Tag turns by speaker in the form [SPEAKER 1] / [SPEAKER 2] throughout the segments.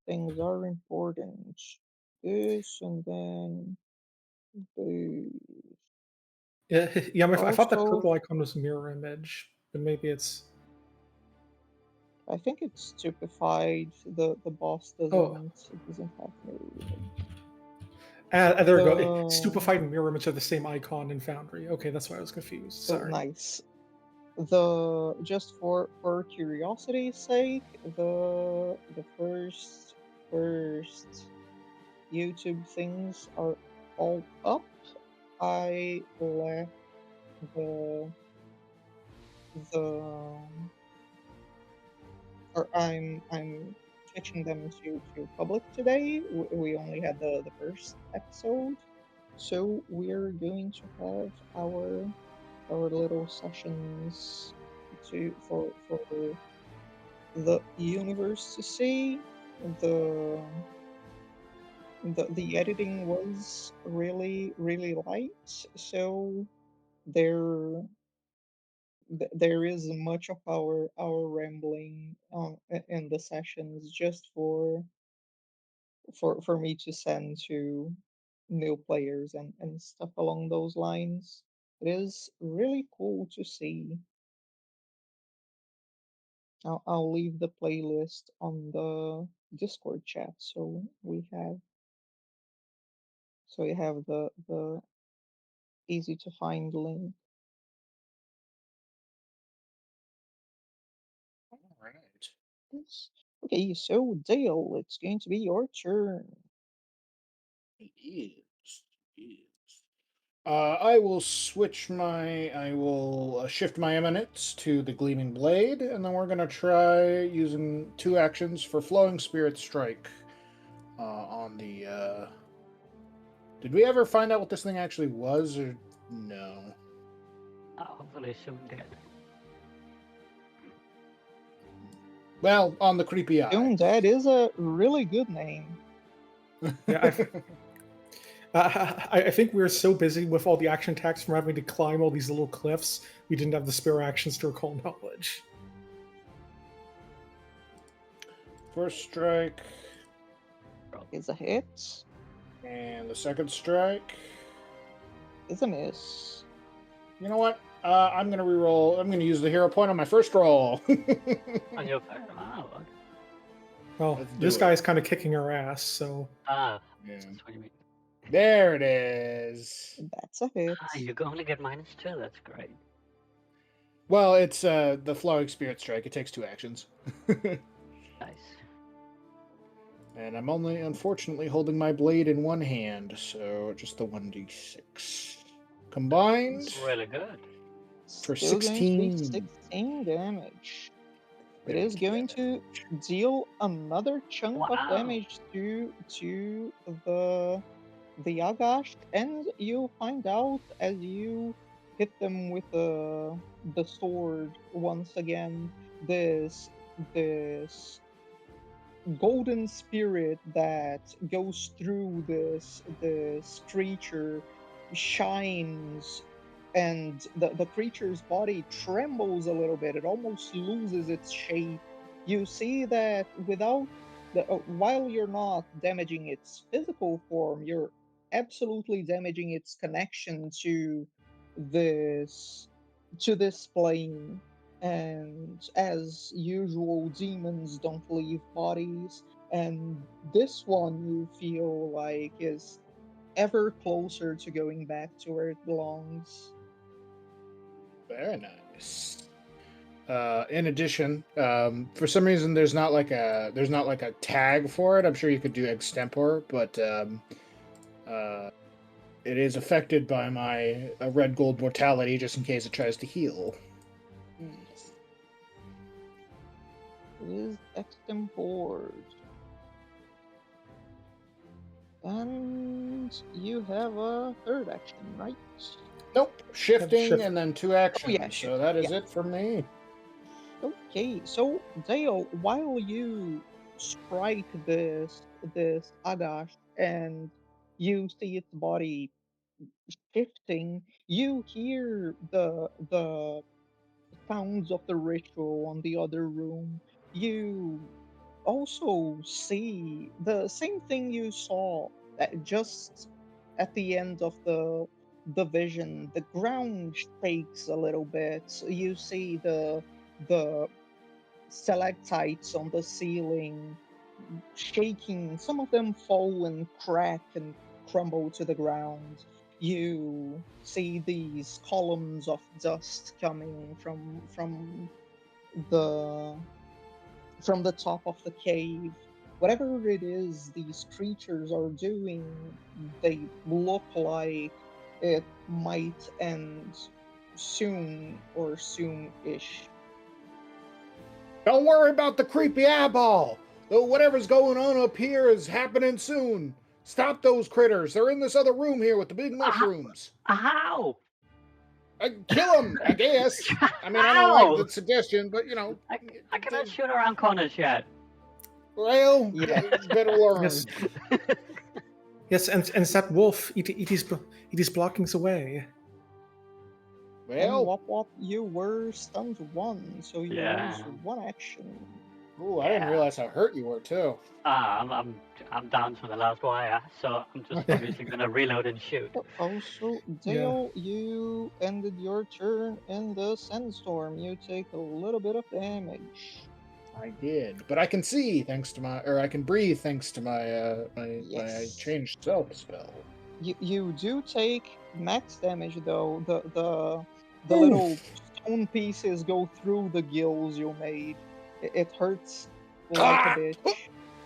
[SPEAKER 1] things are important. This and then the
[SPEAKER 2] Yeah, yeah. I thought that
[SPEAKER 1] also
[SPEAKER 2] purple icon was mirror image, but maybe it's.
[SPEAKER 1] I think it's stupefied. The boss
[SPEAKER 2] Oh,
[SPEAKER 1] doesn't have mirror image.
[SPEAKER 2] there we go.
[SPEAKER 1] The
[SPEAKER 2] Stupefied and mirror image are the same icon in Foundry. Okay, that's why I was confused.
[SPEAKER 1] oh
[SPEAKER 2] Sorry.
[SPEAKER 1] nice. The just for curiosity's sake, the first YouTube things are all up. I left the the or I'm switching them to public today. We only had the first episode, so we're going to have our little sessions for the universe to see. The the editing was really light, so there there is much of our rambling in the sessions just for me to send to new players and stuff along those lines. It is really cool to see. I'll leave the playlist on the Discord chat so we have the easy to find link.
[SPEAKER 3] All right.
[SPEAKER 1] Yes. Okay, so Dale, it's going to be your turn.
[SPEAKER 3] It is. It is. I will I will shift my eminence to the Gleaming Blade, and then we're going to try using two actions for Flowing Spirit Strike on the. Did we ever find out what this thing actually was, or no?
[SPEAKER 4] Hopefully soon dead.
[SPEAKER 3] Well, on the creepy eye.
[SPEAKER 1] Doom Dad is a really good name.
[SPEAKER 2] Yeah, I think we were so busy with all the action attacks from having to climb all these little cliffs, we didn't have the spare actions to recall knowledge.
[SPEAKER 3] First strike,
[SPEAKER 1] Is a hit,
[SPEAKER 3] and the second strike.
[SPEAKER 1] is a miss.
[SPEAKER 3] You know what? I'm going to reroll. I'm going to use the hero point on my first roll.
[SPEAKER 4] On your first okay.
[SPEAKER 2] Well,
[SPEAKER 3] Let's do
[SPEAKER 2] this
[SPEAKER 3] it.
[SPEAKER 2] guy's kind of kicking our ass, so.
[SPEAKER 4] Ah,
[SPEAKER 3] Yeah.
[SPEAKER 4] that's what you mean.
[SPEAKER 3] There it is.
[SPEAKER 1] That's a hit.
[SPEAKER 4] You're going to get -2. That's great.
[SPEAKER 3] Well, it's the Flowing Spirit Strike. It takes two actions.
[SPEAKER 4] Nice.
[SPEAKER 3] And I'm only, unfortunately, holding my blade in one hand, so just the 1d6. Combined
[SPEAKER 4] Really good.
[SPEAKER 3] for
[SPEAKER 1] Still going to be
[SPEAKER 3] 16.
[SPEAKER 1] 16 damage. It
[SPEAKER 3] Very
[SPEAKER 1] is
[SPEAKER 3] good
[SPEAKER 1] going to
[SPEAKER 3] damage.
[SPEAKER 1] deal another chunk of
[SPEAKER 4] Wow.
[SPEAKER 1] damage to the Yagash, and you'll find out as you hit them with the sword once again. This golden spirit that goes through this creature shines, and the creature's body trembles a little bit. It almost loses its shape. You see that without while you're not damaging its physical form, you're absolutely damaging its connection this this plane. And as usual, demons don't leave bodies, and this one you feel like is ever closer to going back to where it belongs.
[SPEAKER 3] Very nice. In addition, for some reason, there's not like a tag for it. I'm sure you could do extempore, but uh, it is affected by my red gold mortality, just in case it tries to heal.
[SPEAKER 1] Yes. It is extempored. And you have a third action, right?
[SPEAKER 3] Nope,
[SPEAKER 2] Yeah,
[SPEAKER 3] shifting
[SPEAKER 2] shift.
[SPEAKER 3] and then two
[SPEAKER 1] Oh yeah,
[SPEAKER 3] actions. So
[SPEAKER 1] shift.
[SPEAKER 3] that
[SPEAKER 1] Yeah.
[SPEAKER 3] is it for me.
[SPEAKER 1] Okay, so Dale, while you strike this Agash and you see its body shifting, you hear the sounds of the ritual on the other room. You also see the same thing you saw just at the end of the vision. The ground shakes a little bit. You see the stalactites on the ceiling shaking. Some of them fall and crack and crumble to the ground. You see these columns of dust coming the from the top of the cave. Whatever it is these creatures are doing, they look like it might end soon or soon-ish.
[SPEAKER 3] Don't worry about the creepy eyeball. Though whatever's going on up here is happening soon. Stop those critters. They're in this other room here with the big mushrooms.
[SPEAKER 4] How?
[SPEAKER 3] Kill them, I guess. I mean, I don't like the suggestion, but
[SPEAKER 4] I cannot shoot around corners yet.
[SPEAKER 3] Well,
[SPEAKER 1] Yeah.
[SPEAKER 3] it's better learn.
[SPEAKER 2] Yes. Yes, and that wolf, it is blocking the way.
[SPEAKER 1] And
[SPEAKER 3] Well,
[SPEAKER 1] Wop, you were stunned 1, so you
[SPEAKER 4] Yeah.
[SPEAKER 1] lose 1 action.
[SPEAKER 3] ooh, I didn't
[SPEAKER 4] Yeah.
[SPEAKER 3] realize how hurt you were too.
[SPEAKER 4] I'm down to the last wire, so I'm just obviously gonna reload and shoot.
[SPEAKER 1] Also, Dale, you ended your turn in the sandstorm. You take a little bit of damage.
[SPEAKER 3] I did, but I can see thanks to I can breathe thanks to my
[SPEAKER 1] Yes.
[SPEAKER 3] changed self spell.
[SPEAKER 1] You do take max damage though. The
[SPEAKER 3] Oof.
[SPEAKER 1] little stone pieces go through the gills you made. It hurts like a bitch.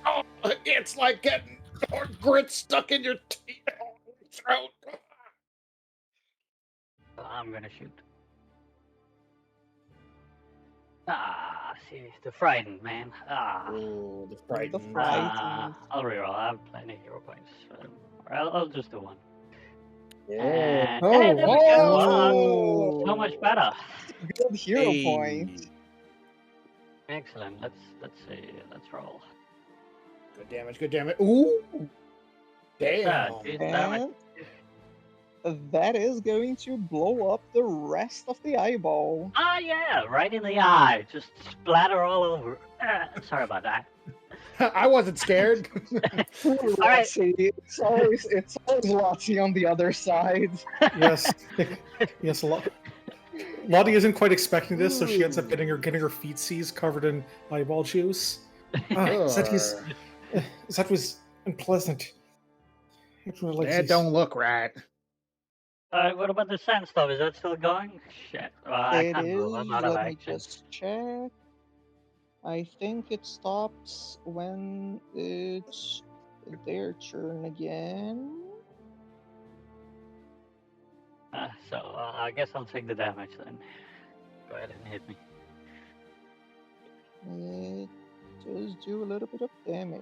[SPEAKER 3] Oh, it's like getting grit stuck in your throat.
[SPEAKER 4] I'm gonna shoot. See, the frightened man.
[SPEAKER 3] Ooh, the frightened.
[SPEAKER 1] frightened.
[SPEAKER 4] I'll reroll. I have plenty of hero points. I'll just do 1.
[SPEAKER 3] Yeah.
[SPEAKER 4] And,
[SPEAKER 2] Oh,
[SPEAKER 4] hey, there we go.
[SPEAKER 1] oh.
[SPEAKER 4] So much better.
[SPEAKER 1] Good hero point.
[SPEAKER 4] Excellent. Let's see. Let's roll.
[SPEAKER 3] Good damage. Good damage. Ooh. Damn.
[SPEAKER 4] Damn.
[SPEAKER 1] And that is going to blow up the rest of the eyeball.
[SPEAKER 4] Yeah, right in the eye. Just splatter all over. Sorry about that.
[SPEAKER 3] I wasn't scared.
[SPEAKER 4] right.
[SPEAKER 1] Lottie, it's always Lottie on the other side.
[SPEAKER 2] Yes, yes. Lottie isn't quite expecting this, so she ends up getting her feet seized, covered in eyeball juice. That was unpleasant.
[SPEAKER 3] That don't look right.
[SPEAKER 4] What about the sand stuff? Is that still going? Shit. I
[SPEAKER 1] It
[SPEAKER 4] can't move.
[SPEAKER 1] is.
[SPEAKER 4] I'm out of
[SPEAKER 1] Let me
[SPEAKER 4] action.
[SPEAKER 1] just check. I think it stops when it's their turn again.
[SPEAKER 4] So I guess I'll take the damage then. Go ahead and hit me.
[SPEAKER 1] It does do a little bit of damage.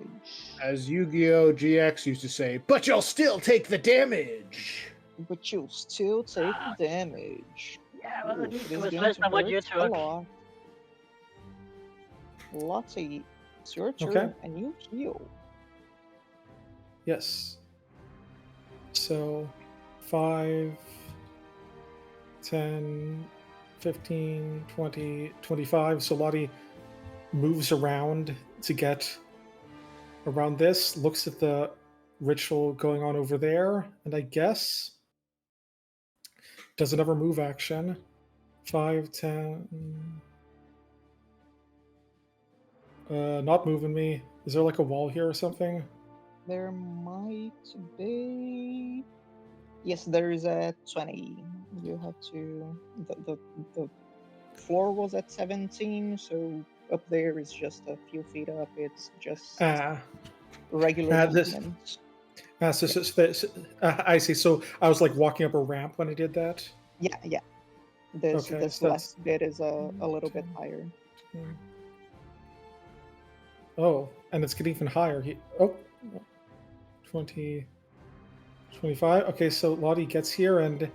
[SPEAKER 3] As Yu-Gi-Oh! GX used to say, but you'll still take the damage.
[SPEAKER 1] But you'll still take the damage.
[SPEAKER 4] Yeah, well,
[SPEAKER 1] Ooh,
[SPEAKER 4] it
[SPEAKER 1] is
[SPEAKER 4] was
[SPEAKER 1] going
[SPEAKER 4] less
[SPEAKER 1] to
[SPEAKER 4] than what you
[SPEAKER 1] hurt a
[SPEAKER 4] took.
[SPEAKER 1] lot. Lottie, it's your turn,
[SPEAKER 2] Okay.
[SPEAKER 1] and you heal.
[SPEAKER 2] Yes. So 5, 10, 15, 20, 25. So Lottie moves around to get around this, looks at the ritual going on over there, and I guess does another move action. 5, 10. Not moving me. Is there like a wall here or something?
[SPEAKER 1] There might be. Yes, there is a 20. You have to. The floor was at 17, so up there is just a few feet up. It's just regular
[SPEAKER 2] this-
[SPEAKER 1] movement.
[SPEAKER 2] I see. So I was like walking up a ramp when I did that.
[SPEAKER 1] Yeah. This
[SPEAKER 2] Okay,
[SPEAKER 1] this
[SPEAKER 2] so
[SPEAKER 1] last bit is a little bit
[SPEAKER 2] 10.
[SPEAKER 1] higher.
[SPEAKER 2] Oh, and it's getting even higher. 20, 25. Okay, so Lottie gets here, and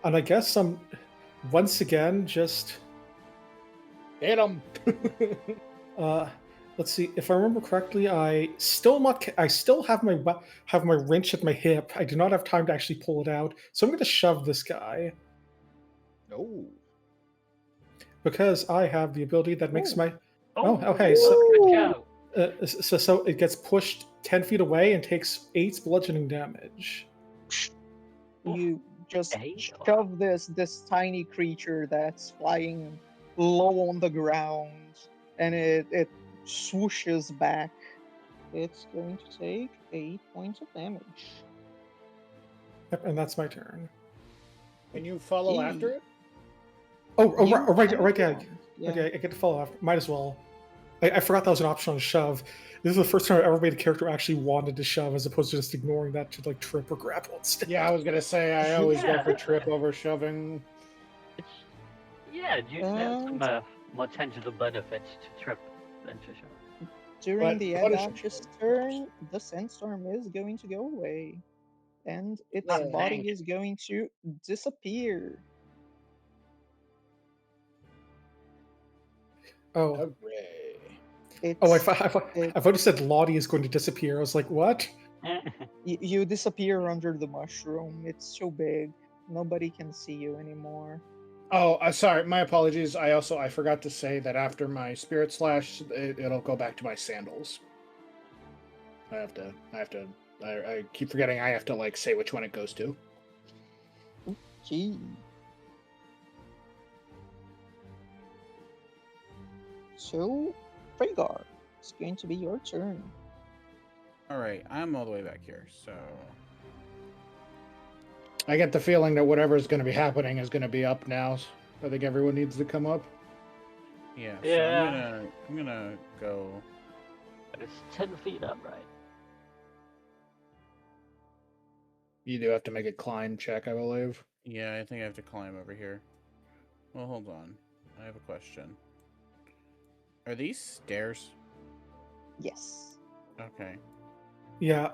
[SPEAKER 2] I guess I'm once again just
[SPEAKER 3] Hit him.
[SPEAKER 2] let's see if I remember correctly. I still have my wrench at my hip. I do not have time to actually pull it out, so I'm going to shove this guy
[SPEAKER 3] No.
[SPEAKER 2] because I have the ability that makes
[SPEAKER 1] Ooh.
[SPEAKER 2] my
[SPEAKER 4] Oh,
[SPEAKER 2] hey, so
[SPEAKER 4] go.
[SPEAKER 2] So it gets pushed 10 feet away and takes 8 bludgeoning damage.
[SPEAKER 1] You just
[SPEAKER 4] Eight?
[SPEAKER 1] shove this tiny creature that's flying low on the ground, and it swooshes back. It's going to take 8 points of damage.
[SPEAKER 2] Yep, and that's my turn.
[SPEAKER 3] Can you follow
[SPEAKER 1] Hey.
[SPEAKER 3] after it?
[SPEAKER 2] Oh,
[SPEAKER 1] You
[SPEAKER 2] right,
[SPEAKER 1] can
[SPEAKER 2] yeah.
[SPEAKER 1] count, yeah.
[SPEAKER 2] Okay, I get to follow after. Might as well. I forgot that was an option on shove. This is the first time I've ever made a character who actually wanted to shove, as opposed to just ignoring that to like trip or grapple instead.
[SPEAKER 3] Yeah, I was gonna say I always go for
[SPEAKER 4] Yeah.
[SPEAKER 3] trip over shoving.
[SPEAKER 4] Yeah, there's some
[SPEAKER 1] And
[SPEAKER 4] more tangible benefits to trip than to shove.
[SPEAKER 1] during
[SPEAKER 3] But
[SPEAKER 1] the
[SPEAKER 3] punishment
[SPEAKER 1] Adaptation's
[SPEAKER 3] is
[SPEAKER 1] turn, the sandstorm is going to go away, and its
[SPEAKER 3] Oh,
[SPEAKER 1] body
[SPEAKER 4] dang.
[SPEAKER 1] is going to disappear.
[SPEAKER 2] Oh,
[SPEAKER 3] Hooray.
[SPEAKER 2] I
[SPEAKER 1] It's
[SPEAKER 2] thought you said Lottie is going to disappear. I was like, what?
[SPEAKER 1] you disappear under the mushroom. It's so big, nobody can see you anymore.
[SPEAKER 3] Oh, sorry. My apologies. I forgot to say that after my spirit slash, it'll go back to my sandals. I keep forgetting I have to like say which one it goes to.
[SPEAKER 1] Gee. So, Rhaegar, it's going to be your turn.
[SPEAKER 5] All right, I'm all the way back here, so
[SPEAKER 3] I get the feeling that whatever's going to be happening is going to be up now. I think everyone needs to come up.
[SPEAKER 5] yeah.
[SPEAKER 4] Yeah.
[SPEAKER 5] So I'm gonna go.
[SPEAKER 4] It's 10 feet up, right?
[SPEAKER 3] You do have to make a climb check, I believe.
[SPEAKER 5] Yeah, I think I have to climb over here. Well, hold on. I have a question. Are these stairs?
[SPEAKER 1] Yes.
[SPEAKER 5] Okay.
[SPEAKER 2] Yeah,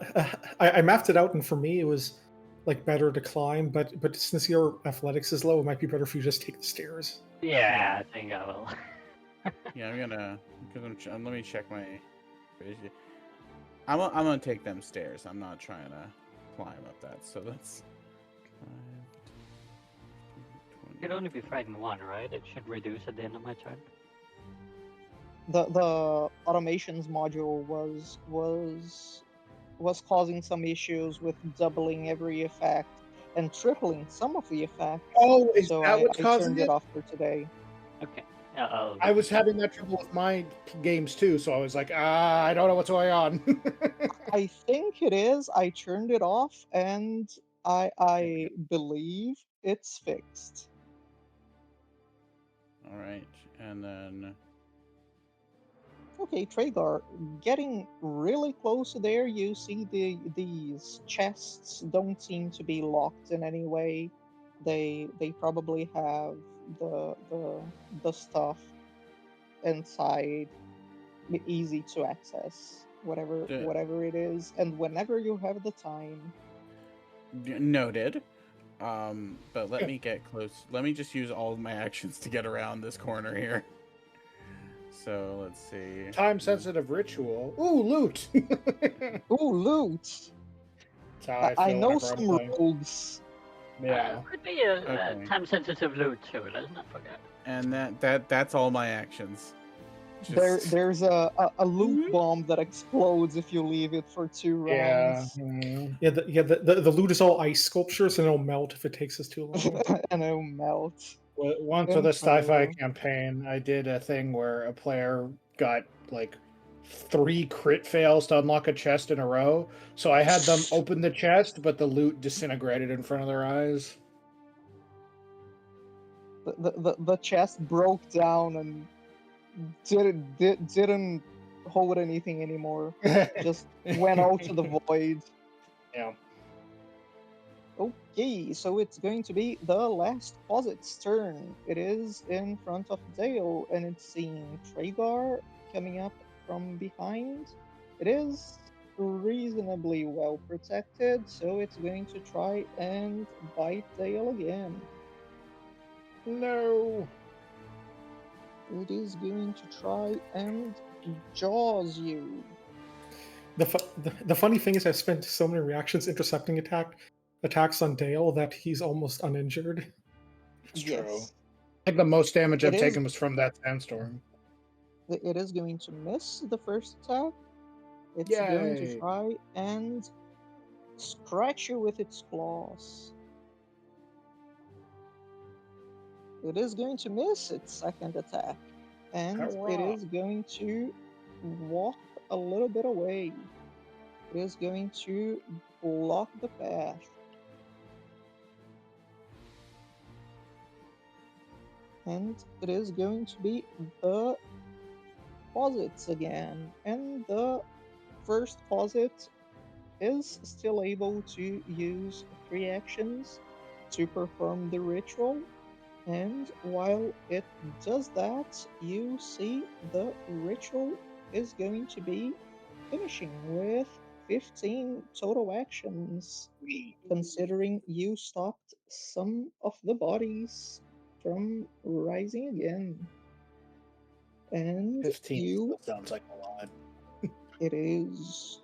[SPEAKER 2] I mapped it out, and for me, it was like better to climb. But since your athletics is low, it might be better if you just take the stairs.
[SPEAKER 4] Yeah, I think I will.
[SPEAKER 5] Yeah, I'm gonna because let me check my. I'm gonna take them stairs. I'm not trying to climb up that. So that's. 5,
[SPEAKER 4] It could only be frightened one, right? It should reduce at the end of my turn.
[SPEAKER 1] The automations module was causing some issues with doubling every effect and tripling some of the effects.
[SPEAKER 3] Oh, is
[SPEAKER 1] so
[SPEAKER 3] that
[SPEAKER 1] I
[SPEAKER 3] what's causing
[SPEAKER 1] turned
[SPEAKER 3] it?
[SPEAKER 1] it off for today.
[SPEAKER 4] Okay. I'll
[SPEAKER 3] I was having that trouble with my games too, so I was like, I don't know what's going on.
[SPEAKER 1] I think it is. I turned it off, and I
[SPEAKER 5] Okay.
[SPEAKER 1] believe it's fixed.
[SPEAKER 5] All right, and then
[SPEAKER 1] Okay, Tragar, getting really close to there, you see these chests don't seem to be locked in any way. They probably have the stuff inside, easy to access, whatever it is, and whenever you have the time.
[SPEAKER 5] noted. But let me get close. Let me just use all of my actions to get around this corner here. So let's see.
[SPEAKER 3] Time sensitive ritual. Ooh, loot.
[SPEAKER 1] Ooh, loot!
[SPEAKER 3] That's how I
[SPEAKER 1] I
[SPEAKER 3] feel
[SPEAKER 1] know
[SPEAKER 3] whenever I'm
[SPEAKER 1] some
[SPEAKER 3] playing.
[SPEAKER 1] rogues.
[SPEAKER 3] Yeah.
[SPEAKER 4] Could be a
[SPEAKER 5] Okay.
[SPEAKER 4] time-sensitive loot too. Let's not forget.
[SPEAKER 5] And that's all my actions.
[SPEAKER 1] There's a loot bomb that explodes if you leave it for 2
[SPEAKER 3] Yeah.
[SPEAKER 1] rounds.
[SPEAKER 2] Yeah, the loot is all ice sculptures, and it'll melt if it takes us too long.
[SPEAKER 1] And it'll melt.
[SPEAKER 3] Once with a sci-fi
[SPEAKER 1] Infernal.
[SPEAKER 3] campaign, I did a thing where a player got like 3 crit fails to unlock a chest in a row. So I had them open the chest, but the loot disintegrated in front of their eyes.
[SPEAKER 1] The chest broke down and didn't hold anything anymore. Just went out to the void.
[SPEAKER 3] Yeah.
[SPEAKER 1] Okay, so it's going to be the last posit's turn. It is in front of Dale, and it's seeing Tragar coming up from behind. It is reasonably well protected, so it's going to try and bite Dale again.
[SPEAKER 3] No.
[SPEAKER 1] It is going to try and jaws you.
[SPEAKER 2] The funny thing is, I've spent so many reactions intercepting attacks on Dale that he's almost uninjured.
[SPEAKER 3] It's true.
[SPEAKER 1] Yes.
[SPEAKER 3] I think the most damage
[SPEAKER 1] It
[SPEAKER 3] I've
[SPEAKER 1] is-
[SPEAKER 3] taken was from that sandstorm.
[SPEAKER 1] It is going to miss the first attack. It's going to
[SPEAKER 3] Yay!
[SPEAKER 1] try and scratch you with its claws. It is going to miss its second attack, and it
[SPEAKER 3] Hurrah!
[SPEAKER 1] is going to walk a little bit away. It is going to block the path. And it is going to be the posits again. And the first posit is still able to use 3 actions to perform the ritual. And while it does that, you see the ritual is going to be finishing with 15 total actions, considering you stopped some of the bodies from rising again. And
[SPEAKER 3] 15
[SPEAKER 1] you,
[SPEAKER 3] still sounds like a lot.
[SPEAKER 1] it is.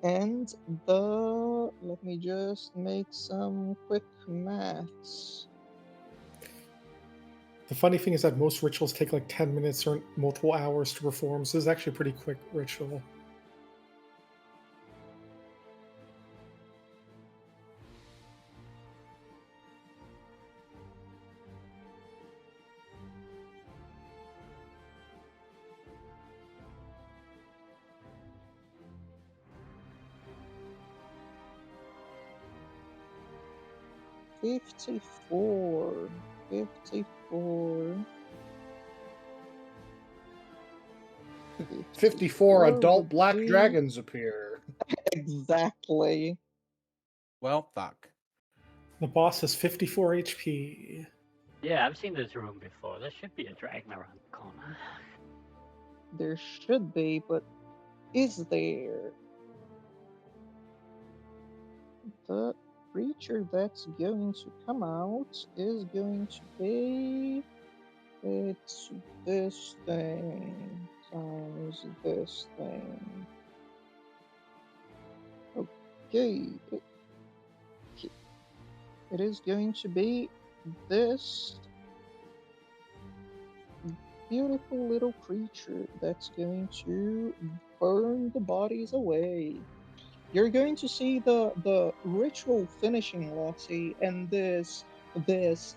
[SPEAKER 1] And let me just make some quick maths.
[SPEAKER 2] The funny thing is that most rituals take like 10 minutes or multiple hours to perform, so this is actually a pretty quick ritual.
[SPEAKER 1] Fifty-four.
[SPEAKER 3] 54 adult
[SPEAKER 1] would
[SPEAKER 3] black
[SPEAKER 1] be-
[SPEAKER 3] dragons appear.
[SPEAKER 1] Exactly.
[SPEAKER 5] Well, fuck.
[SPEAKER 2] The boss has 54 HP.
[SPEAKER 4] Yeah, I've seen this room before. There should be a dragon around the corner.
[SPEAKER 1] There should be, but is there? The creature that's going to come out is going to be... It's this thing times this thing. Okay. It is going to be this beautiful little creature that's going to burn the bodies away. You're going to see the ritual finishing, Lottie, and this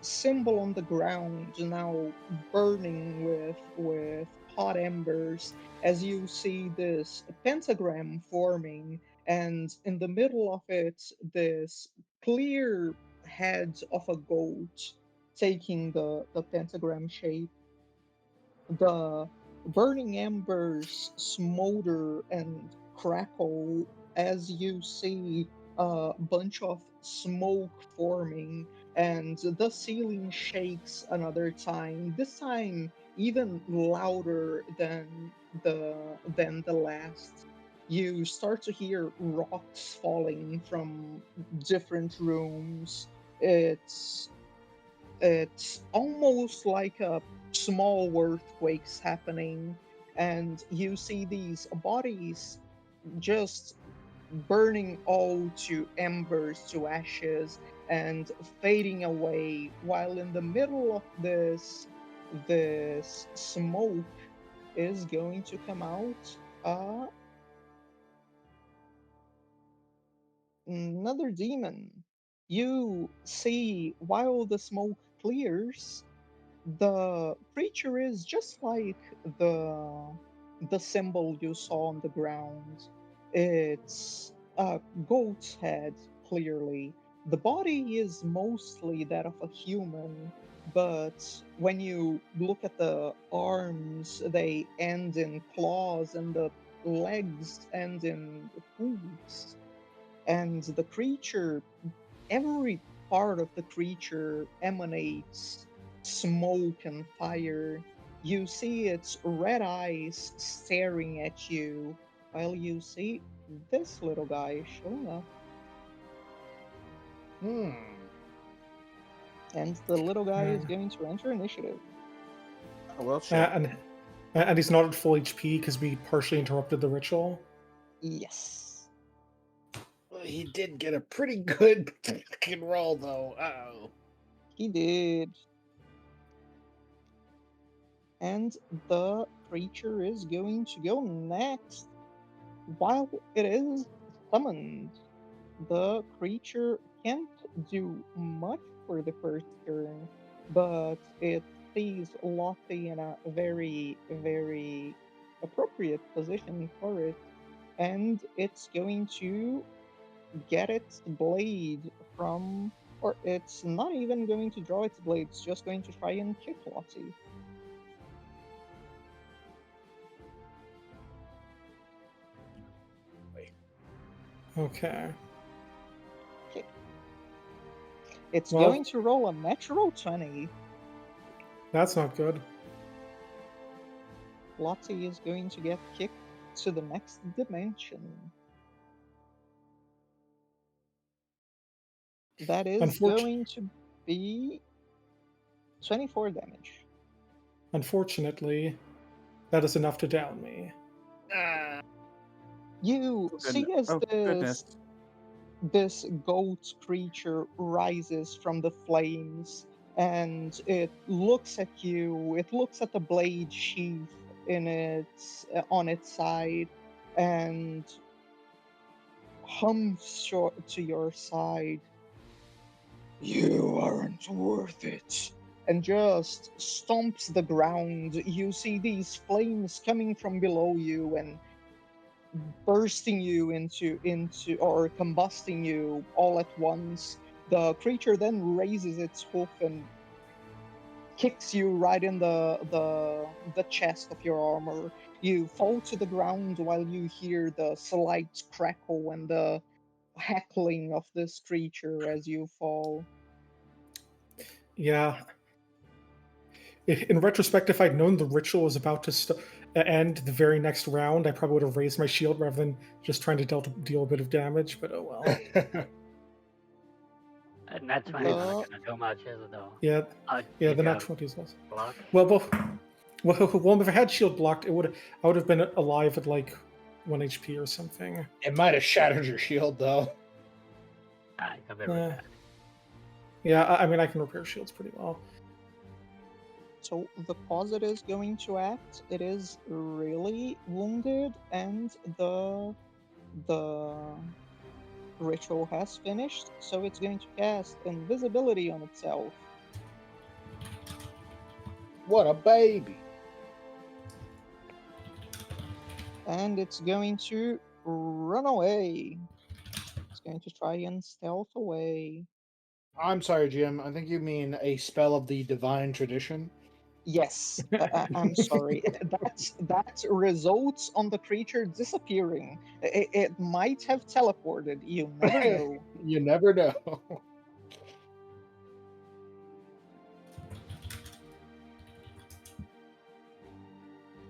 [SPEAKER 1] symbol on the ground now burning with hot embers as you see this pentagram forming, and in the middle of it this clear head of a goat taking the pentagram shape. The burning embers smolder and crackle as you see a bunch of smoke forming, and the ceiling shakes another time, this time even louder than the last. You start to hear rocks falling from different rooms. It's almost like a small earthquakes happening, and you see these bodies just burning all to embers, to ashes, and fading away, while in the middle of this smoke is going to come out another demon. You see, while the smoke clears, the creature is just like the symbol you saw on the ground. It's a goat's head, clearly. The body is mostly that of a human, but when you look at the arms, they end in claws, and the legs end in hooves. And the creature, every part of the creature emanates smoke and fire. You see its red eyes staring at you, while you see this little guy showing up. And the little guy is going to enter initiative.
[SPEAKER 5] Oh, well, shit.
[SPEAKER 2] And he's not at full HP because we partially interrupted the ritual.
[SPEAKER 1] Yes.
[SPEAKER 3] Well, he did get a pretty good fucking roll, though. Uh-oh.
[SPEAKER 1] He did. And the creature is going to go next. While it is summoned, the creature can't do much for the first turn, but it sees Lottie in a very, very appropriate position for it, and it's going to get its blade from, or it's not even going to draw its blade, it's just going to try and kick Lottie.
[SPEAKER 2] Okay.
[SPEAKER 1] It's
[SPEAKER 2] Well-
[SPEAKER 1] going to roll a natural 20.
[SPEAKER 2] That's not good.
[SPEAKER 1] Lottie is going to get kicked to the next dimension. That is going to be 24 damage.
[SPEAKER 2] Unfortunately, that is enough to down me.
[SPEAKER 1] You see as
[SPEAKER 5] goodness.
[SPEAKER 1] this goat creature rises from the flames, and it looks at you. It looks at the blade sheath in its on its side, and hums to your side. You aren't worth it. And just stomps the ground. You see these flames coming from below you and bursting you into or combusting you all at once. The creature then raises its hoof and kicks you right in the chest of your armor. You fall to the ground while you hear the slight crackle and the heckling of this creature as you fall.
[SPEAKER 2] Yeah. In retrospect, if I'd known the ritual was about to end the very next round, I probably would have raised my shield rather than just trying to deal a bit of damage, but oh well.
[SPEAKER 4] And that's when it's not gonna do much, is it though?
[SPEAKER 2] Yeah,
[SPEAKER 4] If
[SPEAKER 2] the
[SPEAKER 4] you
[SPEAKER 2] nat
[SPEAKER 4] have
[SPEAKER 2] 20s also.
[SPEAKER 4] block.
[SPEAKER 2] Well, if I had shield blocked, I would have been alive at like 1 HP or something.
[SPEAKER 3] It might have shattered your shield, though.
[SPEAKER 4] It's a bit bad.
[SPEAKER 2] Yeah, I mean, I can repair shields pretty well.
[SPEAKER 1] So the posit is going to act. It is really wounded, and the ritual has finished, so it's going to cast invisibility on itself.
[SPEAKER 3] What a baby.
[SPEAKER 1] And it's going to run away. It's going to try and stealth away.
[SPEAKER 3] I'm sorry, Jim. I think you mean a spell of the divine tradition.
[SPEAKER 1] Yes, I'm sorry. That results on the creature disappearing. It might have teleported. You never know.
[SPEAKER 3] You never know.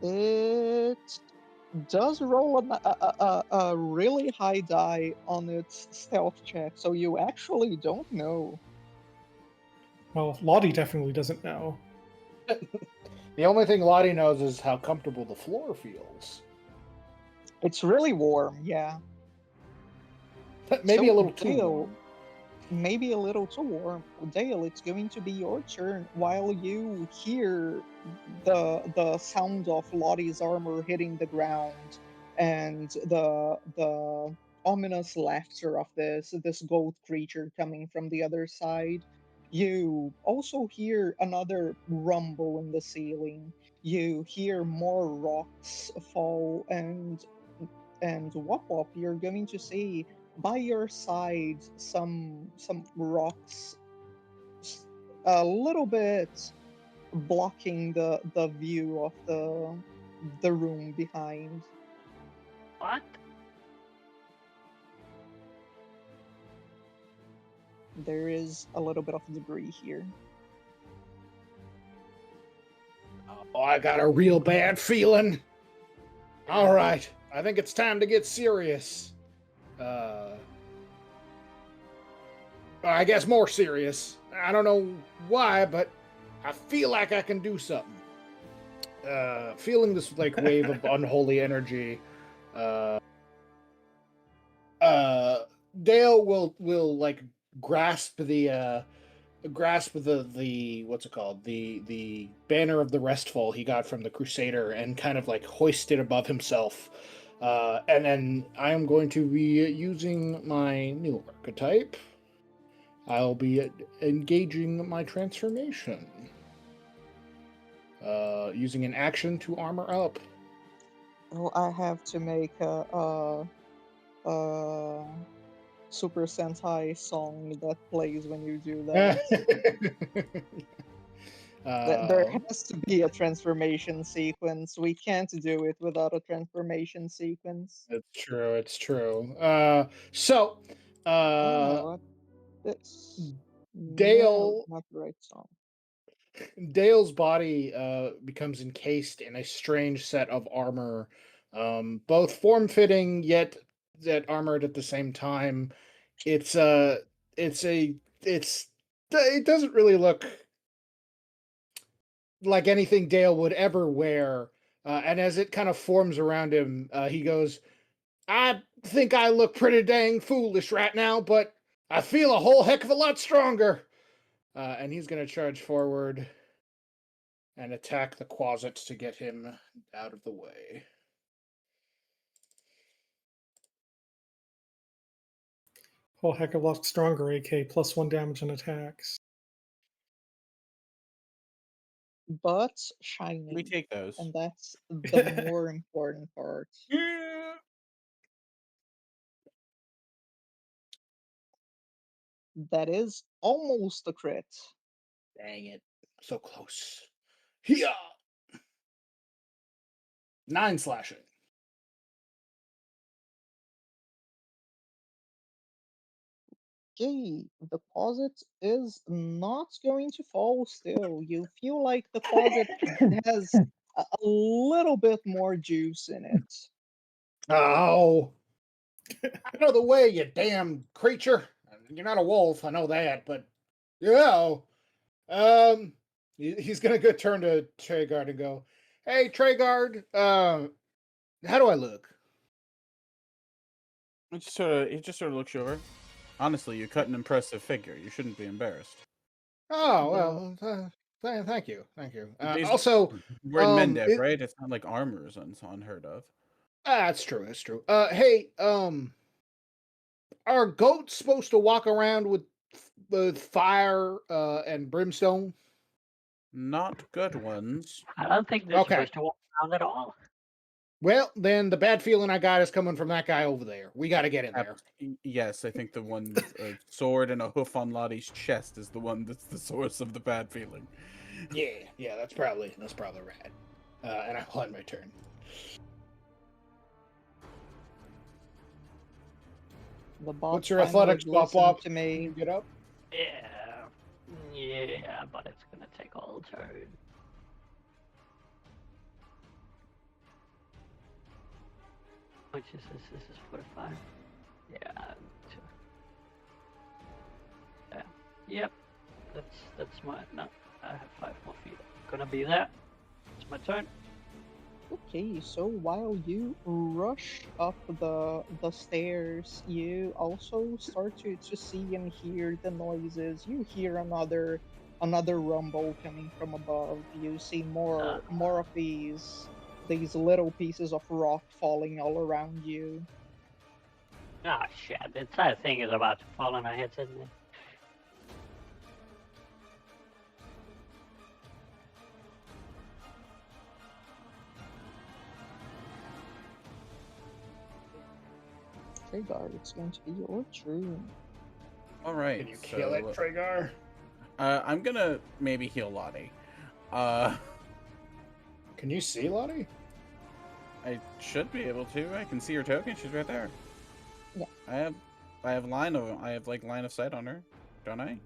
[SPEAKER 1] It does roll a really high die on its stealth check, so you actually don't know.
[SPEAKER 2] Well, Lottie definitely doesn't know.
[SPEAKER 3] The only thing Lottie knows is how comfortable the floor feels.
[SPEAKER 1] It's really warm, yeah.
[SPEAKER 3] Maybe
[SPEAKER 1] So,
[SPEAKER 3] a little too
[SPEAKER 1] Dale,
[SPEAKER 3] warm.
[SPEAKER 1] maybe a little too warm. Dale, it's going to be your turn while you hear the sound of Lottie's armor hitting the ground and the ominous laughter of this goat creature coming from the other side. You also hear another rumble in the ceiling. You hear more rocks fall, and Wop Wop, you're going to see by your side some rocks a little bit blocking the view of the room behind.
[SPEAKER 4] What?
[SPEAKER 1] There is a little bit of debris here.
[SPEAKER 3] Oh, I got a real bad feeling. All right, I think it's time to get serious. I guess more serious. I don't know why, but I feel like I can do something. Feeling this like wave of unholy energy. Dale will like grasp the grasp the what's it called, the banner of the restful he got from the Crusader and kind of like hoist it above himself. And then I am going to be using my new archetype. I'll be engaging my transformation. Using an action to armor up.
[SPEAKER 1] Well, I have to make a Super Sentai song that plays when you do that. There has to be a transformation sequence. We can't do it without a transformation sequence.
[SPEAKER 3] It's true. It's true. So,
[SPEAKER 1] Oh, it's
[SPEAKER 3] Dale.
[SPEAKER 1] not the right song.
[SPEAKER 3] Dale's body becomes encased in a strange set of armor, both form-fitting yet that armored at the same time. It doesn't really look like anything Dale would ever wear. And as it kind of forms around him, he goes, "I think I look pretty dang foolish right now, but I feel a whole heck of a lot stronger." And he's going to charge forward and attack the Quasit to get him out of the way.
[SPEAKER 2] Whole heck of a lot stronger, AK, +1 damage and attacks.
[SPEAKER 1] But
[SPEAKER 5] We
[SPEAKER 1] shiny,
[SPEAKER 5] take those.
[SPEAKER 1] and that's the more important part.
[SPEAKER 3] Yeah.
[SPEAKER 1] That is almost a crit.
[SPEAKER 3] Dang it. So close. Here. 9 slashing.
[SPEAKER 1] Okay, the closet is not going to fall still. You feel like the closet has a little bit more juice in it.
[SPEAKER 3] Oh. Out of the way, you damn creature. You're not a wolf, I know that, but yeah. He's gonna go turn to Treyguard and go, "Hey, Treyguard, how do I look?"
[SPEAKER 5] It just sort of looks you over. Honestly, you cut an impressive figure. You shouldn't be embarrassed.
[SPEAKER 3] Oh, well, thank you.
[SPEAKER 5] These-
[SPEAKER 3] Also,
[SPEAKER 5] We're in Mendev,
[SPEAKER 3] it-
[SPEAKER 5] right? It's not like armor is unheard of.
[SPEAKER 3] that's true. Hey, are goats supposed to walk around with fire and brimstone?
[SPEAKER 5] Not good ones.
[SPEAKER 4] I don't think they're
[SPEAKER 3] Okay.
[SPEAKER 4] supposed to walk around at all.
[SPEAKER 3] Well, then the bad feeling I got is coming from that guy over there. We got to get in there.
[SPEAKER 5] Yes, I think the one with a sword and a hoof on Lottie's chest is the one that's the source of the bad feeling.
[SPEAKER 3] Yeah, that's probably right. And I'll end my turn.
[SPEAKER 1] The bot
[SPEAKER 3] What's your athletics,
[SPEAKER 1] finally
[SPEAKER 3] Bop Bop?
[SPEAKER 1] listened to
[SPEAKER 3] Can you
[SPEAKER 1] me.
[SPEAKER 3] get up?
[SPEAKER 4] Yeah, but it's gonna take all turn. Which is this? This is 45. Yeah. Yeah. Yep. That's my no. I have 5 more feet. Gonna be there. It's my turn.
[SPEAKER 1] Okay, so while you rush up the stairs, you also start to see and hear the noises. You hear another rumble coming from above. You see more of these little pieces of rock falling all around you.
[SPEAKER 4] Ah, shit. The entire thing is about to fall on our heads, isn't it?
[SPEAKER 1] Treyguard, it's going to be your turn.
[SPEAKER 5] All right.
[SPEAKER 3] Can you kill it, Treygar?
[SPEAKER 5] I'm gonna maybe heal Lottie.
[SPEAKER 3] Can you see Lottie?
[SPEAKER 5] I should be able to. I can see her token. She's right there.
[SPEAKER 1] Yeah.
[SPEAKER 5] I have line of sight on her, don't I?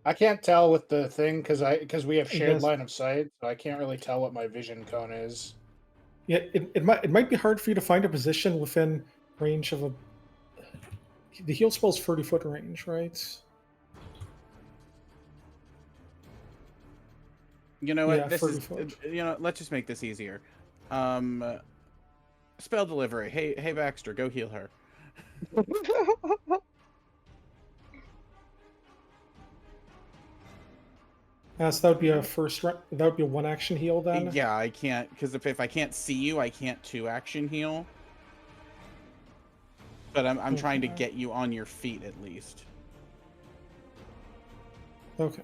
[SPEAKER 3] I can't tell with the thing because we have shared
[SPEAKER 2] Yes.
[SPEAKER 3] line of sight, so I can't really tell what my vision cone is.
[SPEAKER 2] Yeah, it might be hard for you to find a position within range of a. The heal spell's 30-foot range, right?
[SPEAKER 5] You know what?
[SPEAKER 2] Yeah,
[SPEAKER 5] This
[SPEAKER 2] 30
[SPEAKER 5] is
[SPEAKER 2] foot.
[SPEAKER 5] let's just make this easier. Spell delivery. Hey Baxter, go heal her.
[SPEAKER 2] So that would be a that would be a 1 action heal then?
[SPEAKER 5] Yeah, I can't, because if I can't see you, I can't 2 action heal. But I'm trying to
[SPEAKER 2] Okay.
[SPEAKER 5] get you on your feet at least.
[SPEAKER 2] Okay.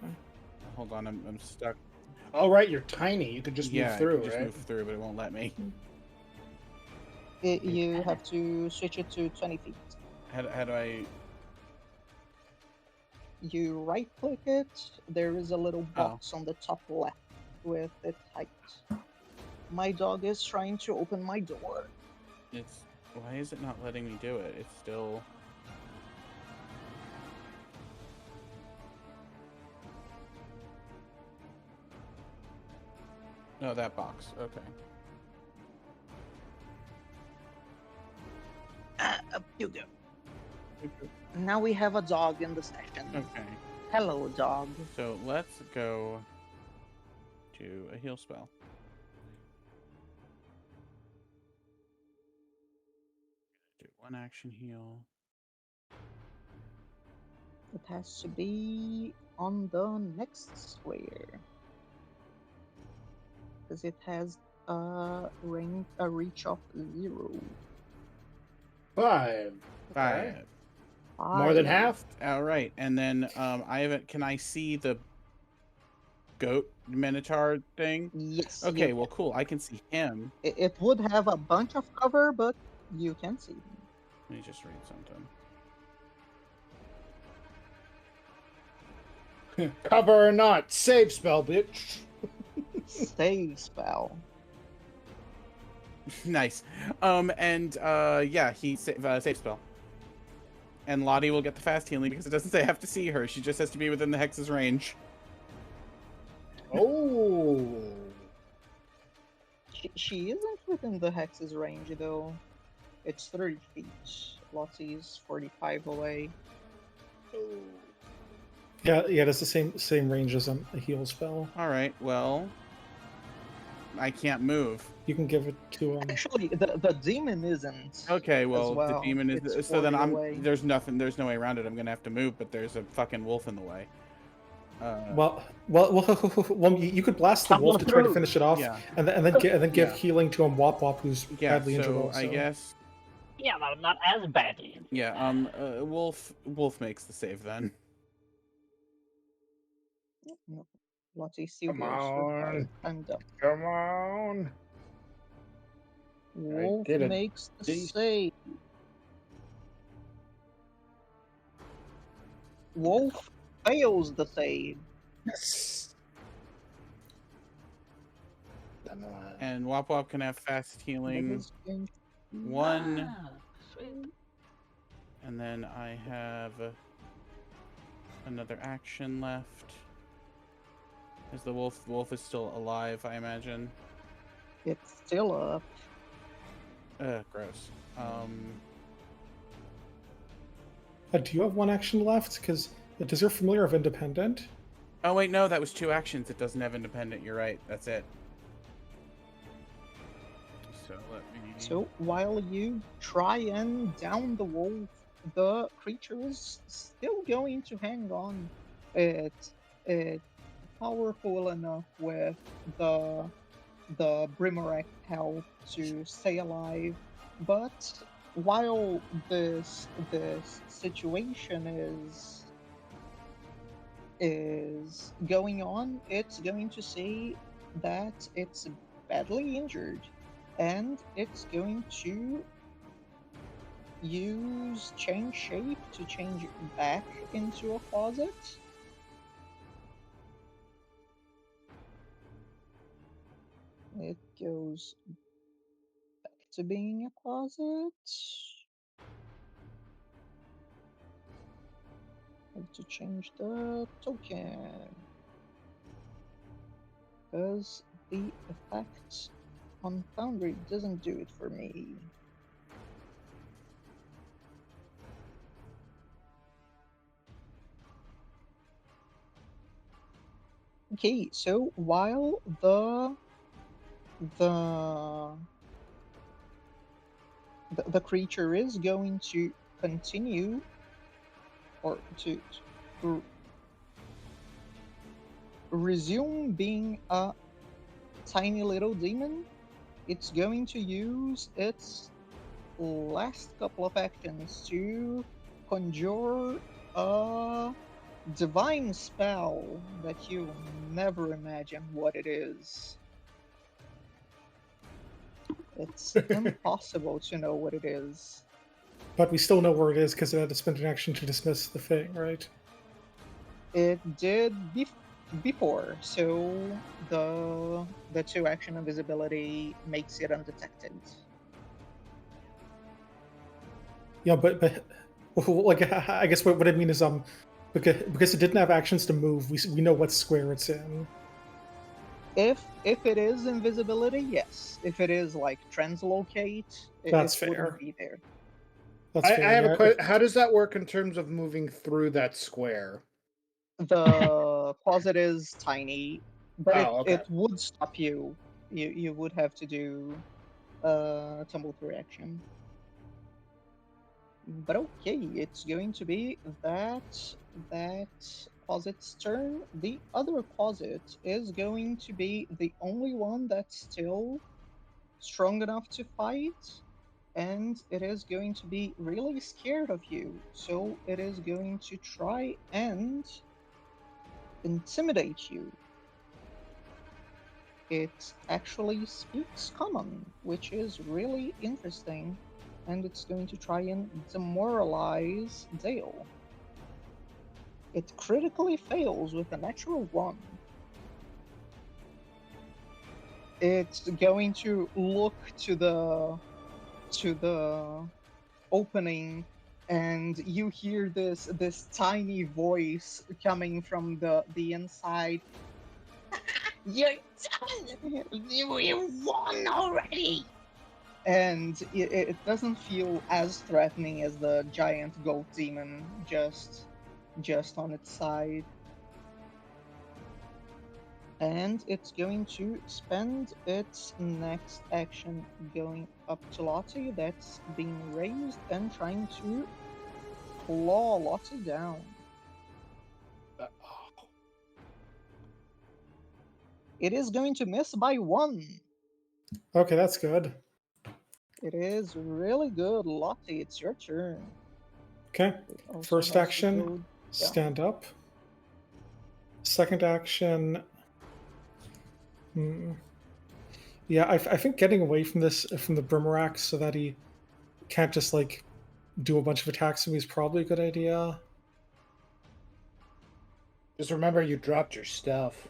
[SPEAKER 5] Hold on, I'm stuck.
[SPEAKER 3] Oh, right, you're tiny. You could just
[SPEAKER 5] Yeah,
[SPEAKER 3] move through,
[SPEAKER 5] I can just
[SPEAKER 3] right?
[SPEAKER 5] move through, but it won't let me.
[SPEAKER 1] You have to switch it to 20 feet.
[SPEAKER 5] How do I...
[SPEAKER 1] You right click it, there is a little box on the top left with its height. My dog is trying to open my door.
[SPEAKER 5] Why is it not letting me do it? It's still... No, that box. Okay.
[SPEAKER 1] Up you go. Now we have a dog in the session.
[SPEAKER 5] Okay.
[SPEAKER 1] Hello, dog.
[SPEAKER 5] So let's go to a heal spell. Do 1 action heal.
[SPEAKER 1] It has to be on the next square. Because it has a reach of 0.
[SPEAKER 3] 5.
[SPEAKER 5] 5.
[SPEAKER 3] Okay. More than half?
[SPEAKER 5] All right, and then I haven't. Can I see the goat minotaur thing?
[SPEAKER 1] Yes.
[SPEAKER 5] Okay, well, cool. I can see him.
[SPEAKER 1] It would have a bunch of cover, but you can see him.
[SPEAKER 5] Let me just read something.
[SPEAKER 3] Cover or not, save spell, bitch.
[SPEAKER 1] Save spell.
[SPEAKER 5] Nice. Yeah, he save spell. And Lottie will get the fast healing because it doesn't say I have to see her. She just has to be within the hex's range.
[SPEAKER 3] Oh.
[SPEAKER 1] She isn't within the hex's range, though. It's 30 feet. Lottie's 45 away.
[SPEAKER 2] Yeah, that's the same range as a heal spell.
[SPEAKER 5] All right, well, I can't move.
[SPEAKER 2] You can give it to him.
[SPEAKER 1] Actually, the demon isn't.
[SPEAKER 5] Okay, well,
[SPEAKER 1] well.
[SPEAKER 5] the demon is...
[SPEAKER 1] It's
[SPEAKER 5] So then
[SPEAKER 1] 40 away.
[SPEAKER 5] there's no way around it. I'm going to have to move, but there's a fucking wolf in the way.
[SPEAKER 2] Well, you could blast the wolf to try to finish it off,
[SPEAKER 5] Yeah.
[SPEAKER 2] and then give
[SPEAKER 3] Yeah.
[SPEAKER 2] healing to him, Wop Wop, who's
[SPEAKER 5] Yeah,
[SPEAKER 2] badly injured also.
[SPEAKER 5] I guess...
[SPEAKER 4] Yeah, but not as badly.
[SPEAKER 5] Yeah, wolf makes the save then.
[SPEAKER 1] No. Lottie still
[SPEAKER 3] Come
[SPEAKER 1] goes for
[SPEAKER 3] on.
[SPEAKER 1] 5. I'm done.
[SPEAKER 3] Come on.
[SPEAKER 1] Wolf
[SPEAKER 3] did it.
[SPEAKER 1] makes the
[SPEAKER 3] Jeez.
[SPEAKER 1] save. Wolf fails the save.
[SPEAKER 3] Yes.
[SPEAKER 5] And Wop Wop can have fast healing.
[SPEAKER 1] That is going-
[SPEAKER 5] 1,
[SPEAKER 4] Ah, sweet.
[SPEAKER 5] and then I have another action left. Is the wolf is still alive, I imagine.
[SPEAKER 1] It's still up.
[SPEAKER 5] Gross.
[SPEAKER 2] Do you have 1 action left? Because does your familiar have independent?
[SPEAKER 5] Oh wait, no, that was 2 actions. It doesn't have independent. You're right. That's it. So let me...
[SPEAKER 1] So while you try and down the wolf, the creature is still going to hang on. It's powerful enough with the Brimarack health to stay alive, but while this situation is going on, it's going to say that it's badly injured, and it's going to use change shape to change it back into a closet. It goes back to being a closet. Have to change the token. Because the effect on Foundry doesn't do it for me. Okay, so while the creature is going to continue, or to resume being a tiny little demon, it's going to use its last couple of actions to conjure a divine spell that you never imagine what it is. It's impossible to know what it is.
[SPEAKER 2] But we still know where it is because it had to spend an action to dismiss the thing, right?
[SPEAKER 1] It did before, so the 2-action invisibility makes it undetected.
[SPEAKER 2] Yeah, but like I guess what I mean is because it didn't have actions to move, we know what square it's in.
[SPEAKER 1] If it is invisibility, yes. If it is like translocate,
[SPEAKER 2] That's
[SPEAKER 1] it
[SPEAKER 2] fair.
[SPEAKER 1] wouldn't be there.
[SPEAKER 2] That's
[SPEAKER 3] I
[SPEAKER 2] fair.
[SPEAKER 3] have
[SPEAKER 2] yeah.
[SPEAKER 3] a question. How does that work in terms of moving through that square?
[SPEAKER 1] The closet is tiny, but
[SPEAKER 3] Oh, okay.
[SPEAKER 1] it would stop you. You would have to do tumble through action. But okay, it's going to be that closet's turn. The other closet is going to be the only one that's still strong enough to fight, and it is going to be really scared of you. So it is going to try and intimidate you. It actually speaks common, which is really interesting, and it's going to try and demoralize Dale. It critically fails with a natural 1. It's going to look to the opening, and you hear this tiny voice coming from the inside. You're done! You won already! And it doesn't feel as threatening as the giant goat demon just on its side. And it's going to spend its next action going up to Lottie, that's being raised, and trying to claw Lottie down. It is going to miss by 1.
[SPEAKER 2] Okay, that's good.
[SPEAKER 1] It is really good. Lottie, it's your turn.
[SPEAKER 2] Okay.
[SPEAKER 1] It also
[SPEAKER 2] First
[SPEAKER 1] has to
[SPEAKER 2] action,
[SPEAKER 1] go down.
[SPEAKER 2] stand up. Second action. Yeah, I think getting away from the Brimarack so that he can't just like do a bunch of attacks to me is probably a good idea.
[SPEAKER 3] Just remember you dropped your stuff.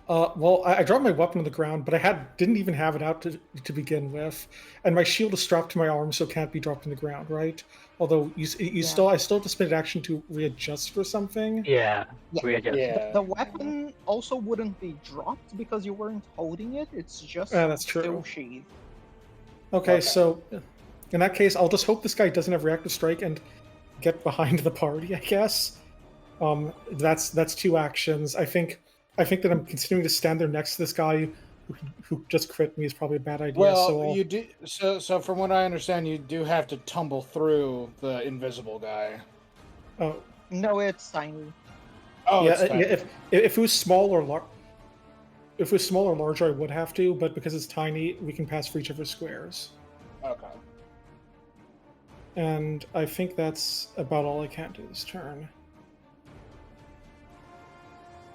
[SPEAKER 2] Well, I dropped my weapon on the ground, but I didn't even have it out to begin with, and my shield is strapped to my arm, so it can't be dropped on the ground, right? Although I still have to spend action to readjust for something.
[SPEAKER 4] Yeah.
[SPEAKER 1] Yeah.
[SPEAKER 4] Readjust.
[SPEAKER 3] Yeah.
[SPEAKER 1] The weapon also wouldn't be dropped because you weren't holding it. It's just
[SPEAKER 2] That's true.
[SPEAKER 1] still sheathed.
[SPEAKER 2] Okay, so in that case, I'll just hope this guy doesn't have reactive strike and get behind the party, I guess. That's 2 actions. I think that I'm continuing to stand there next to this guy who just crit me is probably a bad idea.
[SPEAKER 3] Well,
[SPEAKER 2] so
[SPEAKER 3] you do. So from what I understand, you do have to tumble through the invisible guy.
[SPEAKER 2] Oh.
[SPEAKER 1] No, it's tiny.
[SPEAKER 3] Oh,
[SPEAKER 2] yeah.
[SPEAKER 3] it's tiny.
[SPEAKER 2] If it was small or larger, I would have to. But because it's tiny, we can pass for each of our squares.
[SPEAKER 3] Okay.
[SPEAKER 2] And I think that's about all I can do this turn.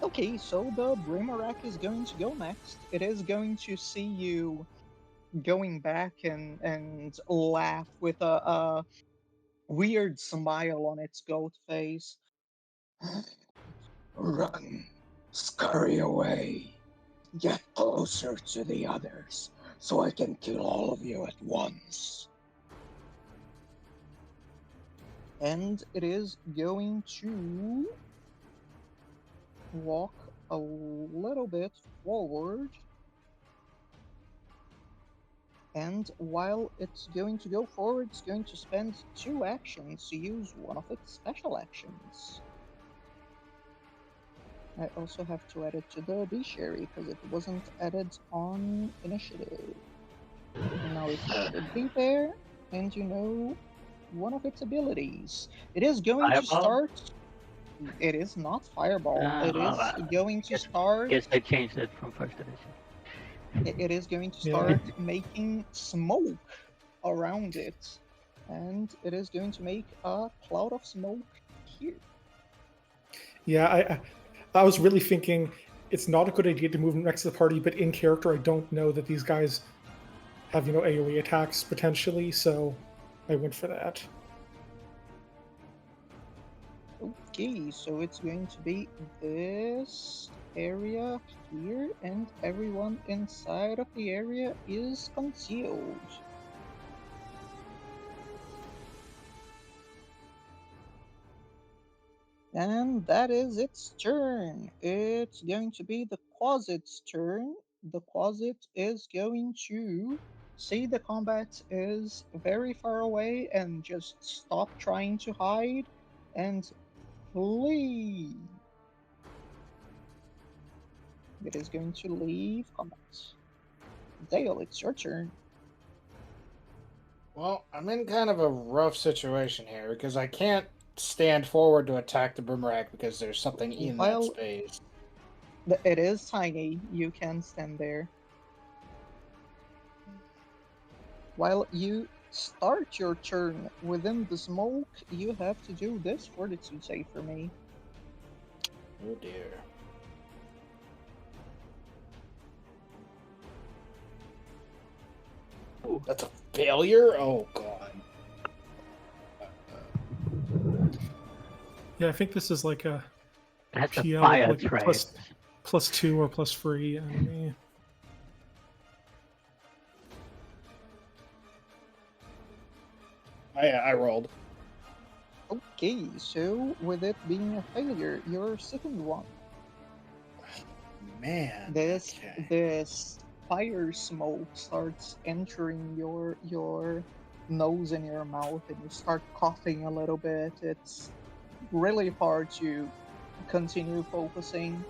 [SPEAKER 1] Okay, so the Brimarack is going to go next. It is going to see you going back and laugh with a weird smile on its goat face. Run, scurry away, get closer to the others so I can kill all of you at once. And it is going to walk a little bit forward, and while it's going to go forward, it's going to spend 2 actions to use one of its special actions. I also have to add it to the D-Sherry because it wasn't added on initiative. Now it should be there, and you know one of its abilities. It is going to
[SPEAKER 4] Fireball?
[SPEAKER 1] start It is not fireball. It is
[SPEAKER 4] well,
[SPEAKER 1] going to start.
[SPEAKER 4] Guess I changed it from first edition.
[SPEAKER 1] It is going to
[SPEAKER 2] Yeah.
[SPEAKER 1] start making smoke around it, and it is going to make a cloud of smoke here.
[SPEAKER 2] Yeah, I was really thinking it's not a good idea to move next to the party, but in character, I don't know that these guys have, AoE attacks potentially, so I went for that.
[SPEAKER 1] Okay, so it's going to be this area here, and everyone inside of the area is concealed. And that is its turn. It's going to be the Quasit's turn. The Quasit is going to see the combat is very far away and just stop trying to hide and flee. It is going to leave combat. Dale, it's your turn.
[SPEAKER 3] Well, I'm in kind of a rough situation here because I can't stand forward to attack the boomerang because there's something in that
[SPEAKER 1] Well,
[SPEAKER 3] space.
[SPEAKER 1] It is tiny. You can stand there. While you start your turn within the smoke, you have to do this fortitude save for me.
[SPEAKER 3] Oh dear.
[SPEAKER 4] Ooh.
[SPEAKER 3] That's a failure? Oh god.
[SPEAKER 2] Yeah, I think this is like a
[SPEAKER 4] That's a
[SPEAKER 2] PL
[SPEAKER 4] fire
[SPEAKER 2] like
[SPEAKER 4] trade.
[SPEAKER 2] +2 or +3 enemy.
[SPEAKER 3] I rolled.
[SPEAKER 1] Okay, so with it being a failure, your second one.
[SPEAKER 3] Man.
[SPEAKER 1] This
[SPEAKER 3] okay.
[SPEAKER 1] this fire smoke starts entering your nose and your mouth, and you start coughing a little bit. It's really hard to continue focusing.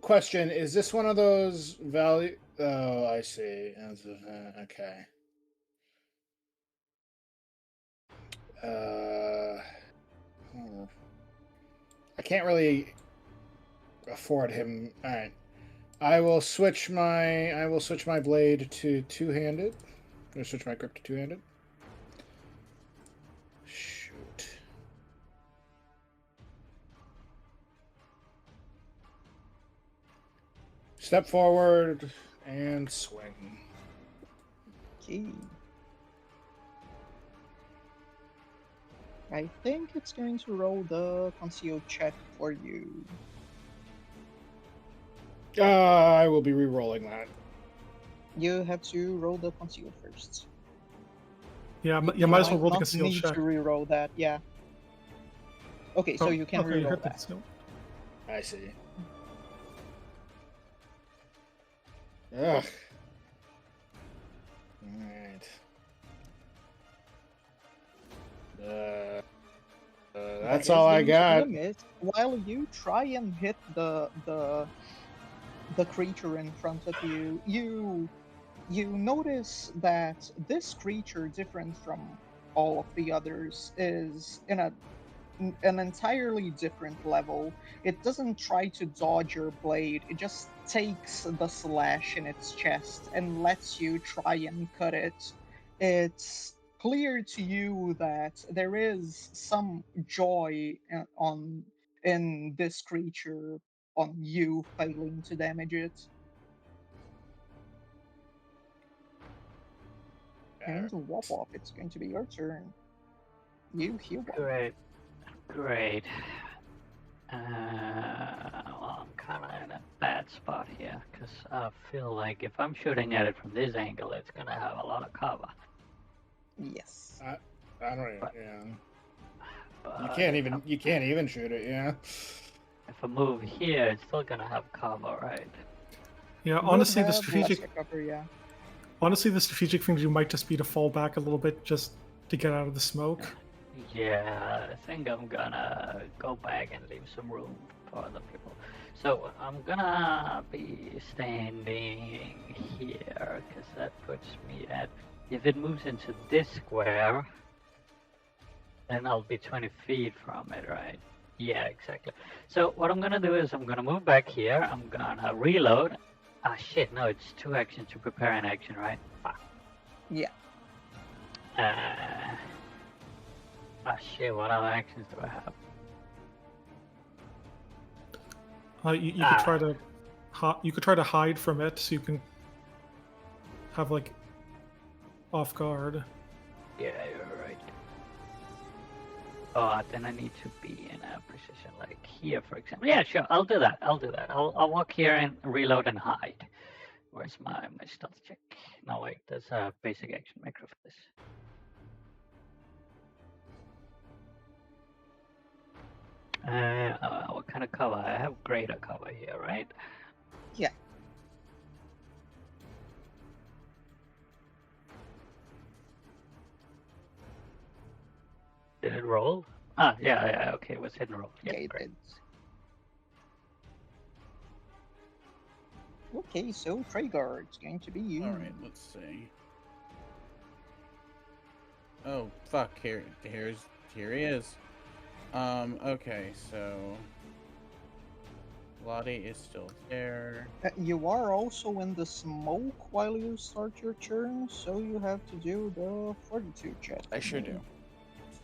[SPEAKER 3] Question, is this one of those value? Oh, I see. Okay. I can't really afford him. All right. I will switch my blade to two-handed. I'm gonna switch my grip to two-handed. Shoot. Step forward and swing.
[SPEAKER 1] Okay. I think it's going to roll the conceal check for you.
[SPEAKER 3] I will be re-rolling that.
[SPEAKER 1] You have to roll the conceal first.
[SPEAKER 2] Yeah, you might as well roll the
[SPEAKER 1] not
[SPEAKER 2] conceal
[SPEAKER 1] need
[SPEAKER 2] check.
[SPEAKER 1] to re-roll that, yeah. Okay, so you can
[SPEAKER 2] okay,
[SPEAKER 1] re-roll
[SPEAKER 2] hit the
[SPEAKER 1] that.
[SPEAKER 2] conceal.
[SPEAKER 3] I see. Ugh. Alright. That's all I got.
[SPEAKER 1] While you try and hit the creature in front of you, you notice that this creature, different from all of the others, is in an entirely different level. It doesn't try to dodge your blade, it just takes the slash in its chest and lets you try and cut it. It's clear to you that there is some joy in this creature on you failing to damage it. And Wop Wop, it's going to be your turn. You heal one.
[SPEAKER 4] Great. Well, I'm kind of in a bad spot here because I feel like if I'm shooting at it from this angle, it's gonna have a lot of cover.
[SPEAKER 1] Yes.
[SPEAKER 3] I don't even. Yeah.
[SPEAKER 4] But
[SPEAKER 3] You can't even shoot it. Yeah.
[SPEAKER 4] if I move here, it's still gonna have cover, right?
[SPEAKER 2] Yeah,
[SPEAKER 1] You
[SPEAKER 2] honestly,
[SPEAKER 1] would
[SPEAKER 2] the
[SPEAKER 1] have
[SPEAKER 2] strategic
[SPEAKER 1] lesser cover, yeah.
[SPEAKER 2] honestly the strategic thing to do might just be to fall back a little bit just to get out of the smoke.
[SPEAKER 4] Yeah, I think I'm gonna go back and leave some room for other people. So I'm gonna be standing here because that puts me at. If it moves into this square, Then I'll be 20 feet from it, right? Yeah, exactly. So what I'm gonna do is I'm gonna move back here. I'm gonna reload. Ah, shit, no, it's 2 actions to prepare an action, right? Fuck.
[SPEAKER 1] Yeah.
[SPEAKER 4] Ah, shit, what other actions do I have?
[SPEAKER 2] You could try to hide from it, so you can have like off guard.
[SPEAKER 4] Yeah, you're right. Oh, then I need to be in a position like here, for example. Yeah, sure, I'll do that. I'll walk here and reload and hide. Where's my stealth check? No, wait, there's a basic action macro for this. What kind of cover? I have greater cover here, right?
[SPEAKER 1] Yeah.
[SPEAKER 4] Did it roll? Ah, yeah, okay, it was hit and roll. Yeah,
[SPEAKER 1] Okay,
[SPEAKER 4] great.
[SPEAKER 1] Okay, so Treyguard, it's going to be you.
[SPEAKER 5] All right, let's see. Oh fuck! Here he is. Okay, so Lottie is still there.
[SPEAKER 1] You are also in the smoke while you start your turn, so you have to do the fortitude check.
[SPEAKER 5] I sure do.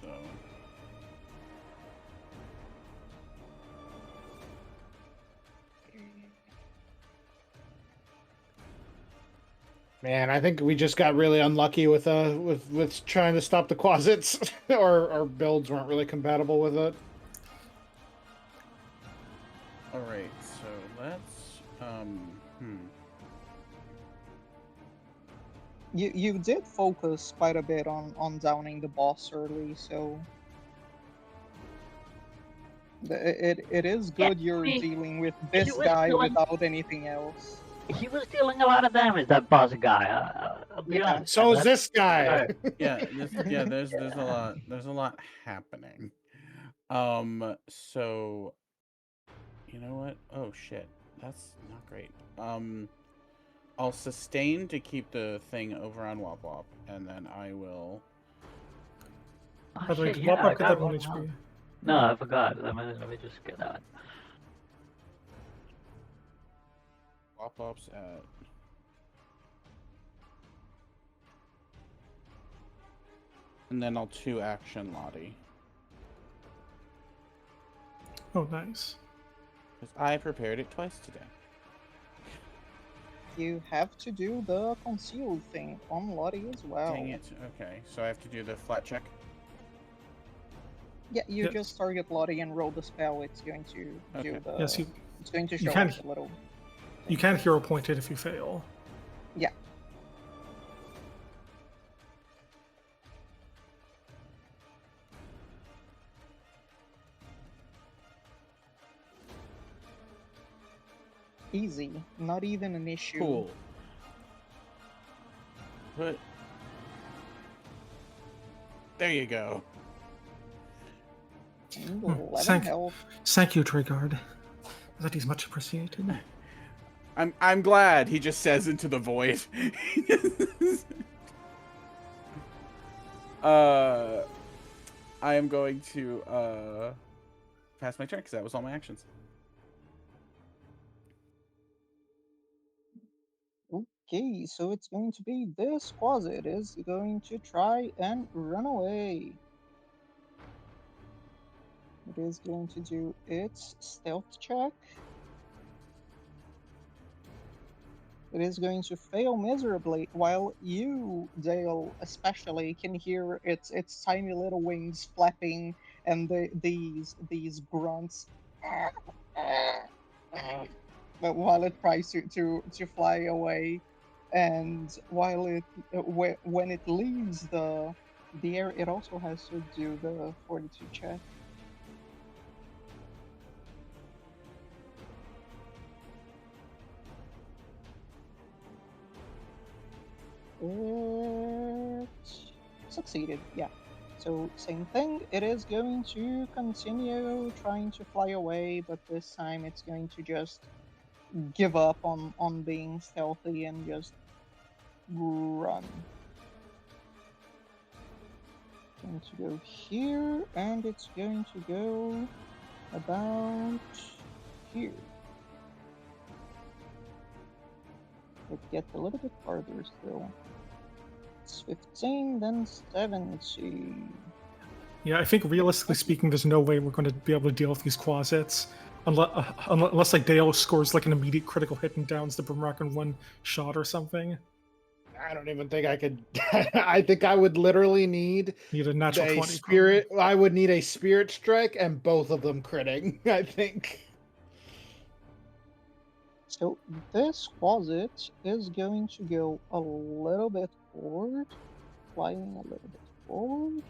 [SPEAKER 5] So.
[SPEAKER 3] Man, I think we just got really unlucky with trying to stop the closets. Our builds weren't really compatible with it.
[SPEAKER 5] All right, so let's
[SPEAKER 1] You did focus quite a bit on downing the boss early, so it is good you're dealing with this guy without anything else.
[SPEAKER 4] He was dealing a lot of damage, that boss guy. I'll be honest.
[SPEAKER 3] So is this guy.
[SPEAKER 5] there's a lot happening. So you know what? Oh shit, that's not great. I'll sustain to keep the thing over on Wop Wop, and then I will.
[SPEAKER 4] Oh, shit, yeah,
[SPEAKER 2] Wop Wop got that 1 HP.
[SPEAKER 4] No, I forgot. Let me just get that.
[SPEAKER 5] Wop Wop's at. And then I'll 2 action Lottie.
[SPEAKER 2] Oh, nice.
[SPEAKER 5] Because I prepared it twice today.
[SPEAKER 1] You have to do the concealed thing on Lottie as well.
[SPEAKER 5] Dang it. Okay, so I have to do the flat check.
[SPEAKER 1] Yeah, you just target Lottie and roll the spell. It's going to do the.
[SPEAKER 2] Yes,
[SPEAKER 1] it's going to show us a little.
[SPEAKER 2] You can hero point it if you fail.
[SPEAKER 1] Yeah. Easy, not even an issue.
[SPEAKER 5] Cool. But there you go.
[SPEAKER 2] Thank you, Treyguard. That is much appreciated.
[SPEAKER 5] I'm glad, he just says into the void. I am going to pass my turn because that was all my actions.
[SPEAKER 1] Okay, so it's going to be this closet is going to try and run away. It is going to do its stealth check. It is going to fail miserably, while you, Dale, especially can hear its tiny little wings flapping and these grunts. But while it tries to fly away, and while it when it leaves the air, it also has to do the fortitude check. It succeeded, yeah. So same thing, it is going to continue trying to fly away, but this time it's going to just give up on being stealthy and just run. going to go here, and it's going to go about here. It gets a little bit farther still. It's 15, then 70.
[SPEAKER 2] Yeah, I think realistically speaking, there's no way we're going to be able to deal with these quasits. Unless like Dale scores like an immediate critical hit and downs the Boomerang in one shot or something.
[SPEAKER 3] I don't even think I could. I think I would literally need
[SPEAKER 2] a natural 20.
[SPEAKER 3] spirit. Probably. I would need a spirit strike and both of them critting, I think.
[SPEAKER 1] So this quasit is going to go a little bit forward, flying a little bit forward.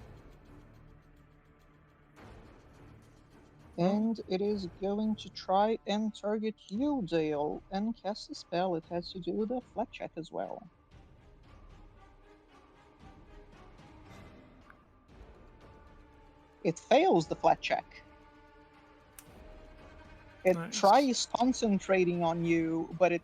[SPEAKER 1] And it is going to try and target you, Dale, and cast a spell. It has to do with a flat check as well. It fails the flat check. It tries concentrating on you, but it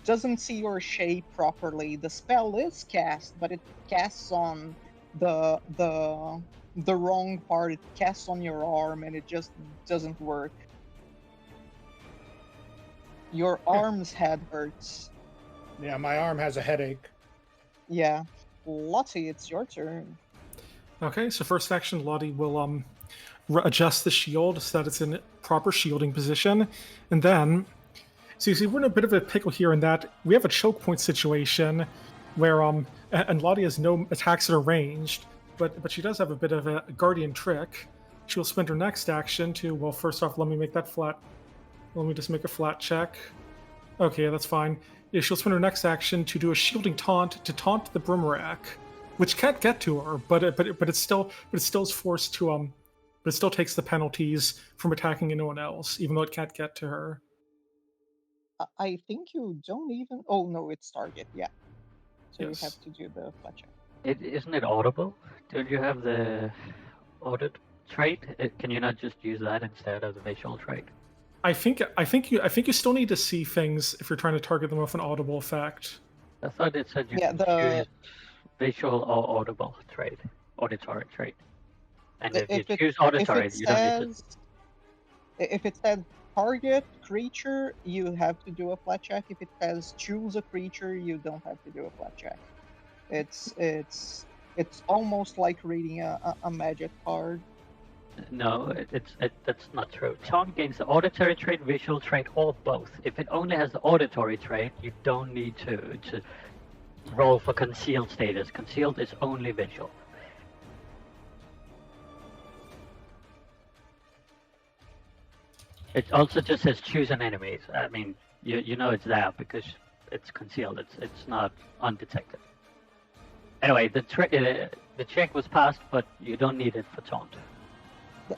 [SPEAKER 1] doesn't see your shape properly. The spell is cast, but it casts on the wrong part. It casts on your arm, and it just doesn't work. Your arm's head hurts.
[SPEAKER 3] Yeah, my arm has a headache.
[SPEAKER 1] Yeah. Lottie, it's your turn.
[SPEAKER 2] Okay, so first action, Lottie will adjust the shield so that it's in proper shielding position. And then, so you see, we're in a bit of a pickle here in that we have a choke point situation where, and Lottie has no attacks that are ranged, but she does have a bit of a guardian trick. She'll spend her next action to, well, first off, let me just make a flat check. Okay, that's fine. Yeah, she'll spend her next action to do a shielding taunt to taunt the Boomerang, which can't get to her, but it still is forced to but it still takes the penalties from attacking anyone else, even though it can't get to her.
[SPEAKER 1] I think you don't even. Oh no, it's target. Yeah. So
[SPEAKER 2] yes.
[SPEAKER 1] You have to do the flat check.
[SPEAKER 4] Isn't it audible? Don't you have the audit trait? Can you not just use that instead of the visual trait?
[SPEAKER 2] I think you still need to see things if you're trying to target them with an audible effect.
[SPEAKER 4] I thought it said you could choose visual or audible trait, auditory trait. And if you choose auditory, you don't need to.
[SPEAKER 1] If it says target creature, you have to do a flat check. If it says choose a creature, you don't have to do a flat check. It's almost like reading a magic card.
[SPEAKER 4] No, that's not true. Taunt gains the auditory trait, visual trait, or both. If it only has the auditory trait, you don't need to roll for concealed status. Concealed is only visual. It also just says choose an enemy. I mean, you know it's there because it's concealed. It's not undetected. Anyway, the check was passed, but you don't need it for taunt.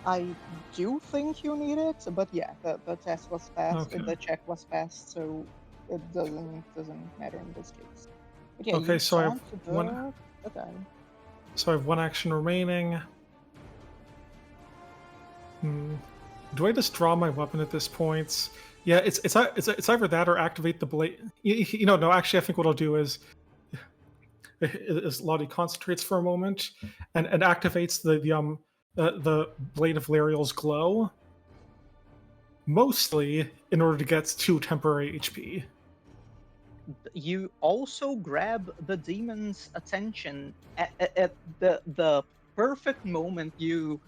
[SPEAKER 1] I do think you need it, but yeah, the test was passed,
[SPEAKER 2] Okay.
[SPEAKER 1] the check was passed, so it doesn't matter in this case. But yeah,
[SPEAKER 2] Okay, so I have
[SPEAKER 1] one.
[SPEAKER 2] So I have one action remaining. Do I just draw my weapon at this point? Yeah, it's either that or activate the blade. No. Actually, I think what I'll do is Lottie concentrates for a moment and activates the blade of Lariel's glow, mostly in order to get 2 temporary HP.
[SPEAKER 1] You also grab the demon's attention at the perfect moment. You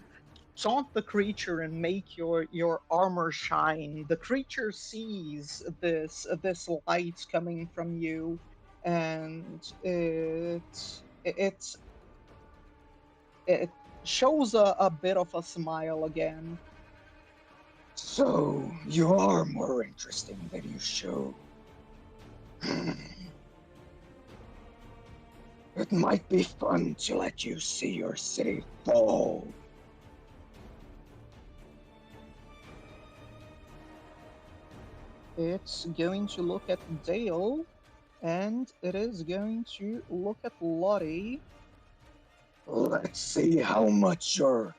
[SPEAKER 1] taunt the creature and make your armor shine. The creature sees this light coming from you, and it shows a bit of a smile again. So you are more interesting than you show. It might be fun to let you see your city fall. It's going to look at Dale, and it is going to look at Lottie. Let's see how much your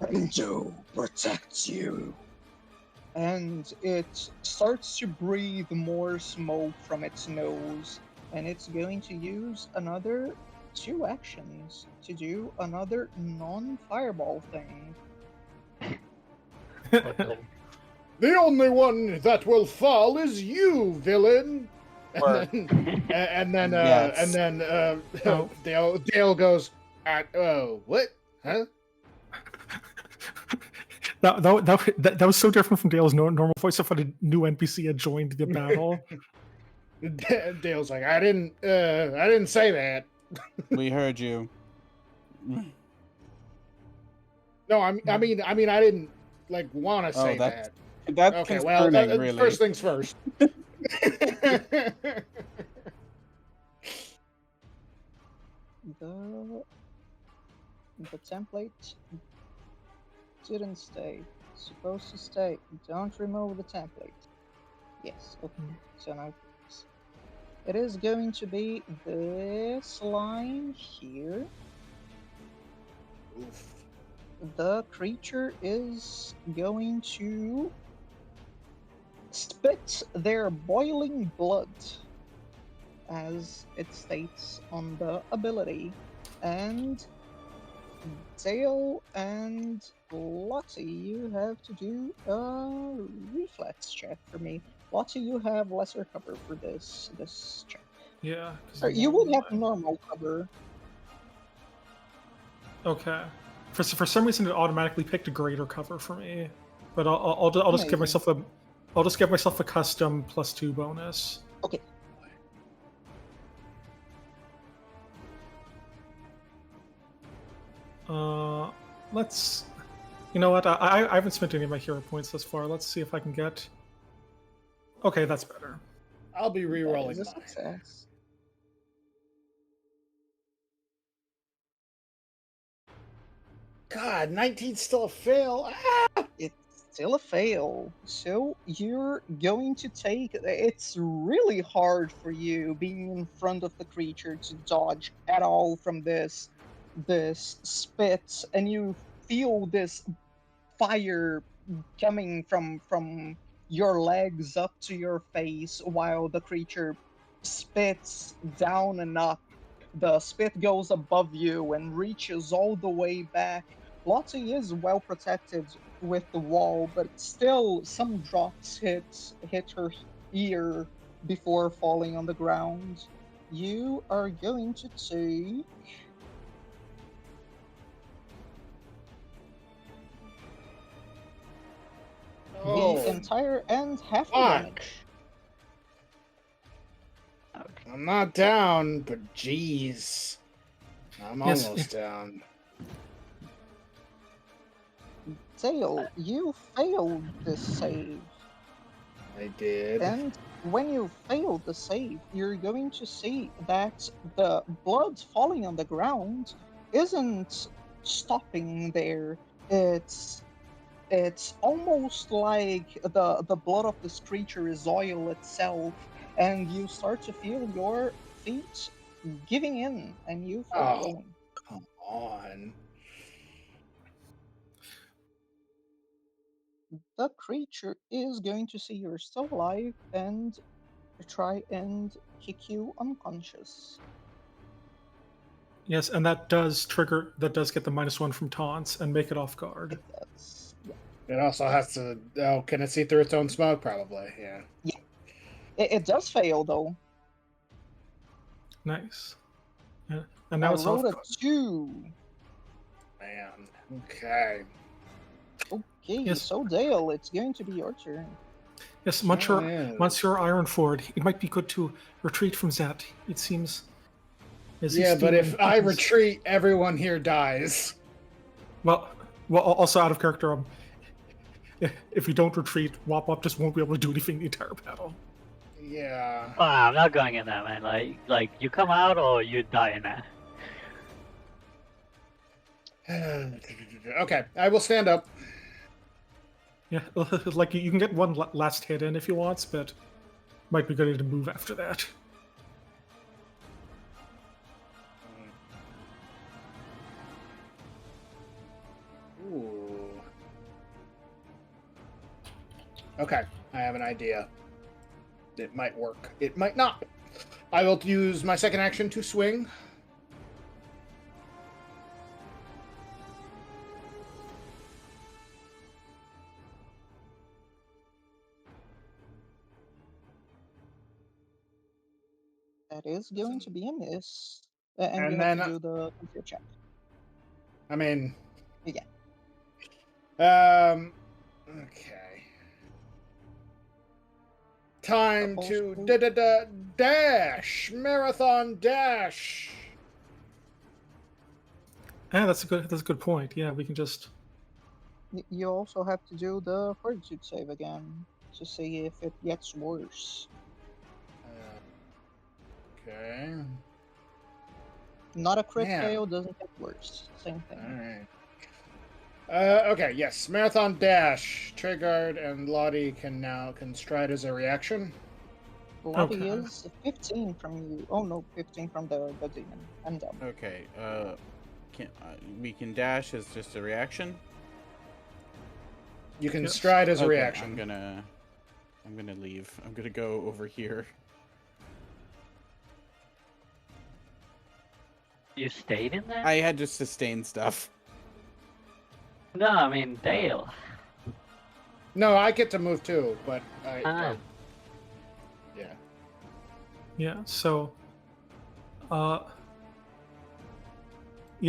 [SPEAKER 1] Endo protects you. And it starts to breathe more smoke from its nose, and it's going to use another 2 actions to do another non-fireball thing.
[SPEAKER 4] Luckily.
[SPEAKER 3] The only one that will fall is you, villain.
[SPEAKER 6] Work.
[SPEAKER 3] And then
[SPEAKER 6] Yes.
[SPEAKER 2] Oh.
[SPEAKER 3] Dale goes, oh, what? Huh?
[SPEAKER 2] That was so different from Dale's normal voice. I thought a new NPC had joined the battle.
[SPEAKER 3] Dale's like, I didn't say that.
[SPEAKER 6] We heard you.
[SPEAKER 3] No, I mean, I didn't like want to say that.
[SPEAKER 6] That's
[SPEAKER 3] Okay, well,
[SPEAKER 6] concerning, really.
[SPEAKER 3] first things first.
[SPEAKER 1] The template didn't stay. It's supposed to stay. Don't remove the template. Yes, okay. So now it is going to be this line here.
[SPEAKER 3] Oof.
[SPEAKER 1] The creature is going to spit their boiling blood, as it states on the ability. And Dale and Lottie, you have to do a reflex check for me. Lottie, you have lesser cover for this check.
[SPEAKER 2] Yeah. 'cause
[SPEAKER 1] Or
[SPEAKER 2] I'm
[SPEAKER 1] you
[SPEAKER 2] not
[SPEAKER 1] would have
[SPEAKER 2] alive.
[SPEAKER 1] normal cover.
[SPEAKER 2] Okay. For some reason, it automatically picked a greater cover for me, but I'll just give
[SPEAKER 1] Amazing.
[SPEAKER 2] myself a custom +2 bonus.
[SPEAKER 1] Okay.
[SPEAKER 2] Let's. You know what? I haven't spent any of my hero points thus far. Let's see if I can get. Okay, that's better.
[SPEAKER 3] I'll be
[SPEAKER 1] That
[SPEAKER 3] re-rolling
[SPEAKER 1] is a
[SPEAKER 3] mine.
[SPEAKER 1] success.
[SPEAKER 3] God, 19's still a fail. Ah!
[SPEAKER 1] It's still a fail. So you're going to take. It's really hard for you being in front of the creature to dodge at all from this spit, and you feel this fire coming from your legs up to your face while the creature spits down and up. The spit goes above you and reaches all the way back. Lottie is well protected with the wall, but still some drops hit her ear before falling on the ground. You are going to take
[SPEAKER 3] Oh,
[SPEAKER 1] the entire and half the
[SPEAKER 3] fuck.
[SPEAKER 1] damage.
[SPEAKER 4] Okay.
[SPEAKER 3] I'm not down, but jeez. I'm
[SPEAKER 2] Yes.
[SPEAKER 3] almost down.
[SPEAKER 1] Dale, you failed this save.
[SPEAKER 3] I did.
[SPEAKER 1] And when you fail the save, you're going to see that the blood falling on the ground isn't stopping there. It's almost like the blood of this creature is oil itself, and you start to feel your feet giving in, and you fall
[SPEAKER 3] Oh.
[SPEAKER 1] going.
[SPEAKER 3] Come on.
[SPEAKER 1] The creature is going to see you're still alive and try and kick you unconscious.
[SPEAKER 2] Yes, and that does trigger. That does get the -1 from taunts and make it off guard.
[SPEAKER 1] It does. Yeah.
[SPEAKER 3] It also has to. Oh, can it see through its own smoke? Probably. Yeah.
[SPEAKER 1] It does fail though.
[SPEAKER 2] Nice. Yeah. And now
[SPEAKER 1] I
[SPEAKER 2] it's off
[SPEAKER 1] rolled a
[SPEAKER 2] guard.
[SPEAKER 1] 2.
[SPEAKER 3] Man. Okay.
[SPEAKER 1] Okay,
[SPEAKER 2] Yes.
[SPEAKER 1] so Dale, it's going to be your turn.
[SPEAKER 2] Yes,
[SPEAKER 3] Oh, yeah.
[SPEAKER 2] Monsieur Ironford, it might be good to retreat from that. It seems. As he's
[SPEAKER 3] Yeah, but if
[SPEAKER 2] doing-
[SPEAKER 3] I retreat, everyone here dies.
[SPEAKER 2] Well, also out of character. If you don't retreat, Wop just won't be able to do anything the entire battle.
[SPEAKER 3] Yeah.
[SPEAKER 4] I'm not going in there, man. Like you come out or you die in there.
[SPEAKER 3] Okay, I will stand up.
[SPEAKER 2] Yeah, like you can get one last hit in if you want, but might be good to move after that.
[SPEAKER 3] Ooh. Okay, I have an idea. It might work. It might not. I will use my second action to swing.
[SPEAKER 1] That is going to be a miss. And
[SPEAKER 3] And
[SPEAKER 1] you have
[SPEAKER 3] then,
[SPEAKER 1] to do the conceal check.
[SPEAKER 3] I mean,
[SPEAKER 1] Yeah.
[SPEAKER 3] okay. Time to
[SPEAKER 1] Also-
[SPEAKER 3] dash, marathon dash.
[SPEAKER 2] Yeah, that's a good point. Yeah, we can just.
[SPEAKER 1] You also have to do the fortitude save again to see if it gets worse.
[SPEAKER 3] Okay.
[SPEAKER 1] Not a crit
[SPEAKER 3] Man.
[SPEAKER 1] fail, doesn't get worse. Same thing.
[SPEAKER 3] All right. Okay. Yes. Marathon dash. Trigard and Lottie can stride as a reaction.
[SPEAKER 1] Lottie
[SPEAKER 2] Okay.
[SPEAKER 1] is 15 from you. Oh no, 15 from the demon. I'm done.
[SPEAKER 5] Okay. We can dash as just a reaction.
[SPEAKER 3] You can
[SPEAKER 2] Yes.
[SPEAKER 3] stride as a
[SPEAKER 5] Okay,
[SPEAKER 3] reaction.
[SPEAKER 5] I'm gonna leave. I'm gonna go over here.
[SPEAKER 4] You stayed in there?
[SPEAKER 5] I had to sustain stuff.
[SPEAKER 4] No, I mean Dale.
[SPEAKER 3] No, I get to move too, but
[SPEAKER 4] Ah.
[SPEAKER 3] yeah.
[SPEAKER 2] Yeah. So. Yeah,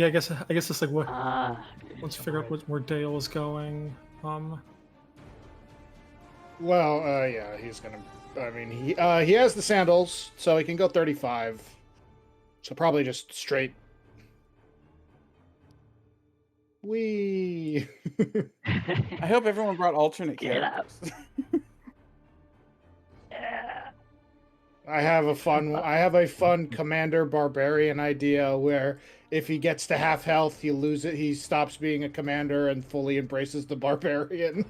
[SPEAKER 2] I guess it's like what. Let's figure out where Dale is going.
[SPEAKER 3] Well, yeah, he's gonna. I mean, he has the sandals, so he can go 35. So probably just straight. Wee.
[SPEAKER 5] I hope everyone brought alternate
[SPEAKER 4] Get out.
[SPEAKER 5] characters.
[SPEAKER 4] Yeah.
[SPEAKER 3] I have a fun commander barbarian idea where if he gets to half health, he stops being a commander and fully embraces the barbarian.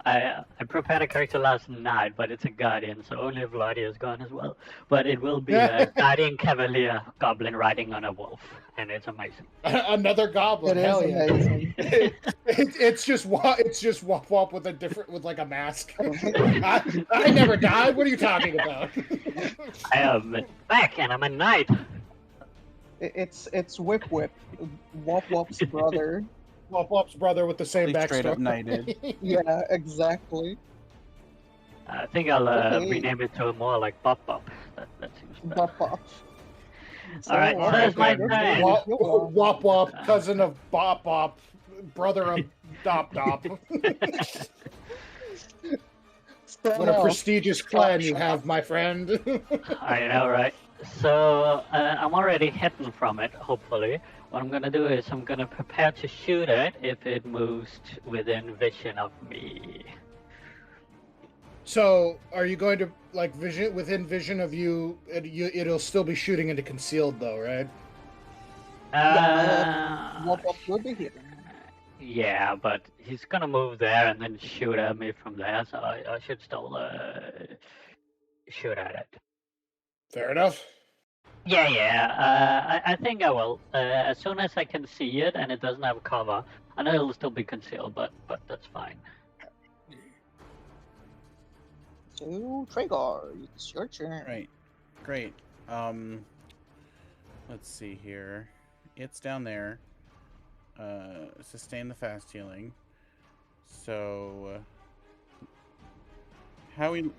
[SPEAKER 4] I prepared a character last night, but it's a guardian, so only if Lottie is gone as well. But it will be a guardian cavalier goblin riding on a wolf, and it's amazing.
[SPEAKER 3] Another goblin,
[SPEAKER 1] It
[SPEAKER 3] hell
[SPEAKER 1] is
[SPEAKER 3] yeah!
[SPEAKER 1] amazing.
[SPEAKER 3] It's just Wop Wop with like a mask. I never died. What are you talking about?
[SPEAKER 4] I am back, and I'm a knight.
[SPEAKER 1] It's Whip Whip, Wop Wop's brother.
[SPEAKER 3] Wop Wop's brother with the same
[SPEAKER 6] He
[SPEAKER 3] backstory.
[SPEAKER 6] straight up knighted.
[SPEAKER 1] Yeah, exactly.
[SPEAKER 4] I think I'll
[SPEAKER 1] Okay.
[SPEAKER 4] rename it to more like Bop Bop. That seems better.
[SPEAKER 1] Wop Wop.
[SPEAKER 4] All right, so that's my turn.
[SPEAKER 3] Wop Wop, cousin of Bop Bop, brother of Dop Dop. What a prestigious clan you have, my friend.
[SPEAKER 4] I know, right? So I'm already hidden from it, hopefully. What I'm gonna do is I'm gonna prepare to shoot it if it moves within vision of me.
[SPEAKER 3] So, are you going to within vision of you? It'll still be shooting into concealed, though, right?
[SPEAKER 1] Wop Wop will be hidden.
[SPEAKER 4] Yeah, but he's gonna move there and then shoot at me from there, so I should still shoot at it.
[SPEAKER 3] Fair enough.
[SPEAKER 4] Yeah. I think I will. As soon as I can see it and it doesn't have cover, I know it'll still be concealed, but that's fine.
[SPEAKER 1] So, Trigard, it's your turn.
[SPEAKER 5] Right. Great. Let's see here. It's down there. Sustain the fast healing. So how we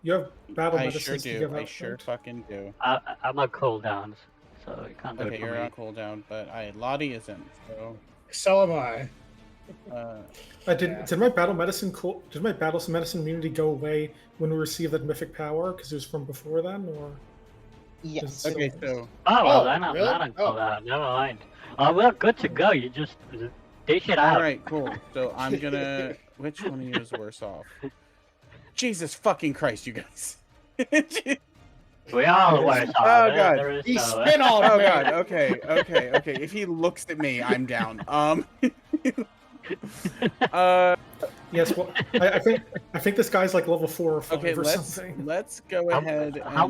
[SPEAKER 2] You have battle
[SPEAKER 5] I
[SPEAKER 2] medicines
[SPEAKER 5] sure
[SPEAKER 2] to
[SPEAKER 5] do.
[SPEAKER 2] give
[SPEAKER 5] I
[SPEAKER 2] out,
[SPEAKER 5] sure
[SPEAKER 2] right?
[SPEAKER 5] fucking do.
[SPEAKER 4] I'm on cooldown, so you can't do
[SPEAKER 5] Okay,
[SPEAKER 4] it for
[SPEAKER 5] you're
[SPEAKER 4] me.
[SPEAKER 5] on cooldown, but Lottie isn't. So
[SPEAKER 3] So am I.
[SPEAKER 2] Did my battle medicine immunity go away when we received that mythic power because it was from before then, or?
[SPEAKER 1] Yes.
[SPEAKER 5] okay, so
[SPEAKER 4] Oh, well,
[SPEAKER 3] Oh,
[SPEAKER 4] then I'm
[SPEAKER 3] really?
[SPEAKER 4] not on
[SPEAKER 3] Oh.
[SPEAKER 4] cooldown. Never mind. Oh, we're good to go. You just dish it out.
[SPEAKER 5] all right, cool. So I'm gonna. Which one of you is worse off? Jesus fucking Christ, you guys!
[SPEAKER 4] We all worse off.
[SPEAKER 5] Oh, God.
[SPEAKER 4] There is
[SPEAKER 3] He
[SPEAKER 4] no,
[SPEAKER 3] spin on
[SPEAKER 5] Oh
[SPEAKER 3] me.
[SPEAKER 5] god, okay. If he looks at me, I'm down.
[SPEAKER 2] Yes. Well, I think this guy's like level 4 or 5
[SPEAKER 5] Okay,
[SPEAKER 2] or
[SPEAKER 5] let's
[SPEAKER 2] something.
[SPEAKER 5] go ahead.
[SPEAKER 4] How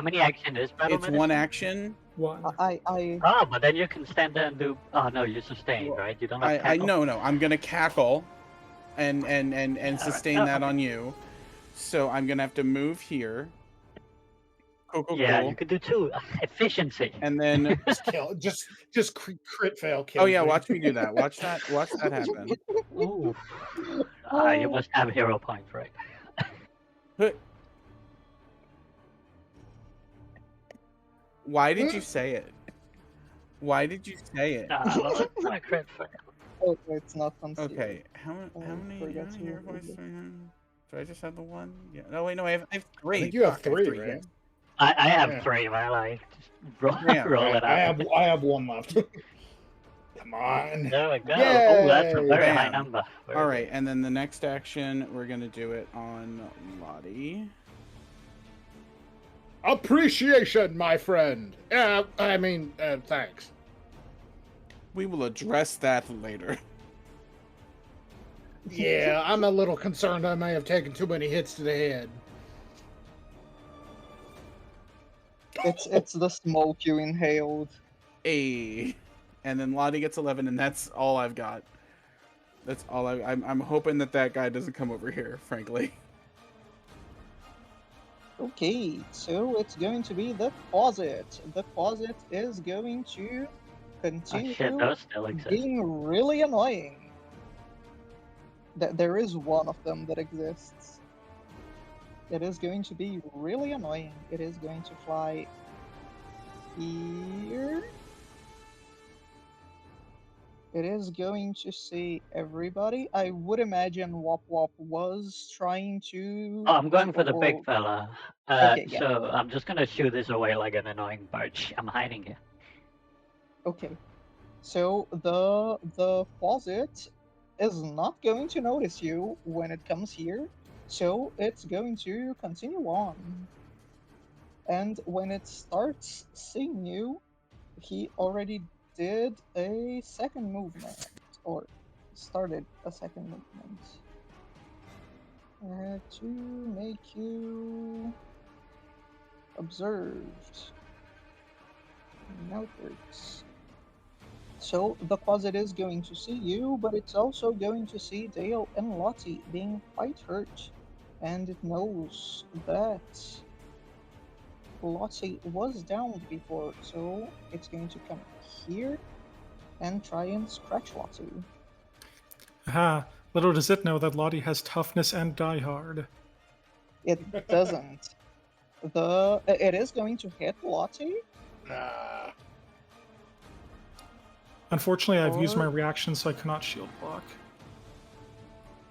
[SPEAKER 4] many action is battle
[SPEAKER 5] It's
[SPEAKER 4] medicine?
[SPEAKER 5] one action.
[SPEAKER 2] One.
[SPEAKER 1] I
[SPEAKER 4] Oh, but then you can stand there and do. Oh no, you sustain, right? You don't have.
[SPEAKER 5] I
[SPEAKER 4] tackle?
[SPEAKER 5] no. I'm gonna cackle, and sustain
[SPEAKER 4] Oh,
[SPEAKER 5] that
[SPEAKER 4] okay.
[SPEAKER 5] on you. So I'm gonna have to move here. Cool.
[SPEAKER 4] Yeah, you could do two. Efficiency.
[SPEAKER 5] And then
[SPEAKER 3] Just crit fail. Kill
[SPEAKER 5] oh yeah,
[SPEAKER 3] me.
[SPEAKER 5] watch me do that. Watch that happen.
[SPEAKER 4] Ooh. You must have hero points, right?
[SPEAKER 5] Huh. Why did you say it? Why did you say it?
[SPEAKER 4] Well, it's not a crit fail.
[SPEAKER 1] Okay, it's not concealed.
[SPEAKER 5] Okay, how many
[SPEAKER 1] forgot to
[SPEAKER 5] hero
[SPEAKER 1] remove
[SPEAKER 5] points
[SPEAKER 1] it.
[SPEAKER 5] do I have? Do I just have the one? Yeah. No, wait, no, I have 3.
[SPEAKER 3] I think you have
[SPEAKER 5] Fuck, I
[SPEAKER 3] 3,
[SPEAKER 5] yeah.
[SPEAKER 3] right?
[SPEAKER 4] I have
[SPEAKER 3] Yeah.
[SPEAKER 4] 3, man. Like, just roll,
[SPEAKER 5] Yeah,
[SPEAKER 4] roll it out.
[SPEAKER 3] I have 1 left. Come on.
[SPEAKER 4] There we go.
[SPEAKER 3] Yay!
[SPEAKER 4] Oh, that's a very high
[SPEAKER 5] Bam.
[SPEAKER 4] number. Very
[SPEAKER 5] All right,
[SPEAKER 4] good.
[SPEAKER 5] and then the next action, we're gonna do it on Lottie.
[SPEAKER 3] Appreciation, my friend. Yeah, I mean, thanks.
[SPEAKER 5] We will address that later.
[SPEAKER 3] Yeah, I'm a little concerned I may have taken too many hits to the head.
[SPEAKER 1] It's the smoke you inhaled.
[SPEAKER 5] And then Lottie gets 11, and that's all I've got. That's all I'm hoping that guy doesn't come over here, frankly.
[SPEAKER 1] Okay, so it's going to be the closet. The closet is going to
[SPEAKER 4] Oh
[SPEAKER 1] continue
[SPEAKER 4] shit, those still exist.
[SPEAKER 1] being really annoying. There is one of them that exists. It is going to be really annoying. It is going to fly here. It is going to see everybody. I would imagine Wop Wop was trying to...
[SPEAKER 4] Oh, I'm going for the big
[SPEAKER 1] Oh,
[SPEAKER 4] fella.
[SPEAKER 1] Okay, yeah.
[SPEAKER 4] So I'm just gonna shoot this away like an annoying birch. I'm hiding here.
[SPEAKER 1] Okay. So the closet is not going to notice you when it comes here. So it's going to continue on. And when it starts seeing you, he already did a second movement, or started a second movement, to make you observed. Now it works. So the closet is going to see you, but it's also going to see Dale and Lottie being quite hurt, and it knows that Lottie was downed before, so it's going to come here and try and scratch Lottie.
[SPEAKER 2] Aha. Little does it know that Lottie has toughness and die hard.
[SPEAKER 1] It doesn't. It is going to hit Lottie.
[SPEAKER 3] Nah.
[SPEAKER 2] Unfortunately, I've used my
[SPEAKER 1] Or-
[SPEAKER 2] reaction, so I cannot shield block.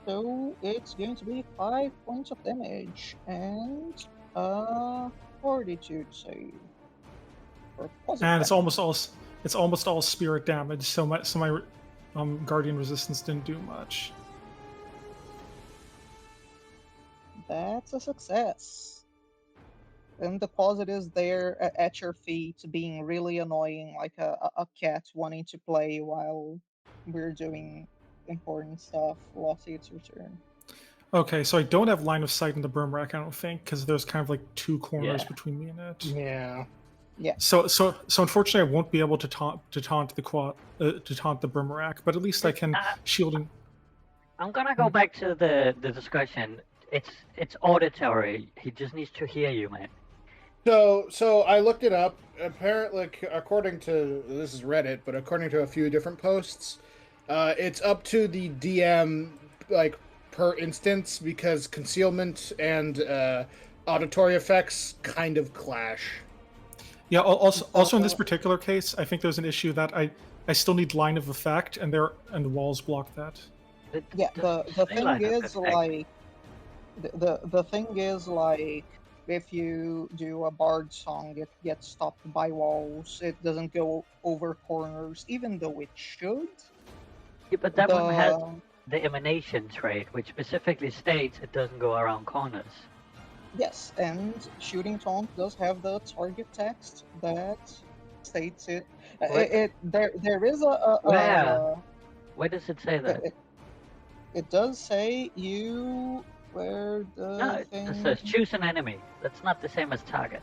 [SPEAKER 1] So it's going to be 5 points of damage and a fortitude save. For positive
[SPEAKER 2] And it's
[SPEAKER 1] damage.
[SPEAKER 2] almost all spirit damage, so my guardian resistance didn't do much.
[SPEAKER 1] That's a success. And the closet is there at your feet, being really annoying, like a cat wanting to play while we're doing important stuff. Lottie, it's your turn.
[SPEAKER 2] Okay, so I don't have line of sight in the broom rack, I don't think, because there's kind of like 2 corners
[SPEAKER 4] Yeah.
[SPEAKER 2] between me and it.
[SPEAKER 3] Yeah.
[SPEAKER 2] So unfortunately, I won't be able to taunt the broom rack, but at least I can shielding.
[SPEAKER 4] I'm gonna go back to the discussion. It's auditory. He just needs to hear you, man.
[SPEAKER 3] So I looked it up. Apparently, according to this is Reddit, but according to a few different posts, it's up to the DM like per instance because concealment and auditory effects kind of clash.
[SPEAKER 2] Yeah. Also in this particular case, I think there's an issue that I still need line of effect, and walls block that.
[SPEAKER 1] Yeah, the thing is like the thing is like if you do a bard song, it gets stopped by walls. It doesn't go over corners, even though it should.
[SPEAKER 4] Yeah, but that one has the emanation trait, which specifically states it doesn't go around corners.
[SPEAKER 1] Yes, and shooting taunt does have the target text that states it. There is
[SPEAKER 4] Where does it say that?
[SPEAKER 1] It does say you. Where the
[SPEAKER 4] No,
[SPEAKER 1] thing...
[SPEAKER 4] it says choose an enemy. That's not the same as target.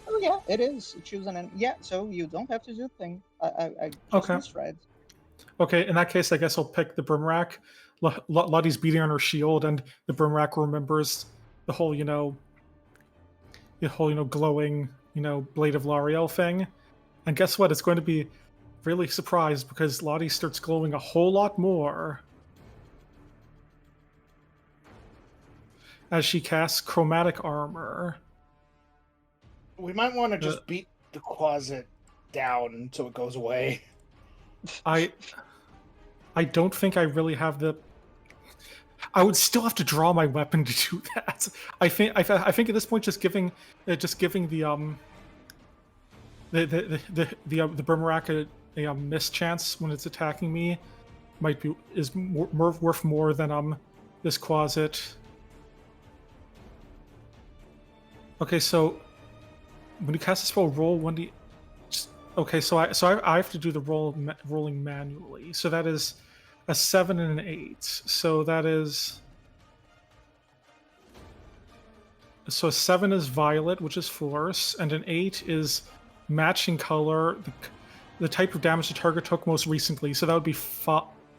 [SPEAKER 1] Oh yeah, it is. Choose an enemy. Yeah, so you don't have to do the thing. I just
[SPEAKER 2] Okay.
[SPEAKER 1] misread.
[SPEAKER 2] Okay, in that case, I guess I'll pick the broom rack. Lottie's beating on her shield, and the broom rack remembers the whole glowing, Blade of L'Ariel thing. And guess what? It's going to be really surprised because Lottie starts glowing a whole lot more as she casts Chromatic Armor.
[SPEAKER 3] We might want to just beat the closet down so it goes away.
[SPEAKER 2] I don't think I really have the. I would still have to draw my weapon to do that. I think at this point, just giving the Brimarack a miss chance when it's attacking me is worth more than this closet. Okay, so when you cast a spell, roll 1d. Okay, so I have to do the rolling manually. So that is a 7 and an 8. So that is. So a 7 is violet, which is force, and an 8 is matching color. The type of damage the target took most recently. So that would be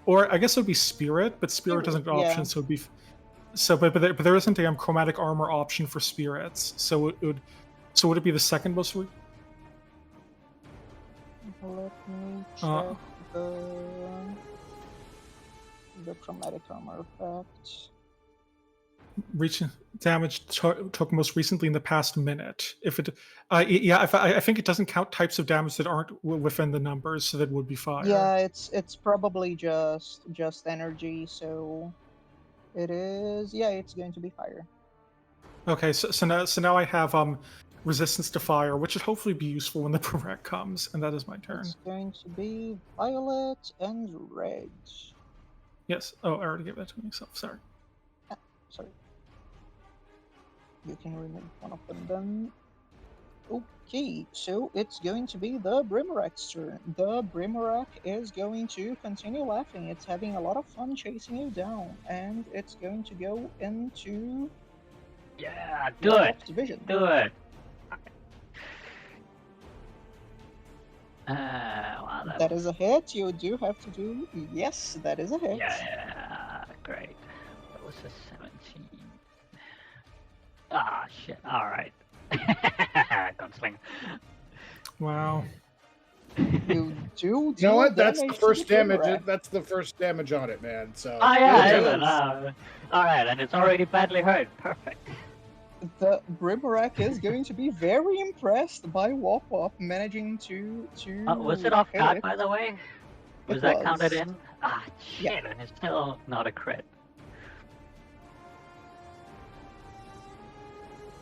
[SPEAKER 2] or I guess it would be spirit, but spirit doesn't have options, so it would be. So, but there isn't a chromatic armor option for spirits. So it would. So would it be the second most?
[SPEAKER 1] Let me check the chromatic armor effect.
[SPEAKER 2] Reaching damage took most recently in the past minute. If it, I think it doesn't count types of damage that aren't within the numbers, so that would be fire.
[SPEAKER 1] Yeah, it's probably just energy. So it is. Yeah, it's going to be fire.
[SPEAKER 2] Okay, so now I have resistance to fire, which should hopefully be useful when the Brimarack comes, and that is my turn.
[SPEAKER 1] It's going to be violet and red.
[SPEAKER 2] Yes. Oh, I already gave that to myself. Sorry.
[SPEAKER 1] Sorry. You can remove one of them then. Okay, so it's going to be the Brimarack's turn. The Brimarack is going to continue laughing. It's having a lot of fun chasing you down, and it's going to go into.
[SPEAKER 4] Yeah, do it.
[SPEAKER 1] Division.
[SPEAKER 4] Do it. Wow,
[SPEAKER 1] That is a hit. You do have to do. Yes, that is a hit.
[SPEAKER 4] Yeah, great. That was a 17. Ah, shit. All right. Gunsling.
[SPEAKER 2] Wow.
[SPEAKER 1] You do.
[SPEAKER 3] You know what? That's the
[SPEAKER 1] damage
[SPEAKER 3] first
[SPEAKER 1] to the
[SPEAKER 3] damage.
[SPEAKER 1] Brimarack.
[SPEAKER 3] That's the first damage on it, man. So.
[SPEAKER 4] Oh yeah,
[SPEAKER 3] Good
[SPEAKER 4] it
[SPEAKER 3] job.
[SPEAKER 4] is. All right, and it's already badly hurt. Perfect.
[SPEAKER 1] The Brimarack is going to be very impressed by Wop Wop managing to.
[SPEAKER 4] Was it off
[SPEAKER 1] hit
[SPEAKER 4] guard,
[SPEAKER 1] it.
[SPEAKER 4] by the way? Was
[SPEAKER 1] It
[SPEAKER 4] that
[SPEAKER 1] was.
[SPEAKER 4] counted in? Ah, shit,
[SPEAKER 1] Yeah.
[SPEAKER 4] and it's still not a crit.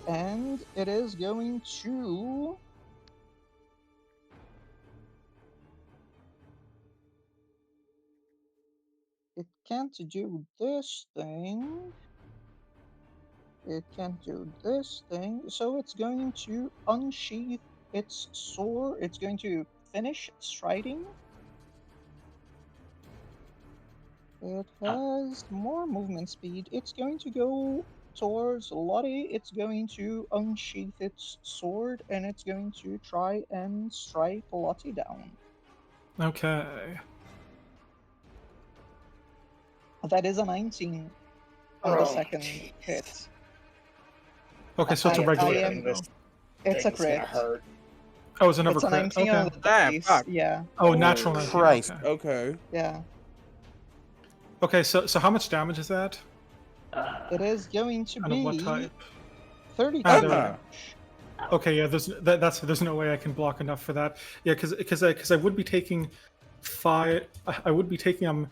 [SPEAKER 1] And it is going to. It can't do this thing. It can't do this thing. So it's going to unsheath its sword. It's going to finish striding. It has more movement speed. It's going to go towards Lottie. It's going to unsheath its sword and it's going to try and strike Lottie down.
[SPEAKER 2] Okay.
[SPEAKER 1] That is a 19 on the second hit.
[SPEAKER 2] Okay, so it's a regular.
[SPEAKER 1] It's a
[SPEAKER 3] Thing's gonna
[SPEAKER 1] crit.
[SPEAKER 3] hurt.
[SPEAKER 2] Oh, it's another
[SPEAKER 1] It's a
[SPEAKER 2] crit.
[SPEAKER 1] 19 on
[SPEAKER 2] Okay.
[SPEAKER 1] the
[SPEAKER 6] Damn,
[SPEAKER 1] dice.
[SPEAKER 6] fuck.
[SPEAKER 1] Yeah,
[SPEAKER 2] Oh, natural 19.
[SPEAKER 6] Christ.
[SPEAKER 2] Okay.
[SPEAKER 6] Okay.
[SPEAKER 1] yeah.
[SPEAKER 2] Okay, so how much damage is that?
[SPEAKER 1] It is going to
[SPEAKER 2] And of what
[SPEAKER 1] be
[SPEAKER 2] type?
[SPEAKER 1] 32
[SPEAKER 2] Ah, there we
[SPEAKER 1] damage.
[SPEAKER 2] go. Okay, yeah, there's no way I can block enough for that. Yeah, because I would be taking 5. I would be taking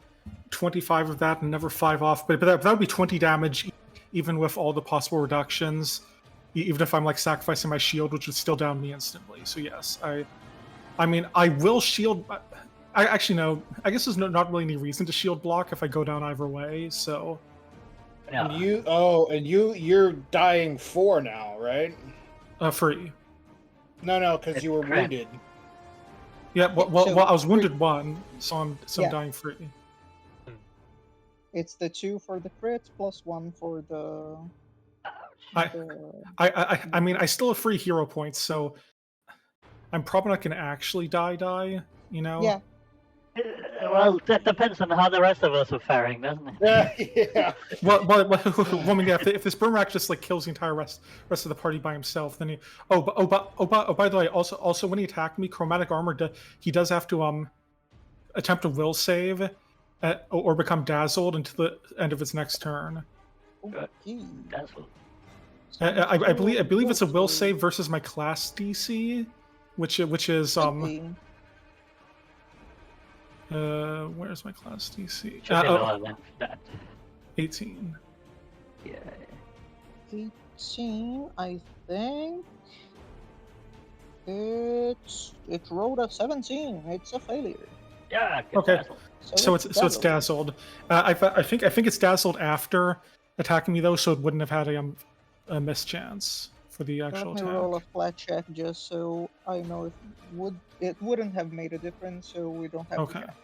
[SPEAKER 2] 25 of that and never 5 off, but that would be 20 damage, even with all the possible reductions. Even if I'm like sacrificing my shield, which would still down me instantly. So yes, I mean I will shield. I actually no. I guess there's not really any reason to shield block if I go down either way. So.
[SPEAKER 4] No.
[SPEAKER 3] And you're dying 4 now, right?
[SPEAKER 2] Free.
[SPEAKER 3] No, because you were
[SPEAKER 4] Correct.
[SPEAKER 3] wounded.
[SPEAKER 2] Yeah, well,
[SPEAKER 1] So-
[SPEAKER 2] I was wounded 1, so I'm
[SPEAKER 1] Yeah.
[SPEAKER 2] dying free.
[SPEAKER 1] It's the 2 for the crit plus 1 for the.
[SPEAKER 2] I mean, I still have free hero points, so I'm probably not going to actually die. You know.
[SPEAKER 1] Yeah,
[SPEAKER 4] Well, that depends on how the rest of us are faring, doesn't it?
[SPEAKER 3] Yeah.
[SPEAKER 2] Well, I mean, yeah, if this Brimarack just like kills the entire rest of the party by himself, then he. By the way, also when he attacked me, chromatic armor, he does have to attempt a will save, or become dazzled until the end of its next turn.
[SPEAKER 1] okay.
[SPEAKER 4] Dazzle.
[SPEAKER 2] I believe it's a will
[SPEAKER 1] save.
[SPEAKER 2] save versus my class DC, which is
[SPEAKER 1] Okay.
[SPEAKER 2] where's my class DC?
[SPEAKER 4] Should be lower than that.
[SPEAKER 2] 18.
[SPEAKER 4] Yeah.
[SPEAKER 1] 18, I think. It rolled a 17. It's a failure.
[SPEAKER 4] Yeah. Good
[SPEAKER 2] Okay.
[SPEAKER 4] dazzle.
[SPEAKER 2] So it's dazzled. I think it's dazzled after attacking me though, so it wouldn't have had a miss chance for the actual
[SPEAKER 1] Let me
[SPEAKER 2] attack.
[SPEAKER 1] roll a flat check just so I know if it wouldn't have made a difference, so we don't have
[SPEAKER 2] Okay.
[SPEAKER 1] to check.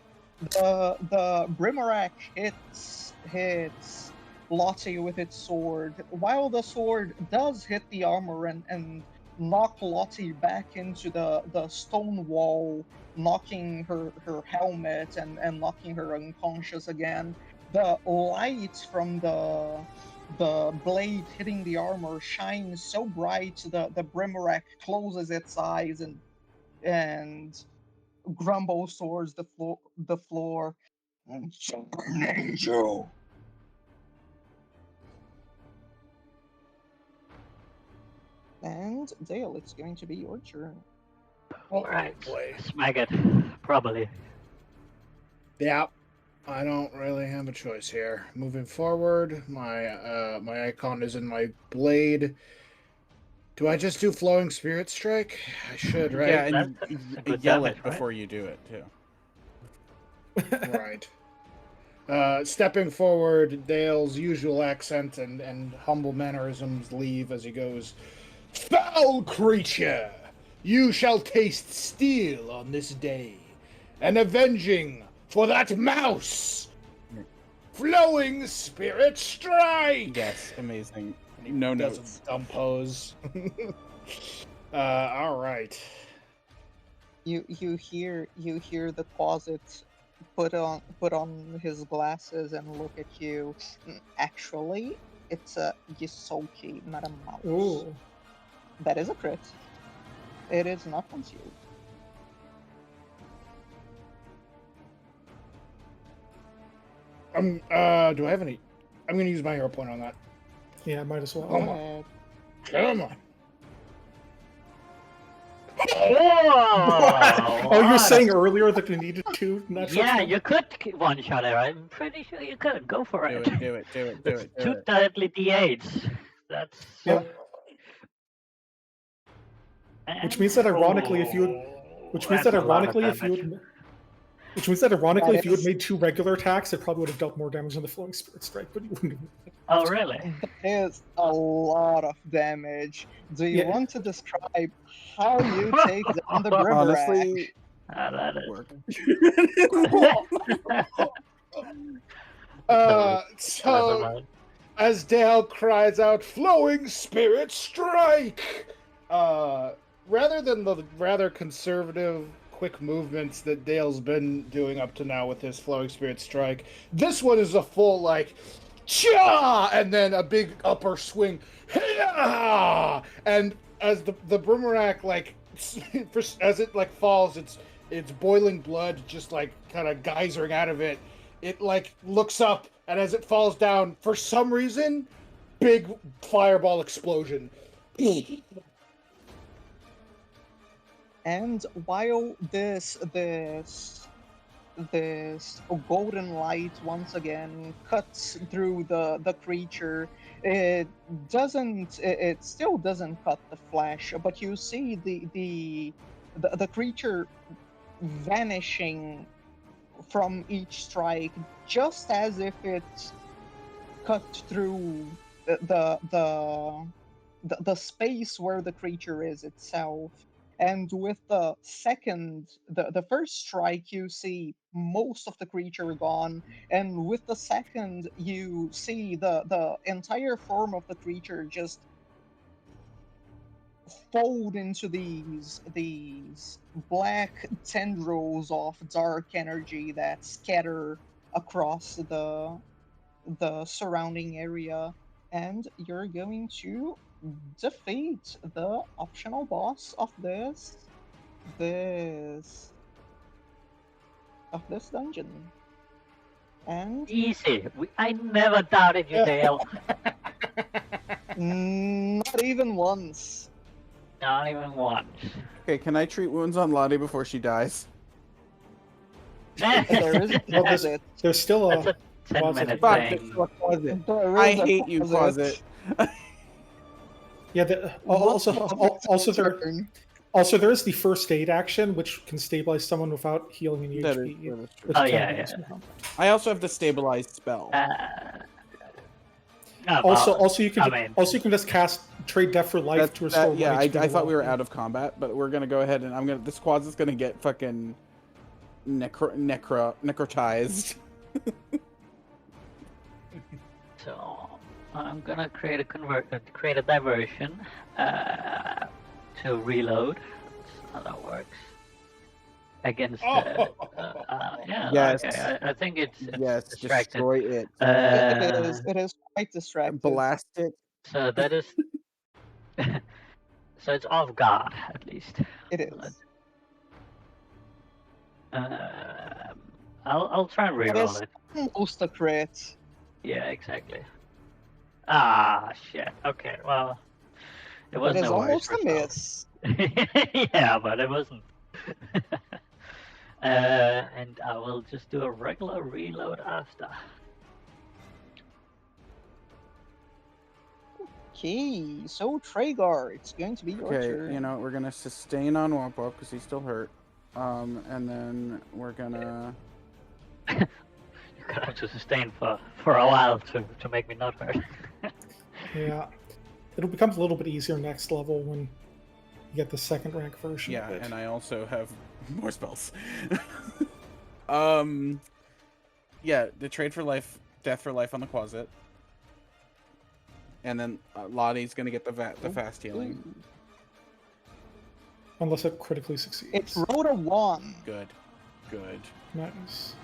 [SPEAKER 1] The Brimarack hits Lottie with its sword. While the sword does hit the armor and knock Lottie back into the stone wall, knocking her helmet and knocking her unconscious again, the light from the blade hitting the armor shines so bright the Brimarack closes its eyes and grumbles towards the floor. Angel. And Dale, it's going to be your turn.
[SPEAKER 3] Oh,
[SPEAKER 4] Alright.
[SPEAKER 3] boy.
[SPEAKER 4] Smack it. Probably.
[SPEAKER 3] Yeah, I don't really have a choice here. Moving forward, my icon is in my blade. Do I just do Flowing Spirit Strike? I should, right?
[SPEAKER 5] Yeah, and
[SPEAKER 4] That's
[SPEAKER 5] you
[SPEAKER 4] a good
[SPEAKER 5] yell
[SPEAKER 4] damage,
[SPEAKER 5] it
[SPEAKER 4] right?
[SPEAKER 5] before you do it too.
[SPEAKER 3] Right. Stepping forward, Dale's usual accent and humble mannerisms leave as he goes, "Foul creature! You shall taste steel on this day, and avenging for that mouse! Flowing Spirit Strike!"
[SPEAKER 5] Yes, amazing.
[SPEAKER 3] And he
[SPEAKER 5] No
[SPEAKER 3] does
[SPEAKER 5] notes.
[SPEAKER 3] a dumb pose. All right.
[SPEAKER 1] You hear the closet put on his glasses and look at you. Actually, it's a Yisoki, not a mouse.
[SPEAKER 2] Ooh.
[SPEAKER 1] That is a crit. It is not concealed.
[SPEAKER 3] Do I have any? I'm gonna use my hero point on that.
[SPEAKER 2] Yeah, might as well.
[SPEAKER 3] Come on. Come on.
[SPEAKER 4] Whoa!
[SPEAKER 2] Oh, you were saying earlier that you needed two natural.
[SPEAKER 4] Yeah, you could one shot it. I'm pretty sure you could. Go for
[SPEAKER 5] Do
[SPEAKER 4] it.
[SPEAKER 5] it, do it, do it, do
[SPEAKER 4] It's
[SPEAKER 5] it, do
[SPEAKER 4] two
[SPEAKER 5] it.
[SPEAKER 4] deadly D8s. That's.
[SPEAKER 2] Yep. Which means that ironically, if you had, which means that ironically, if you had, which means that ironically, if you had made two regular attacks, it probably would have dealt more damage than the Flowing Spirit Strike, but you wouldn't have.
[SPEAKER 4] Oh, really?
[SPEAKER 1] That is a lot of damage. Do you
[SPEAKER 2] Yeah.
[SPEAKER 1] want to describe how you take down the Brimarack?
[SPEAKER 6] Honestly,
[SPEAKER 4] Ah, that is.
[SPEAKER 6] work.
[SPEAKER 3] So
[SPEAKER 4] Never mind.
[SPEAKER 3] as Dale cries out, "Flowing Spirit Strike!" Rather than the rather conservative, quick movements that Dale's been doing up to now with his Flowing Spirit Strike, this one is a full, like, cha, and then a big upper swing, Hi-ya! And as the Brimarack, like, as it, like, falls, it's boiling blood just, like, kind of geysering out of it. It, like, looks up, and as it falls down, for some reason, big fireball explosion.
[SPEAKER 1] And while this golden light once again cuts through the creature, it still doesn't cut the flesh, but you see the creature vanishing from each strike, just as if it cut through the space where the creature is itself. And with the first strike, you see most of the creature gone, and with the second, you see the entire form of the creature just fold into these black tendrils of dark energy that scatter across the surrounding area, and you're going to defeat the optional boss of this dungeon. And
[SPEAKER 4] Easy. I never doubted you, Dale.
[SPEAKER 1] Not even once.
[SPEAKER 4] Not even once.
[SPEAKER 5] Okay, can I treat wounds on Lottie before she dies?
[SPEAKER 1] There is a
[SPEAKER 2] Well,
[SPEAKER 1] closet.
[SPEAKER 2] there's still
[SPEAKER 4] That's
[SPEAKER 2] a
[SPEAKER 4] a 10-minute
[SPEAKER 5] Fuck,
[SPEAKER 4] thing.
[SPEAKER 5] it's a closet.
[SPEAKER 1] There
[SPEAKER 5] I
[SPEAKER 1] is a
[SPEAKER 5] hate you, closet.
[SPEAKER 2] yeah.
[SPEAKER 1] What's
[SPEAKER 2] Also there
[SPEAKER 1] turn?
[SPEAKER 2] there is the first aid action, which can stabilize someone without healing any
[SPEAKER 5] That
[SPEAKER 2] HP.
[SPEAKER 5] is true.
[SPEAKER 2] Which
[SPEAKER 4] Oh,
[SPEAKER 2] can
[SPEAKER 4] yeah,
[SPEAKER 2] be
[SPEAKER 4] yeah.
[SPEAKER 2] used in combat.
[SPEAKER 5] I also have the stabilized spell.
[SPEAKER 2] Also you can
[SPEAKER 4] I mean-
[SPEAKER 2] also you can just cast trade death for life to restore.
[SPEAKER 5] Yeah,
[SPEAKER 2] 1 HP to
[SPEAKER 5] I thought we were
[SPEAKER 2] Lottie.
[SPEAKER 5] out of combat, but we're gonna go ahead and this quad's gonna get fucking necrotized.
[SPEAKER 4] So I'm gonna create a diversion to reload. That's how that works. Against yeah.
[SPEAKER 5] Yes.
[SPEAKER 4] Okay. I think it's
[SPEAKER 5] Yes,
[SPEAKER 4] distracted.
[SPEAKER 5] destroy it.
[SPEAKER 1] It is quite distracted.
[SPEAKER 5] Blast it.
[SPEAKER 4] So that is. So it's off guard at least.
[SPEAKER 1] It is.
[SPEAKER 4] I'll try and
[SPEAKER 1] It
[SPEAKER 4] reroll
[SPEAKER 1] is
[SPEAKER 4] it.
[SPEAKER 1] almost a crit.
[SPEAKER 4] Yeah, exactly. Ah, shit. Okay, well, it
[SPEAKER 1] It
[SPEAKER 4] wasn't
[SPEAKER 1] is
[SPEAKER 4] a
[SPEAKER 1] almost
[SPEAKER 4] worse
[SPEAKER 1] a
[SPEAKER 4] result.
[SPEAKER 1] miss.
[SPEAKER 4] Yeah, but it wasn't. And I will just do a regular reload after.
[SPEAKER 1] Okay, so Traegar, it's going to be your
[SPEAKER 5] Okay,
[SPEAKER 1] turn.
[SPEAKER 5] you know, we're gonna sustain on Womp Womp because he's still hurt. And then we're gonna.
[SPEAKER 4] You're gonna have to sustain for a while to make me not hurt.
[SPEAKER 2] Yeah, it'll become a little bit easier next level when you get the second rank version.
[SPEAKER 5] Yeah,
[SPEAKER 2] of it.
[SPEAKER 5] and I also have more spells. Yeah, the trade for life, death for life on the closet. And then Lottie's gonna get the fast healing.
[SPEAKER 2] Unless it critically succeeds.
[SPEAKER 1] It rolled a 1.
[SPEAKER 5] Good, good.
[SPEAKER 2] Nice.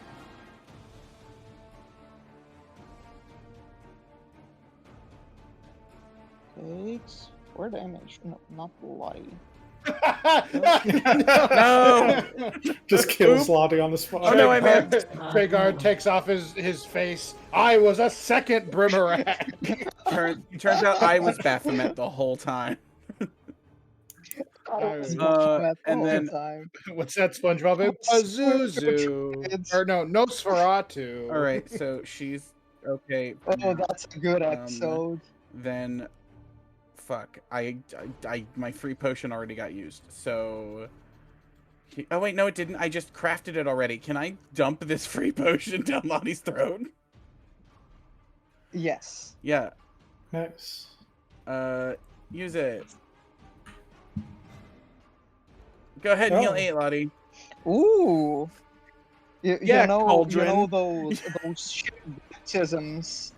[SPEAKER 1] Takes 4 damage. No, not bloody.
[SPEAKER 5] No!
[SPEAKER 2] Just kills
[SPEAKER 5] Oop.
[SPEAKER 2] Lottie on the spot.
[SPEAKER 5] Oh, no, I meant-
[SPEAKER 3] Traegar takes off his face. I was a second Brimerack.
[SPEAKER 5] Turns out I was Baphomet the whole time. And then-
[SPEAKER 1] time.
[SPEAKER 3] What's that SpongeBob? Pazuzu. Or no, Nosferatu.
[SPEAKER 5] All right, so she's okay.
[SPEAKER 1] Oh, that's a good episode.
[SPEAKER 5] Then, fuck, I my free potion already got used. So, oh wait, no, it didn't. I just crafted it already. Can I dump this free potion down Lottie's throat?
[SPEAKER 1] Yes.
[SPEAKER 5] Yeah.
[SPEAKER 2] Nice.
[SPEAKER 5] Use it. Go ahead and heal
[SPEAKER 2] Oh.
[SPEAKER 5] 8, Lottie.
[SPEAKER 1] Ooh.
[SPEAKER 5] Yeah,
[SPEAKER 1] you know
[SPEAKER 5] Cauldron.
[SPEAKER 1] those baptisms.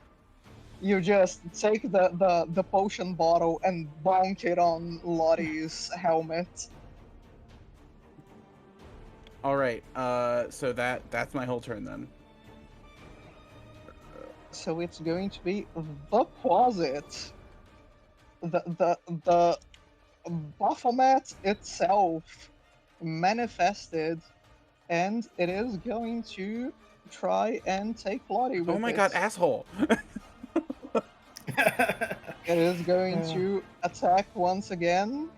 [SPEAKER 1] You just take the potion bottle and bonk it on Lottie's helmet.
[SPEAKER 5] All right. So that's my whole turn then.
[SPEAKER 1] So it's going to be the closet. The Baphomet itself manifested, and it is going to try and take Lottie with
[SPEAKER 5] Oh my
[SPEAKER 1] it.
[SPEAKER 5] god, asshole!
[SPEAKER 1] It is going to attack once again.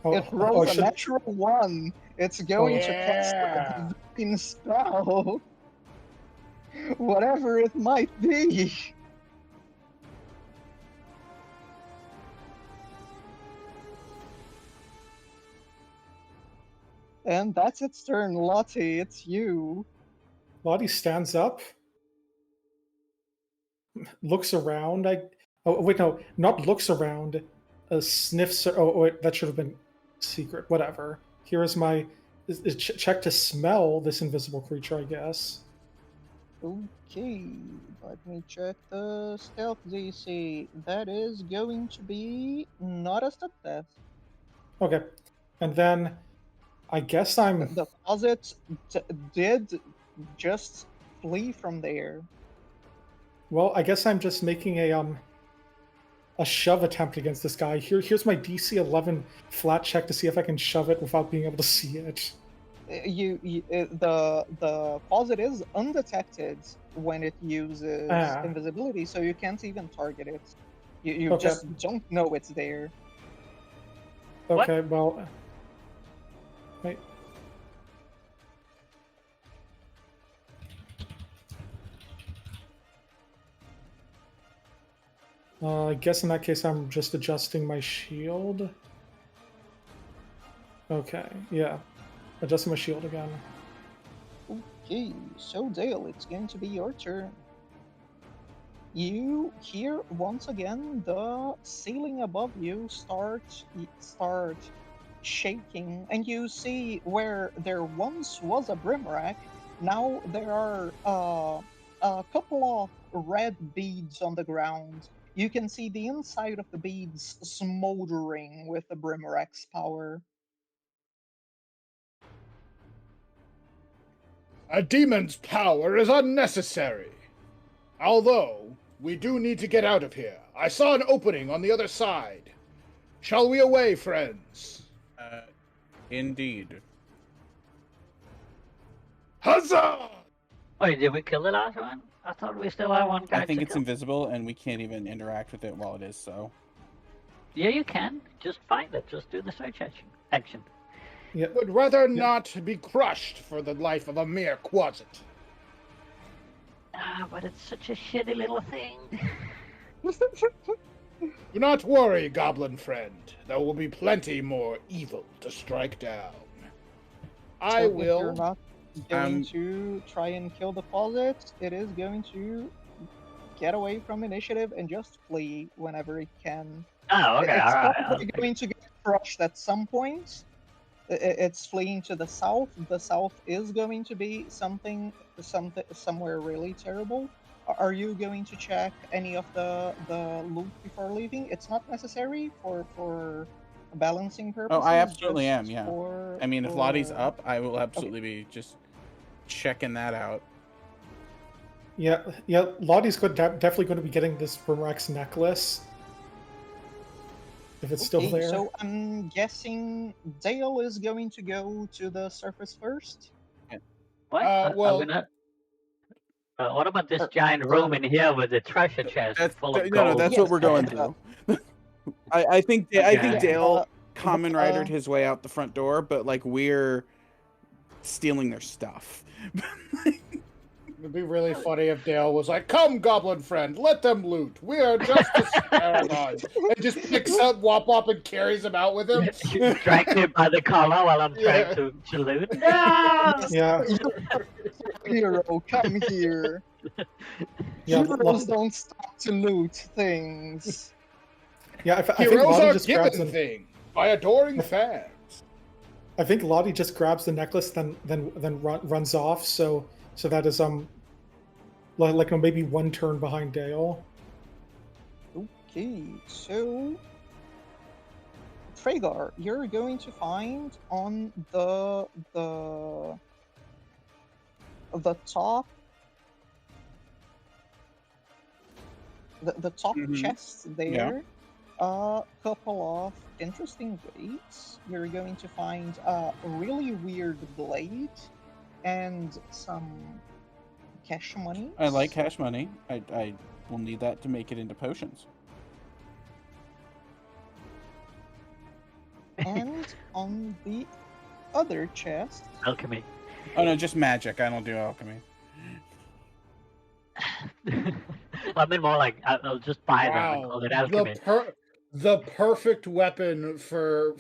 [SPEAKER 2] Oh,
[SPEAKER 1] It rolls a
[SPEAKER 2] should-
[SPEAKER 1] natural 1. It's going to cast
[SPEAKER 3] yeah.
[SPEAKER 1] a divine spell. Whatever it might be. And that's its turn, Lottie, it's you.
[SPEAKER 2] Lottie stands up, looks around. Oh wait, no, not looks around. Sniffs. Oh wait, that should have been secret. Whatever. Here is my check to smell this invisible creature, I guess.
[SPEAKER 1] Okay, let me check the stealth DC. That is going to be not a step test.
[SPEAKER 2] Okay, and then I guess I'm.
[SPEAKER 1] The closet did just flee from there.
[SPEAKER 2] Well, I guess I'm just making a shove attempt against this guy. Here's my DC 11 flat check to see if I can shove it without being able to see it.
[SPEAKER 1] The closet is undetected when it uses invisibility, so you can't even target it. You
[SPEAKER 2] Okay.
[SPEAKER 1] just don't know it's there.
[SPEAKER 4] What?
[SPEAKER 2] Okay, well, wait. I guess in that case, I'm just adjusting my shield. Okay, yeah. Adjusting my shield again.
[SPEAKER 1] Okay, so Dale, it's going to be your turn. You hear once again the ceiling above you start shaking, and you see where there once was a brimrack. Now there are a couple of red beads on the ground. You can see the inside of the beads smoldering with the brimrack's power.
[SPEAKER 3] A demon's power is unnecessary. Although, we do need to get out of here. I saw an opening on the other side. Shall we away, friends?
[SPEAKER 5] Indeed.
[SPEAKER 3] Huzzah!
[SPEAKER 4] Wait, did we kill the last one? I thought we still had one guy
[SPEAKER 5] I think
[SPEAKER 4] to
[SPEAKER 5] it's
[SPEAKER 4] kill.
[SPEAKER 5] invisible, and we can't even interact with it while it is so.
[SPEAKER 4] Yeah, you can. Just find it. Just do the search action.
[SPEAKER 2] Yeah.
[SPEAKER 3] Would rather not be crushed for the life of a mere quasit.
[SPEAKER 4] Ah, but it's such a shitty little thing.
[SPEAKER 3] Do not worry, goblin friend. There will be plenty more evil to strike down. I
[SPEAKER 1] So if you're
[SPEAKER 3] will.
[SPEAKER 1] not going to try and kill the closet, it is going to get away from initiative and just flee whenever it can.
[SPEAKER 4] Oh, okay,
[SPEAKER 1] It's
[SPEAKER 4] alright.
[SPEAKER 1] probably going to get crushed at some point. It's fleeing to the south. The south is going to be somewhere really terrible. Are you going to check any of the loot before leaving? It's not necessary for balancing purposes.
[SPEAKER 5] Oh, I absolutely
[SPEAKER 1] just
[SPEAKER 5] am, yeah.
[SPEAKER 1] for-
[SPEAKER 5] I mean, if Lottie's
[SPEAKER 1] for-
[SPEAKER 5] up, I will absolutely be just checking that out.
[SPEAKER 2] Yeah, Lottie's definitely going to be getting this Brimrack's necklace. If it's still
[SPEAKER 1] Okay,
[SPEAKER 2] there.
[SPEAKER 1] so I'm guessing Dale is going to go to the surface first.
[SPEAKER 4] What?
[SPEAKER 3] Well-
[SPEAKER 4] I'm gonna... what about this
[SPEAKER 1] Or-
[SPEAKER 4] giant room in here with the treasure chest full of gold?
[SPEAKER 5] That's
[SPEAKER 1] Yes,
[SPEAKER 5] what we're going
[SPEAKER 1] uh,
[SPEAKER 5] through. I think
[SPEAKER 4] Okay.
[SPEAKER 5] Dale common ridered
[SPEAKER 1] uh,
[SPEAKER 5] his way out the front door, but like we're stealing their stuff.
[SPEAKER 3] It'd be really funny if Dale was like, "Come, goblin friend, let them loot. We are just as paranoid." And just picks up Wop Wop and carries him out with him.
[SPEAKER 4] You drag me by the collar while I'm trying to loot. No!
[SPEAKER 2] Yeah,
[SPEAKER 1] Hero, come here.
[SPEAKER 2] yeah,
[SPEAKER 1] Heroes don't stop to loot things.
[SPEAKER 2] yeah. I think
[SPEAKER 3] Heroes
[SPEAKER 2] Lottie
[SPEAKER 3] are
[SPEAKER 2] just grabs
[SPEAKER 3] given
[SPEAKER 2] the.
[SPEAKER 3] things by adoring fans.
[SPEAKER 2] I think Lottie just grabs the necklace, then runs off. So that is like maybe one turn behind Dale.
[SPEAKER 1] Okay, so Tragar, you're going to find on the top the top
[SPEAKER 5] Mhm.
[SPEAKER 1] chest there, a couple of interesting goodies. You're going to find a really weird blade and some cash money.
[SPEAKER 5] I like cash money. I will need that to make it into potions.
[SPEAKER 1] And on the other chest,
[SPEAKER 4] Alchemy.
[SPEAKER 5] Oh no, just magic. I don't do alchemy.
[SPEAKER 4] I mean more like I'll just buy them and call it alchemy.
[SPEAKER 3] The perfect weapon for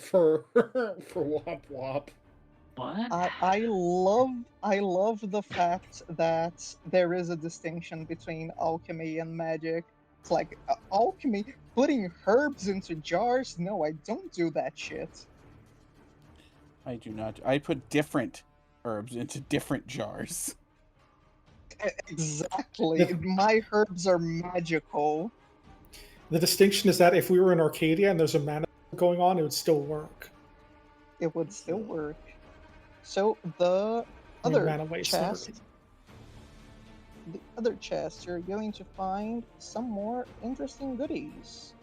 [SPEAKER 3] Wop Wop.
[SPEAKER 4] What?
[SPEAKER 1] I love the fact that there is a distinction between alchemy and magic. It's like alchemy, putting herbs into jars. No, I don't do that shit.
[SPEAKER 5] I do not. I put different herbs into different jars.
[SPEAKER 1] Exactly. My herbs are magical.
[SPEAKER 2] The distinction is that if we were in Arcadia and there's a mana going on, it would still work.
[SPEAKER 1] It would still work. So the
[SPEAKER 2] I mean,
[SPEAKER 1] other
[SPEAKER 2] mana waste
[SPEAKER 1] chest, you're going to find some more interesting goodies.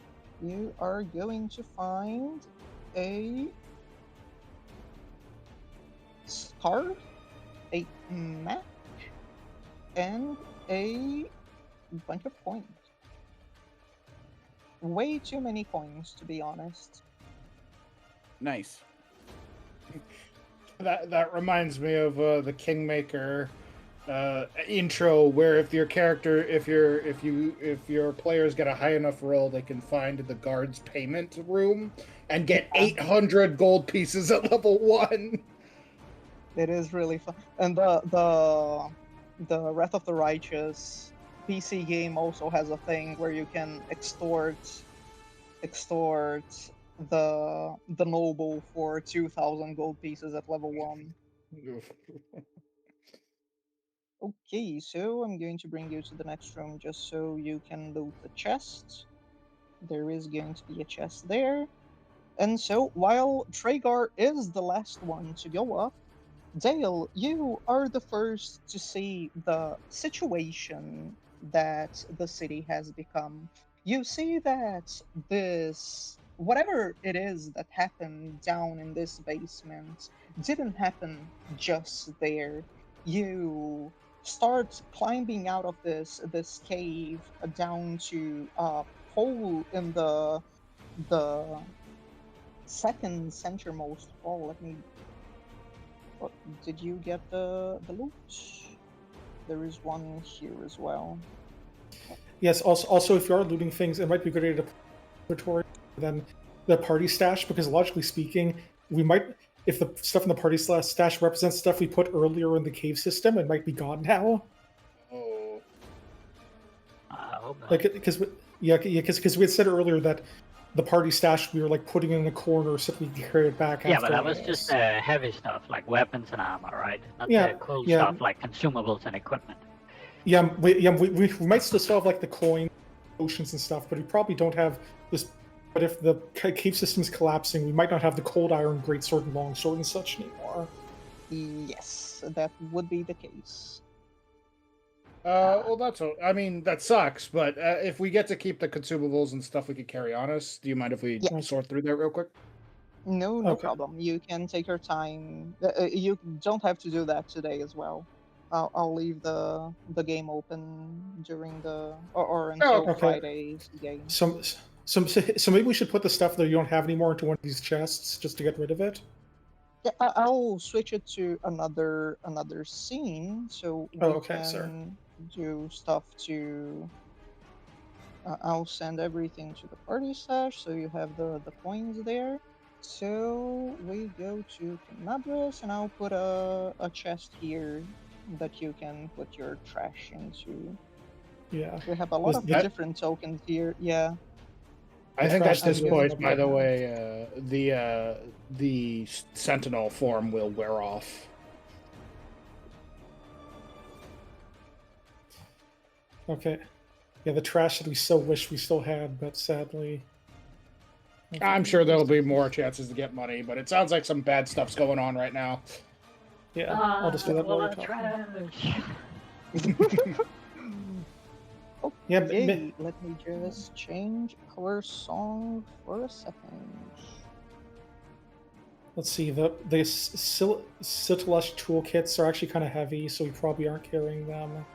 [SPEAKER 1] You are going to find a scarf, a map, and a bunch of coins. Way too many coins, to be honest.
[SPEAKER 5] Nice.
[SPEAKER 3] That reminds me of the Kingmaker intro, where if your character, if your players get a high enough roll, they can find the guard's payment room and get 800 gold pieces at level 1.
[SPEAKER 1] It is really fun. And the Wrath of the Righteous PC game also has a thing where you can extort the noble for 2,000 gold pieces at level 1. Okay, so I'm going to bring you to the next room just so you can loot the chest. There is going to be a chest there. And so, while Tragar is the last one to go up, Dale, you are the first to see the situation that the city has become. You see that this, whatever it is that happened down in this basement, didn't happen just there. You start climbing out of this cave down to a hole in the second centermost hall. Let me. What, did you get the loot? There is one here as well.
[SPEAKER 2] Yes. Also, if you are looting things, it might be a good idea to inventory than the party stash, because logically speaking, we might, if the stuff in the party stash represents stuff we put earlier in the cave system, it might be gone now.
[SPEAKER 3] Oh.
[SPEAKER 4] I hope not.
[SPEAKER 2] Like, because we had said earlier that the party stash we were like putting in a corner so we could carry it back.
[SPEAKER 4] Yeah, but that
[SPEAKER 2] afterwards.
[SPEAKER 4] was just heavy stuff like weapons and armor, right? Not
[SPEAKER 2] Yeah,
[SPEAKER 4] the cool
[SPEAKER 2] yeah.
[SPEAKER 4] stuff like consumables and equipment.
[SPEAKER 2] Yeah, we might still have like the coin, potions and stuff, but we probably don't have this. But if the cave system's collapsing, we might not have the cold iron, greatsword, and longsword and such anymore.
[SPEAKER 1] Yes, that would be the case.
[SPEAKER 3] Well, I mean, that sucks, but if we get to keep the consumables and stuff we could carry on us, do you mind if we sort through that real quick?
[SPEAKER 1] No
[SPEAKER 2] Okay.
[SPEAKER 1] problem. You can take your time. You don't have to do that today as well. I'll leave the game open during the or until
[SPEAKER 2] okay.
[SPEAKER 1] Friday's game.
[SPEAKER 2] So maybe we should put the stuff that you don't have anymore into one of these chests just to get rid of it.
[SPEAKER 1] Yeah, I'll switch it to another scene so we can do stuff to. I'll send everything to the party stash so you have the coins there. So we go to Canabras, and I'll put a chest here that you can put your trash into.
[SPEAKER 2] Yeah.
[SPEAKER 1] We have a lot of different tokens here. Yeah.
[SPEAKER 3] I think at this point, by the way, the Sentinel form will wear off.
[SPEAKER 2] Okay. Yeah, the trash that we so wish we still had, but sadly.
[SPEAKER 3] I'm sure there'll be more chances to get money, but it sounds like some bad stuff's going on right now.
[SPEAKER 2] Yeah, I'll just do that while we're talking.
[SPEAKER 1] Okay,
[SPEAKER 2] yeah,
[SPEAKER 1] let me just change our song for a second.
[SPEAKER 2] Let's see, the Citalesh toolkits are actually kind of heavy, so we probably aren't carrying them.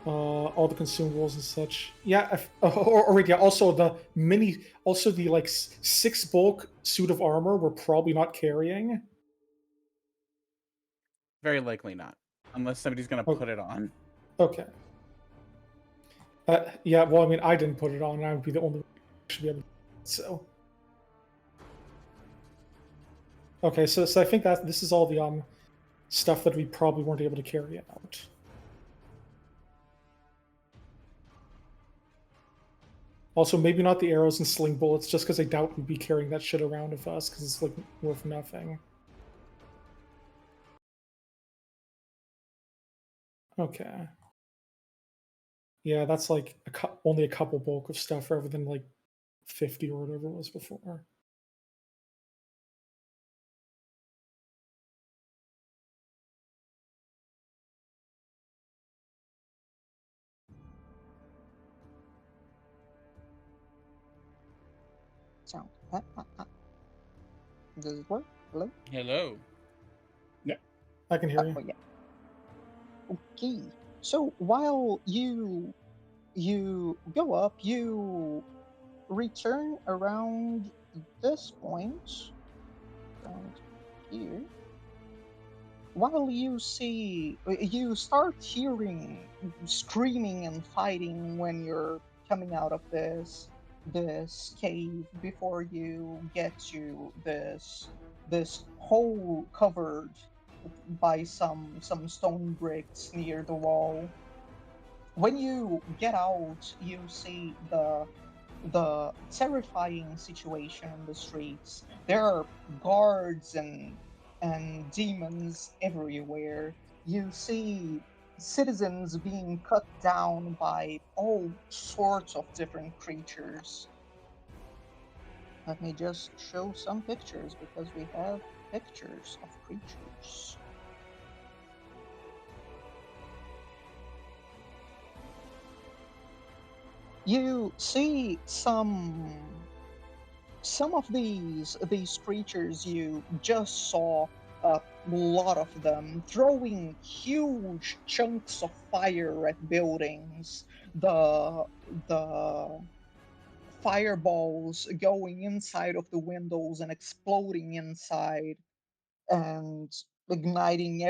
[SPEAKER 2] All the consumables and such. Yeah, also the like 6 bulk suit of armor we're probably not carrying.
[SPEAKER 5] Very likely not, unless somebody's gonna put it on.
[SPEAKER 2] Okay. Yeah, well, I mean, I didn't put it on, and I would be the only one who should be able to do it, so. Okay, so I think that this is all the stuff that we probably weren't able to carry out. Also, maybe not the arrows and sling bullets, just because I doubt we'd be carrying that shit around with us, because it's like worth nothing. Okay. Yeah, that's like only a couple bulk of stuff rather than like 50 or whatever it was before.
[SPEAKER 1] Sound. Does it work? Hello?
[SPEAKER 5] Hello.
[SPEAKER 3] Yeah.
[SPEAKER 2] I can hear you.
[SPEAKER 1] Yeah. Okay. So while you you go up, you return around this point, around here. While you you start hearing screaming and fighting when you're coming out of this cave before you get to this hole covered by some stone bricks near the wall. When you get out, you see the terrifying situation in the streets. There are guards and demons everywhere. You see citizens being cut down by all sorts of different creatures. Let me just show some pictures because we have pictures of creatures. You see some of these creatures you just saw, a lot of them throwing huge chunks of fire at buildings, the fireballs going inside of the windows and exploding inside and igniting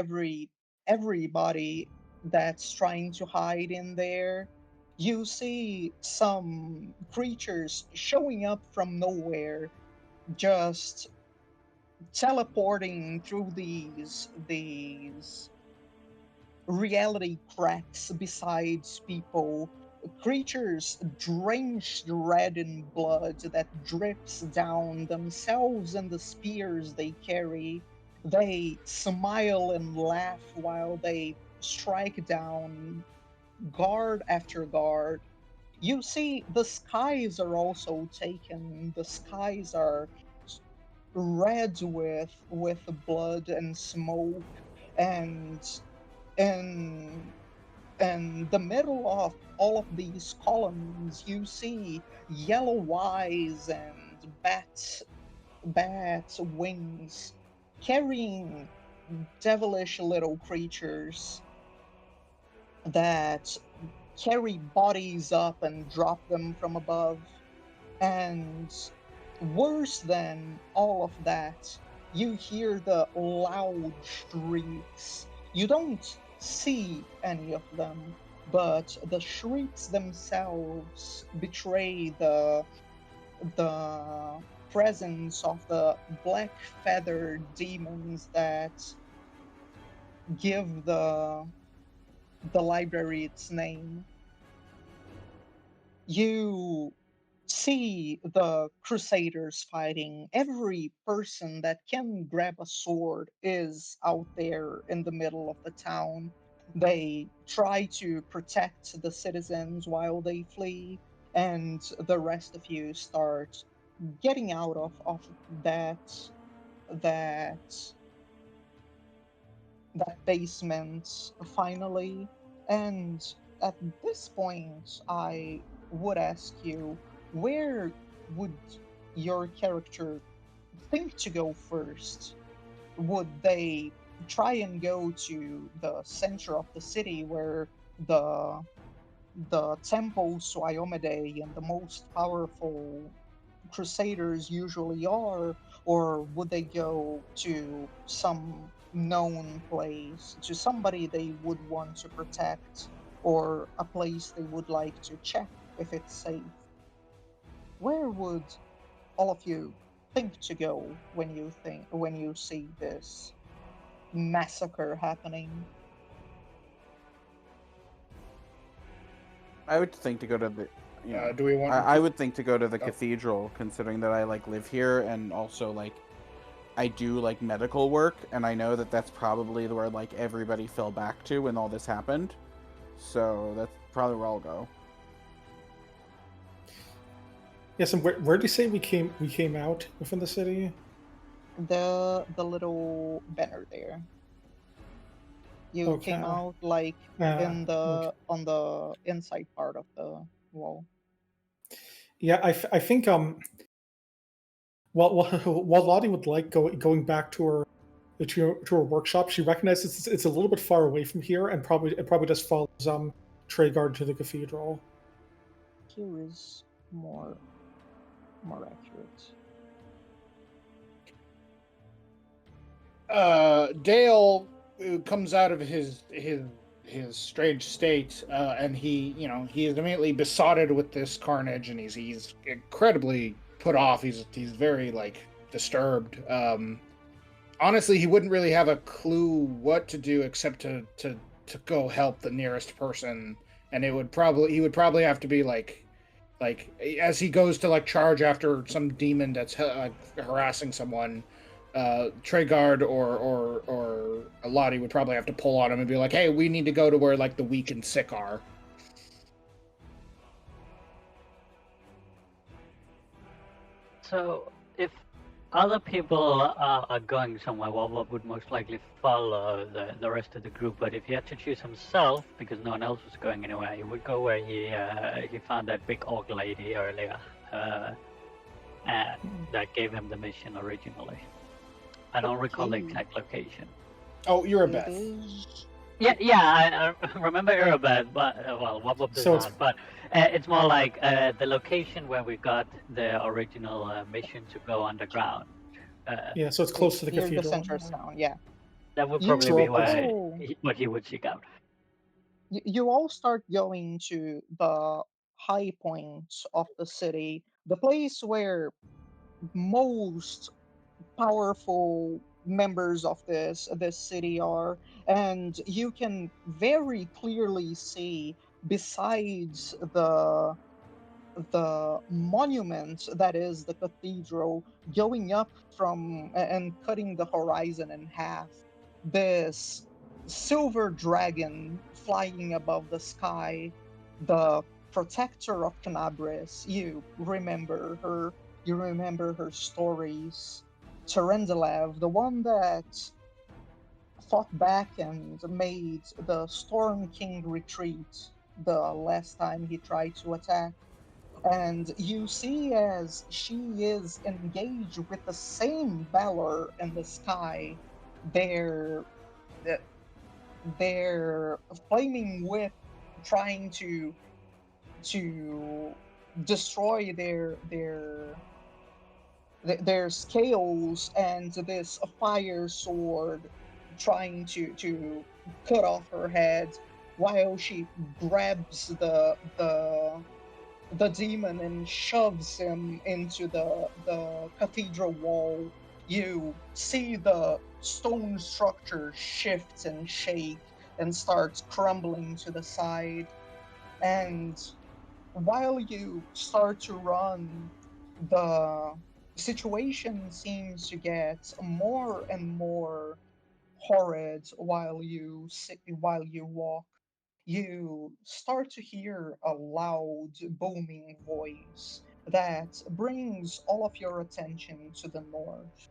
[SPEAKER 1] everybody that's trying to hide in there. You see some creatures showing up from nowhere, just teleporting through these reality cracks besides people. Creatures drenched red in blood that drips down themselves and the spears they carry. They smile and laugh while they strike down guard after guard. You see, the skies are also taken. The skies are red with blood and smoke, and in in the middle of all of these columns, you see yellow eyes and bats wings carrying devilish little creatures that carry bodies up and drop them from above. And worse than all of that, you hear the loud shrieks. You don't see any of them, but the shrieks themselves betray the presence of the black feathered demons that give the library its name. You see the crusaders fighting. Every person that can grab a sword is out there in the middle of the town. They try to protect the citizens while they flee, and the rest of you start getting out of that that that basement finally. And at this point, I would ask you, where would your character think to go first? Would they try and go to the center of the city where the the temples to Iomade and the most powerful crusaders usually are, or would they go to some known place, to somebody they would want to protect, or a place they would like to check if it's safe? Where would all of you think to go when you see this massacre happening?
[SPEAKER 5] I would think to go to the.
[SPEAKER 3] Do we want?
[SPEAKER 5] I would think to go to the
[SPEAKER 3] Oh.
[SPEAKER 5] cathedral, considering that I live here and also I do medical work, and I know that that's probably where everybody fell back to when all this happened. So that's probably where I'll go.
[SPEAKER 2] Yes, and where do you say we came out within the city?
[SPEAKER 1] The little banner there. You came
[SPEAKER 2] Okay.
[SPEAKER 1] out like in the
[SPEAKER 2] Okay.
[SPEAKER 1] on the inside part of the wall.
[SPEAKER 2] Yeah, I think while Lottie would like going back to her workshop, she recognizes it's a little bit far away from here, and probably just follows Treyguard to the cathedral.
[SPEAKER 1] here is more accurate.
[SPEAKER 3] Dale comes out of his strange state, and he is immediately besotted with this carnage, and he's incredibly put off. He's very disturbed. Honestly, he wouldn't really have a clue what to do except to go help the nearest person, and he would probably have to be like as he goes to charge after some demon that's harassing someone. Tregard or Lottie would probably have to pull on him and be like, "Hey, we need to go to where the weak and sick are."
[SPEAKER 4] So, if other people are going somewhere, what would most likely follow the rest of the group? But if he had to choose himself, because no one else was going anywhere, he would go where he found that big orc lady earlier, and that gave him the mission originally. I don't recall the exact location.
[SPEAKER 3] Oh, Erebeth.
[SPEAKER 4] Yeah, I remember Erebeth, but Wobble does
[SPEAKER 2] So
[SPEAKER 4] not. But it's more like the location where we got the original mission to go underground.
[SPEAKER 2] Yeah, so it's close to the
[SPEAKER 1] Near
[SPEAKER 2] cathedral.
[SPEAKER 1] the center of town, yeah.
[SPEAKER 4] That would
[SPEAKER 1] You
[SPEAKER 4] probably be
[SPEAKER 1] all-
[SPEAKER 4] what he would seek out.
[SPEAKER 1] You all start going to the high points of the city, the place where most powerful members of this city are, and you can very clearly see, besides the monument that is the cathedral, going up from and cutting the horizon in half, this silver dragon flying above the sky, the protector of Canabris. You remember her stories. Terendelev, the one that fought back and made the Storm King retreat the last time he tried to attack. And you see, as she is engaged with the same valor in the sky, their their flaming whip trying to destroy their scales, and this fire sword trying to cut off her head, while she grabs the demon and shoves him into the cathedral wall. You see the stone structure shift and shake and starts crumbling to the side. And while you start to run, the situation seems to get more and more horrid while you walk. You start to hear a loud, booming voice that brings all of your attention to the north.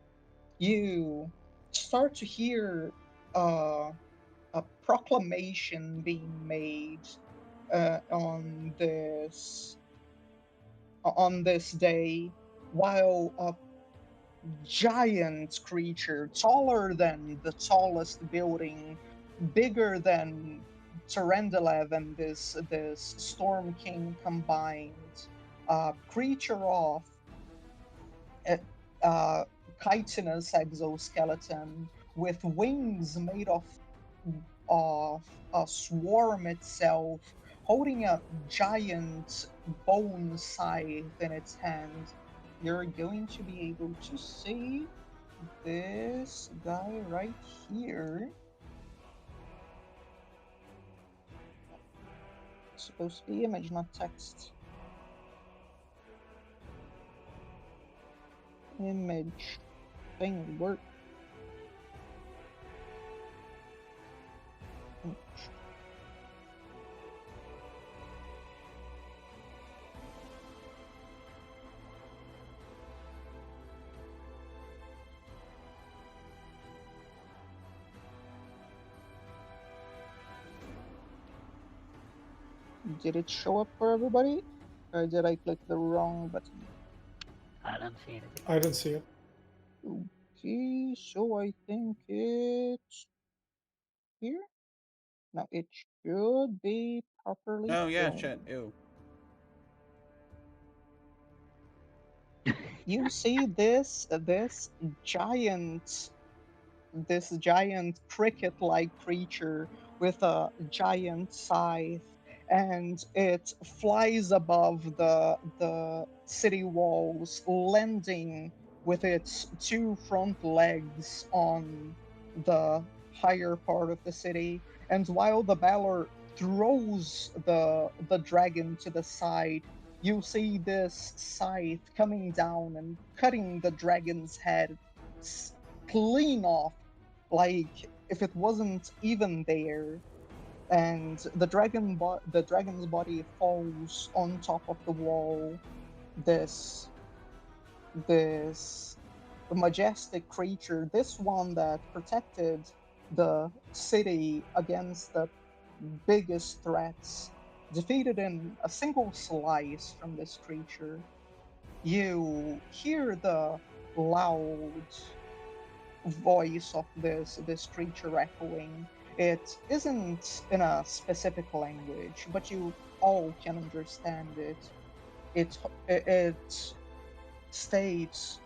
[SPEAKER 1] You start to hear uh, a proclamation being made on this day, while a giant creature, taller than the tallest building, bigger than Terendelev and this Storm King combined, creature of uh, chitinous exoskeleton with wings made of a swarm itself, holding a giant bone scythe in its hand. You're going to be able to see this guy right here. It's supposed to be image, not text. Image. Thing work. Image. Did it show up for everybody? Or did I click the wrong button?
[SPEAKER 4] I don't see anything.
[SPEAKER 2] I didn't see it.
[SPEAKER 1] Okay, so I think it's here. Now it should be properly
[SPEAKER 5] Oh yeah,
[SPEAKER 1] shown.
[SPEAKER 5] shit. Ew.
[SPEAKER 1] You see giant this giant cricket-like creature with a giant scythe, and it flies above the city walls, landing with its two front legs on the higher part of the city. And while the Balor throws the dragon to the side, you see this scythe coming down and cutting the dragon's head clean off, like if it wasn't even there. And the dragon's body falls on top of the wall. This this majestic creature, this one that protected the city against the biggest threats, defeated in a single slice from this creature. You hear the loud voice of this creature echoing. It isn't in a specific language, but you all can understand it. It states,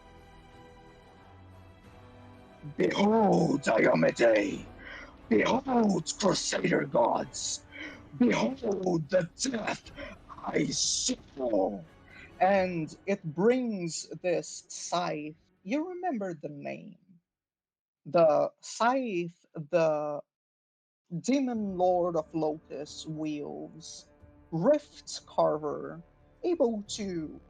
[SPEAKER 1] "Behold, Diomede! Behold, Crusader gods! Behold the death I saw!" And it brings this scythe. You remember the name. The scythe, the demon lord of locusts wields, rift carver, able to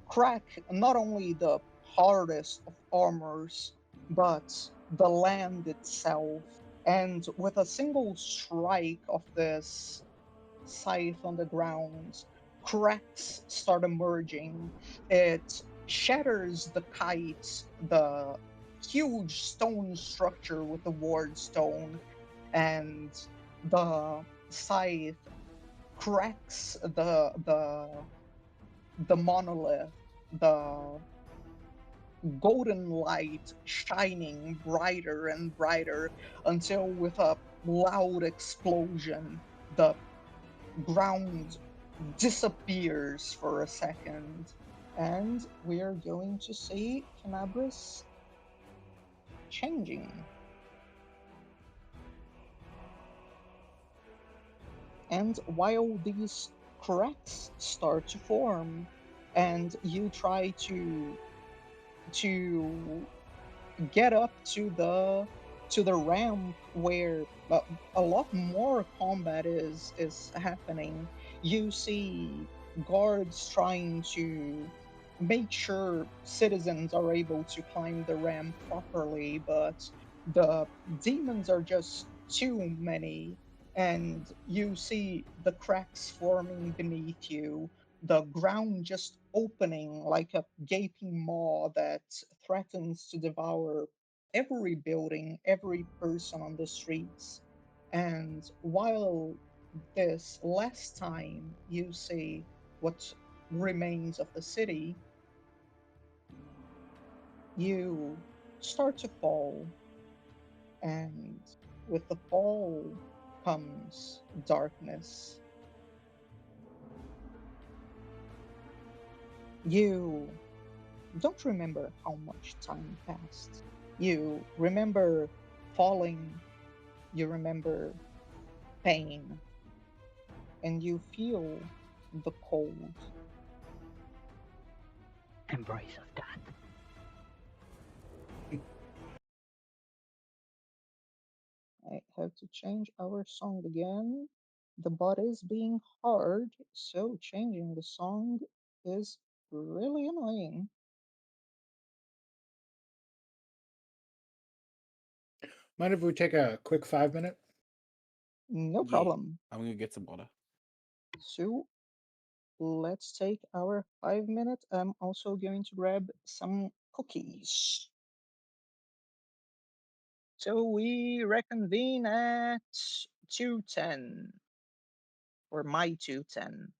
[SPEAKER 1] crack not only the hardest of armors, but the land itself. And with a single strike of this scythe on the ground, cracks start emerging. It shatters the kite, the huge stone structure with the ward stone, and the scythe cracks the monolith, the golden light shining brighter and brighter until with a loud explosion the ground disappears for a second, and we're going to see Canabris changing. And while these cracks start to form, and you try to get up to the ramp where a lot more combat is happening, you see guards trying to make sure citizens are able to climb the ramp properly, but the demons are just too many, and you see the cracks forming beneath you, the ground just opening like a gaping maw that threatens to devour every building, every person on the streets. And while this last time you see what remains of the city, you start to fall, and with the fall comes darkness. You don't remember how much time passed. You remember falling, you remember pain, and you feel the cold.
[SPEAKER 4] Embrace of death.
[SPEAKER 1] I have to change our song again. The bot is being hard, so changing the song is really annoying.
[SPEAKER 3] Mind if we take a quick 5 minute?
[SPEAKER 1] No
[SPEAKER 5] Yeah.
[SPEAKER 1] problem.
[SPEAKER 5] I'm gonna get some water.
[SPEAKER 1] So let's take our 5 minute. I'm also going to grab some cookies. So we reconvene at 2:10, or my 2:10.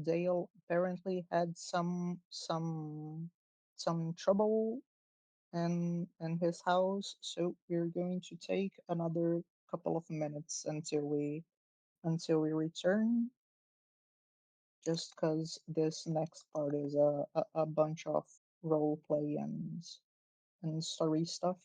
[SPEAKER 1] Dale apparently had some trouble in his house, so we're going to take another couple of minutes until we return, just because this next part is a bunch of role play and story stuff.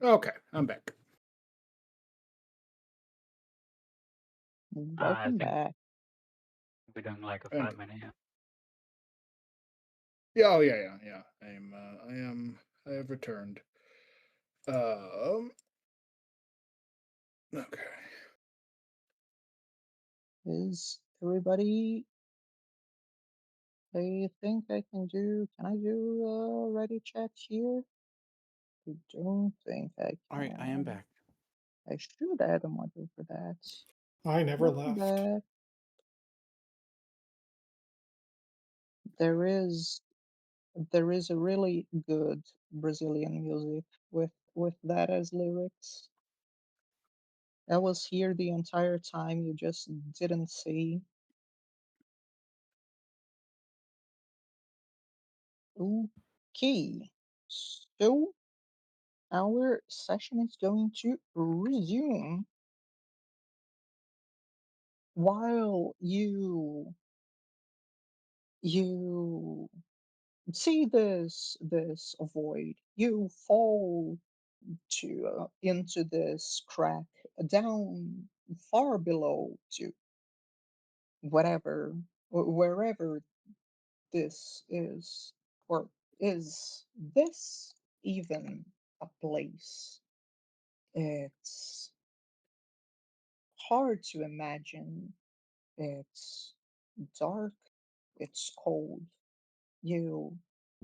[SPEAKER 3] Okay, I'm back.
[SPEAKER 4] I
[SPEAKER 1] Welcome
[SPEAKER 4] think
[SPEAKER 1] back.
[SPEAKER 4] we're doing like a
[SPEAKER 3] And
[SPEAKER 4] 5 minute. Yeah.
[SPEAKER 3] yeah, oh yeah. I have returned. Okay.
[SPEAKER 1] Is everybody? I think I can do. Can I do ready chat here? I don't think I
[SPEAKER 5] All right, I am
[SPEAKER 1] can.
[SPEAKER 5] back.
[SPEAKER 1] I should add a module for that.
[SPEAKER 2] I never
[SPEAKER 1] Welcome
[SPEAKER 2] left.
[SPEAKER 1] back. There is there is a really good Brazilian music with that as lyrics. I was here the entire time. You just didn't see. Okay, so our session is going to resume while you see this void. You fall into this crack down far below to whatever wherever this is, or is this even a place? It's hard to imagine. It's dark, it's cold. You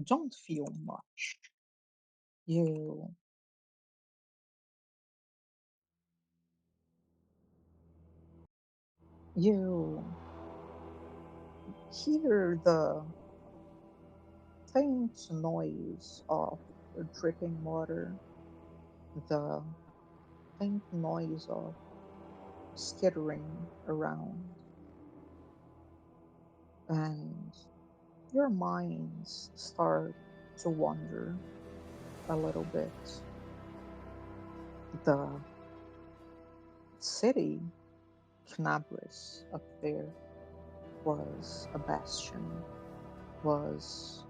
[SPEAKER 1] don't feel much. You you hear the faint noise of dripping water, the faint noise of skittering around, and your minds start to wander a little bit. The city, Knabris, up there, was a bastion, was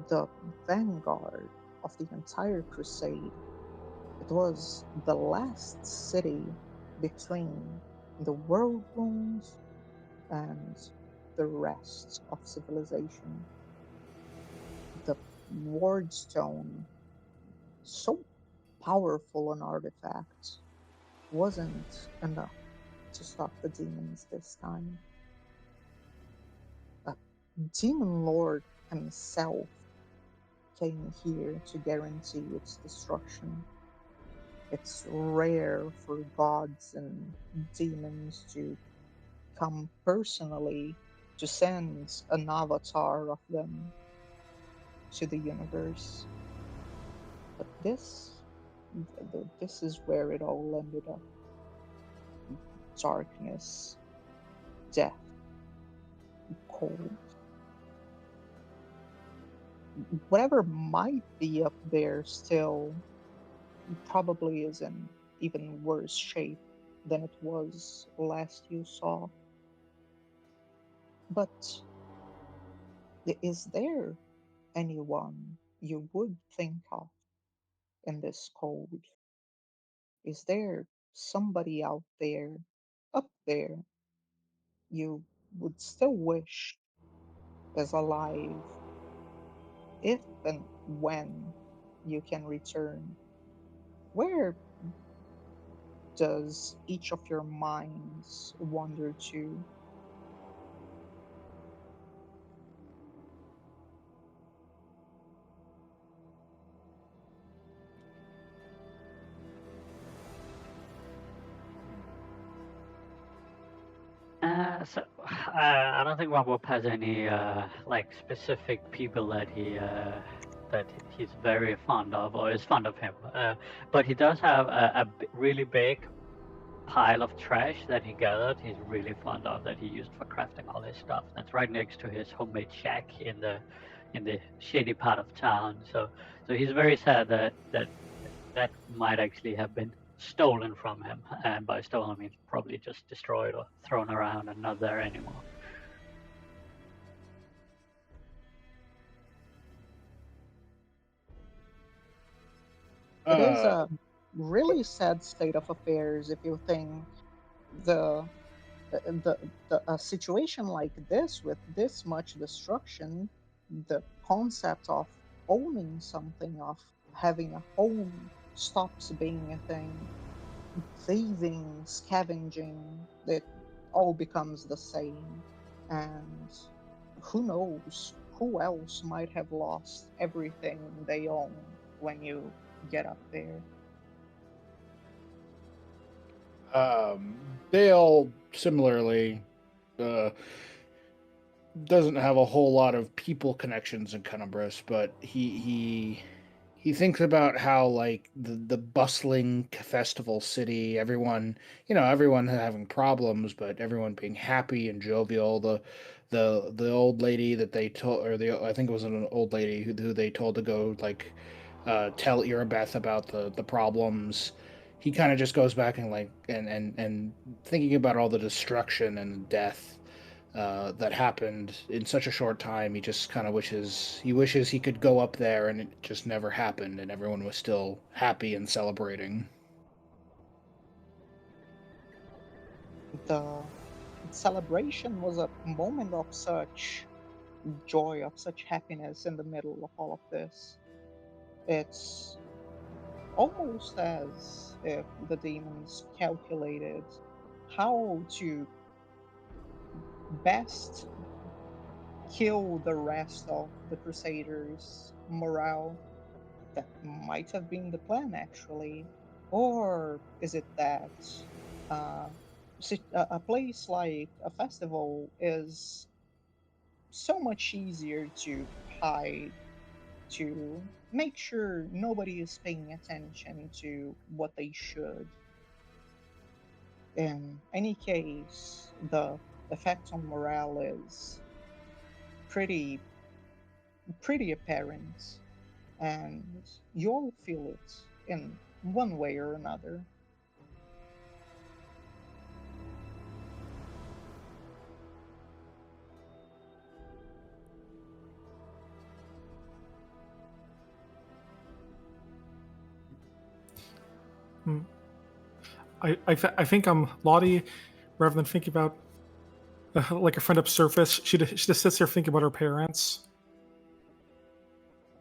[SPEAKER 1] the vanguard of the entire crusade. It was the last city between the world wounds and the rest of civilization. The ward stone, so powerful an artifact, wasn't enough to stop the demons this time. A demon lord himself came here to guarantee its destruction. It's rare for gods and demons to come personally to send an avatar of them to the universe. But this is where it all ended up. Darkness, death, cold. Whatever might be up there still probably is in even worse shape than it was last you saw. But is there anyone you would think of in this cold? Is there somebody out there, up there, you would still wish is alive if and when you can return? Where does each of your minds wander to?
[SPEAKER 4] I don't think Rob has any like specific people that he's very fond of or is fond of him. But he does have a really big pile of trash that he gathered. He's really fond of that he used for crafting all his stuff. That's right next to his homemade shack in the shady part of town. So he's very sad that might actually have been stolen from him. And by stolen, I mean probably just destroyed or thrown around and not there anymore.
[SPEAKER 1] It is a really sad state of affairs if you think the a situation like this with this much destruction, the concept of owning something, of having a home, stops being a thing. Thieving, scavenging, it all becomes the same. And who knows who else might have lost everything they own when you get up there.
[SPEAKER 3] Dale similarly doesn't have a whole lot of people connections in Cunumbras, but he thinks about how like the bustling festival city, everyone having problems, but everyone being happy and jovial. The old lady that they told, or I think it was an old lady who they told to go like tell Irabeth about the problems. He kind of just goes back and like and thinking about all the destruction and death that happened in such a short time. He just kind of wishes he could go up there and it just never happened, and everyone was still happy and celebrating.
[SPEAKER 1] The celebration was a moment of such joy, of such happiness in the middle of all of this. It's almost as if the demons calculated how to best kill the rest of the Crusaders' morale. That might have been the plan, actually. Or is it that uh, a place like a festival is so much easier to hide, to make sure nobody is paying attention to what they should? In any case, the effect on morale is pretty pretty apparent, and you all feel it in one way or another.
[SPEAKER 2] I think Lottie, rather than thinking about like a friend up surface, she just sits there thinking about her parents,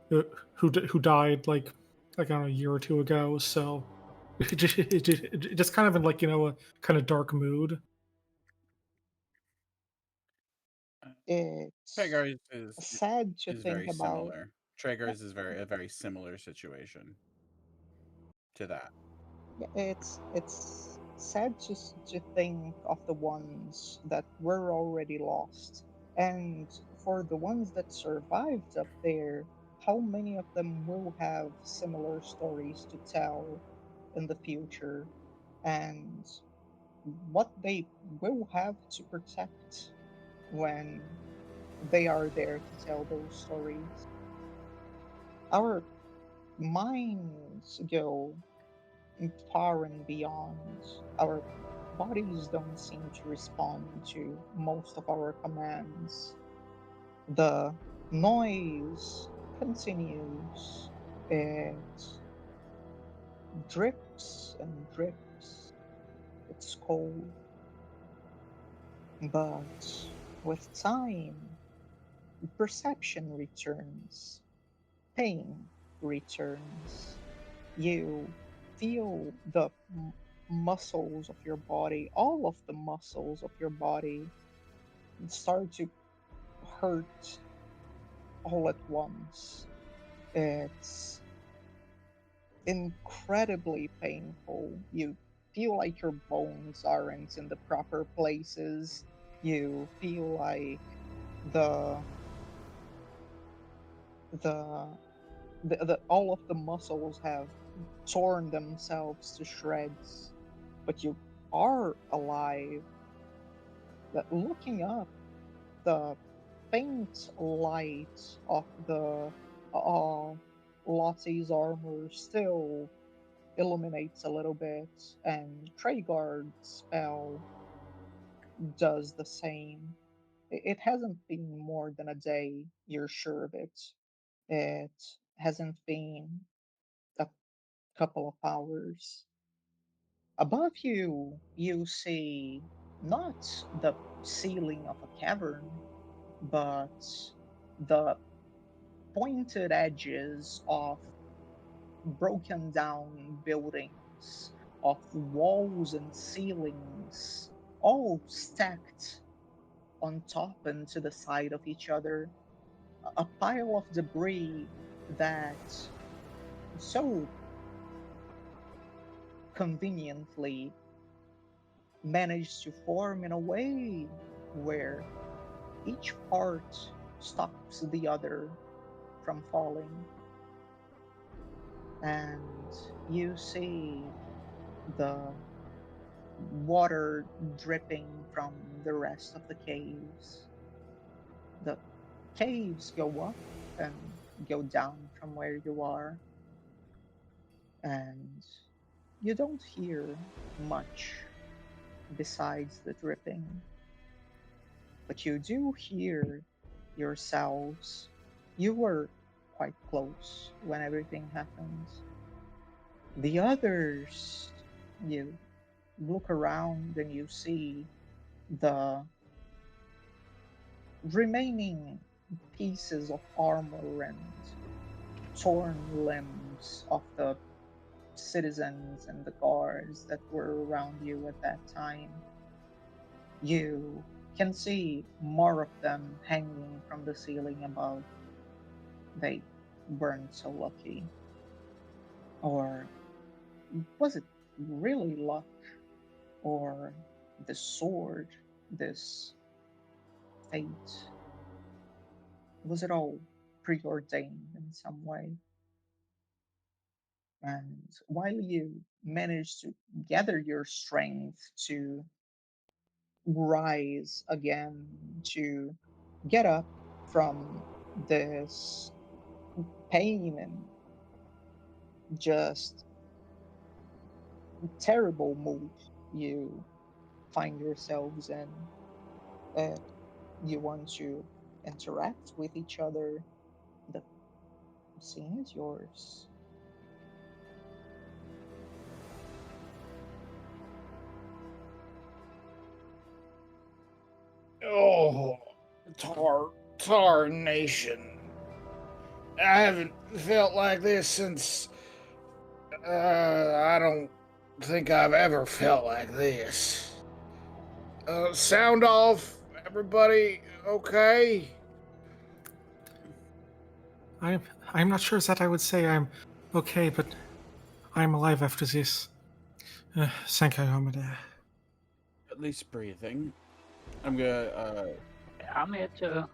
[SPEAKER 2] who died like I don't know, a year or two ago. So just kind of in like a kind of dark mood.
[SPEAKER 1] It's
[SPEAKER 5] Traeger's is
[SPEAKER 1] sad to
[SPEAKER 5] is
[SPEAKER 1] think
[SPEAKER 5] very
[SPEAKER 1] about.
[SPEAKER 5] similar. Traeger's is a very similar situation to that.
[SPEAKER 1] Yeah, it's sad to think of the ones that were already lost, and for the ones that survived up there, how many of them will have similar stories to tell in the future, and what they will have to protect when they are there to tell those stories. Our minds go far and beyond. Our bodies don't seem to respond to most of our commands. The noise continues. It drips and drips. It's cold. But with time, perception returns, pain returns. You feel the muscles of your body, all of the muscles of your body, start to hurt all at once. It's incredibly painful. You feel like your bones aren't in the proper places. You feel like the the all of the muscles have torn themselves to shreds, but you are alive. That looking up, the faint light of the Lottie's armor still illuminates a little bit, and Treyguard's spell does the same. It hasn't been more than a day, you're sure of it. It hasn't been a couple of hours. Above you, you see not the ceiling of a cavern, but the pointed edges of broken down buildings, of walls and ceilings, all stacked on top and to the side of each other. A pile of debris that so conveniently managed to form in a way where each part stops the other from falling. And you see the water dripping from the rest of the caves. The caves go up and go down from where you are, and you don't hear much besides the dripping. But you do hear yourselves. You were quite close when everything happened. The others, you look around and you see the remaining pieces of armor and torn limbs of the citizens and the guards that were around you at that time. You can see more of them hanging from the ceiling above. They weren't so lucky. Or was it really luck? Or the sword, this fate? Was it all preordained in some way? And while you manage to gather your strength to rise again, to get up from this pain and just terrible mood you find yourselves in, you want to interact with each other, the scene is yours.
[SPEAKER 3] Oh, Tar Nation. I haven't felt like this since. I don't think I've ever felt like this. Sound off, everybody. Okay.
[SPEAKER 2] I'm not sure that I would say I'm okay, but I'm alive after this. Thank you, Amada.
[SPEAKER 5] At least breathing. I'm gonna.
[SPEAKER 4] I'm here too.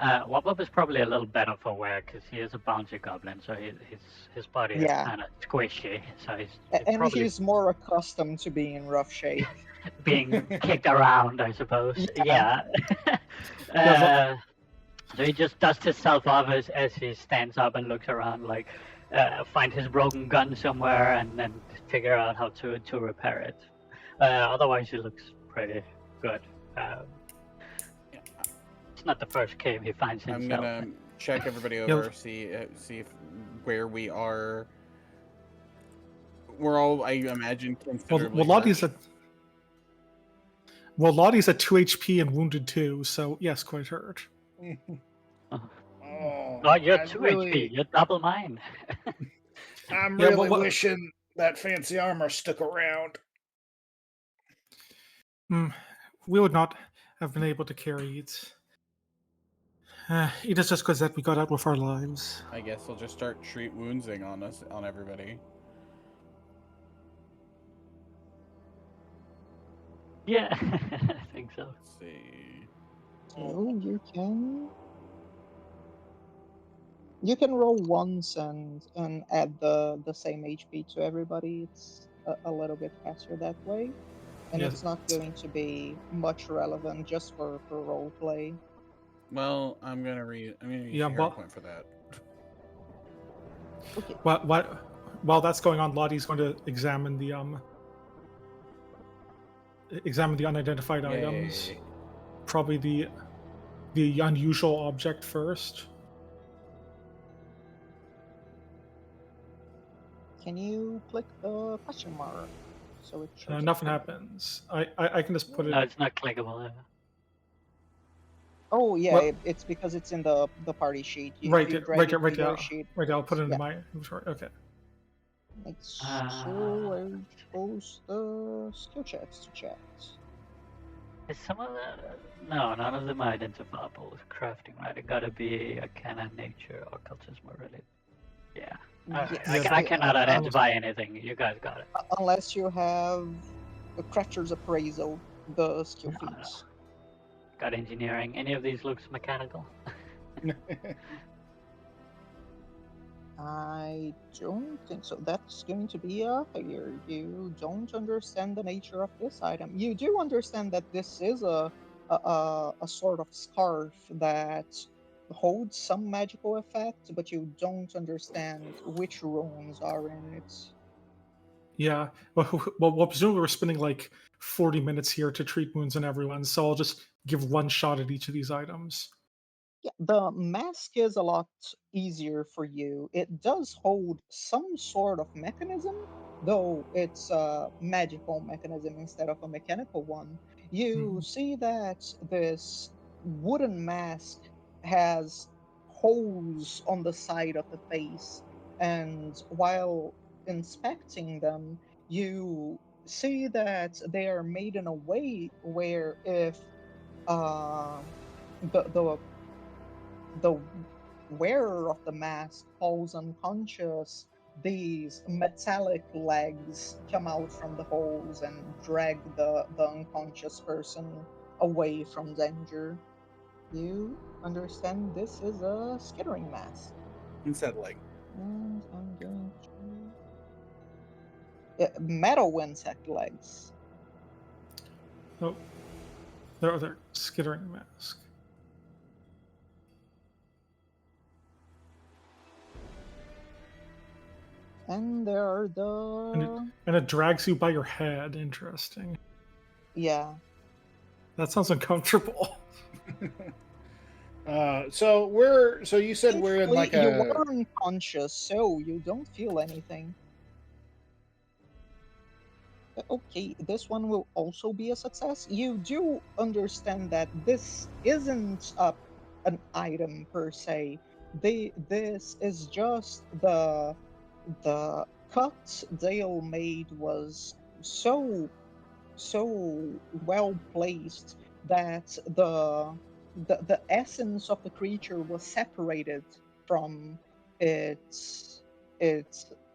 [SPEAKER 4] Wobbup is probably a little better for wear because he is a bouncy goblin, so his body is
[SPEAKER 1] Yeah.
[SPEAKER 4] kind of squishy. So he's
[SPEAKER 1] And
[SPEAKER 4] probably
[SPEAKER 1] he's more accustomed to being in rough shape.
[SPEAKER 4] being kicked around, I suppose.
[SPEAKER 1] Yeah.
[SPEAKER 4] So he just dusts himself off as he stands up and looks around, like find his broken gun somewhere, and then figure out how to repair it. Otherwise, he looks pretty good. It's not the first cave he finds himself.
[SPEAKER 5] I'm gonna check everybody over, see if where we are. We're all, I imagine, considerably
[SPEAKER 2] Well, Lottie's
[SPEAKER 5] hurt.
[SPEAKER 2] Lottie's at 2 HP and wounded too, so yes, quite hurt.
[SPEAKER 3] Oh,
[SPEAKER 4] you're
[SPEAKER 3] I
[SPEAKER 4] 2
[SPEAKER 3] really-
[SPEAKER 4] HP. You're double mine.
[SPEAKER 3] I'm
[SPEAKER 2] Yeah,
[SPEAKER 3] really wishing that fancy armor stuck around.
[SPEAKER 2] We would not have been able to carry it. It is just because that we got out with our lives.
[SPEAKER 5] I guess we'll just start treat woundsing on everybody.
[SPEAKER 4] Yeah, I think so.
[SPEAKER 5] Let's see.
[SPEAKER 1] So you can roll once and add the same HP to everybody. It's a little bit faster that way, and
[SPEAKER 2] Yes.
[SPEAKER 1] it's not going to be much relevant just for role play.
[SPEAKER 5] Well, I'm gonna use
[SPEAKER 2] Yeah,
[SPEAKER 5] a hero point for that.
[SPEAKER 1] Okay.
[SPEAKER 2] While that's going on, Lottie's going to examine the unidentified items.
[SPEAKER 5] Yay.
[SPEAKER 2] Probably the unusual object first.
[SPEAKER 1] Can you click the question mark so it shows?
[SPEAKER 2] Nothing happens. I can just put it.
[SPEAKER 4] No, it's not clickable.
[SPEAKER 1] Oh yeah,
[SPEAKER 2] Well-
[SPEAKER 1] it's because it's in the party sheet.
[SPEAKER 2] Right,
[SPEAKER 1] If you
[SPEAKER 2] right,
[SPEAKER 1] drag
[SPEAKER 2] right,
[SPEAKER 1] it to
[SPEAKER 2] yeah.
[SPEAKER 1] your sheet,
[SPEAKER 2] Right, I'll put it into
[SPEAKER 1] yeah.
[SPEAKER 2] my inventory. Okay.
[SPEAKER 1] Make sure I post the skill checks to chat.
[SPEAKER 4] Is some of the... No, none of them are identifiable with crafting, right? It gotta be a canon, nature, or cultism related. Yeah. Alright,
[SPEAKER 1] Yes.
[SPEAKER 4] I cannot identify anything. You guys got it.
[SPEAKER 1] Unless you have a Crafter's Appraisal, the skill
[SPEAKER 4] No,
[SPEAKER 1] feats.
[SPEAKER 4] Got engineering. Any of these looks mechanical?
[SPEAKER 1] I don't think so. That's going to be a failure. You don't understand the nature of this item. You do understand that this is a sort of scarf that holds some magical effect, but you don't understand which runes are in it.
[SPEAKER 2] Yeah. Well, presumably we're spending like 40 minutes here to treat wounds on everyone, so I'll just give one shot at each of these items.
[SPEAKER 1] Yeah, the mask is a lot easier for you. It does hold some sort of mechanism, though it's a magical mechanism instead of a mechanical one. You see that this wooden mask has holes on the side of the face, and while inspecting them, you see that they are made in a way where if uh, the wearer of the mask falls unconscious, these metallic legs come out from the holes and drag the unconscious person away from danger. You understand this is a skittering mask.
[SPEAKER 5] Unsettling.
[SPEAKER 1] And I'm going to. Metal insect legs.
[SPEAKER 2] Oh, they're skittering mask.
[SPEAKER 1] And there are the.
[SPEAKER 2] And it drags you by your head. Interesting.
[SPEAKER 1] Yeah.
[SPEAKER 2] That sounds uncomfortable.
[SPEAKER 3] So you said we're in like
[SPEAKER 1] You
[SPEAKER 3] a.
[SPEAKER 1] were unconscious, so you don't feel anything. Okay, this one will also be a success. You do understand that this isn't an item per se. This is just the cut Dale made was so well placed that the essence of the creature was separated from its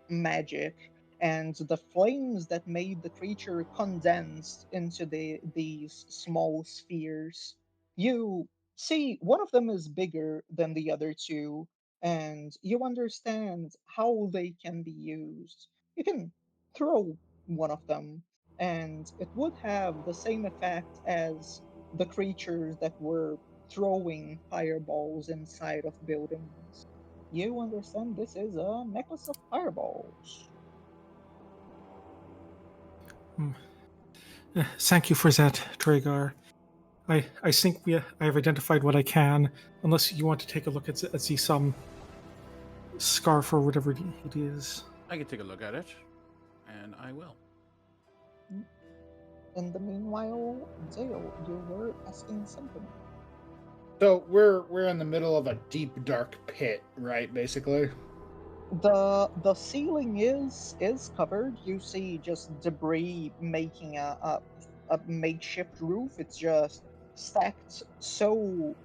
[SPEAKER 1] magic, and the flames that made the creature condensed into these small spheres. You see, one of them is bigger than the other two, and you understand how they can be used. You can throw one of them, and it would have the same effect as the creatures that were throwing fireballs inside of buildings. You understand this is a necklace of fireballs.
[SPEAKER 2] Thank you for that, Dragar. I think I have identified what I can. Unless you want to take a look at see some scarf or whatever it is.
[SPEAKER 5] I can take a look at it, and I will.
[SPEAKER 1] In the meanwhile, Dale, you were asking something.
[SPEAKER 3] So we're in the middle of a deep dark pit, right? Basically.
[SPEAKER 1] The ceiling is covered. You see just debris making a makeshift roof. It's just stacked so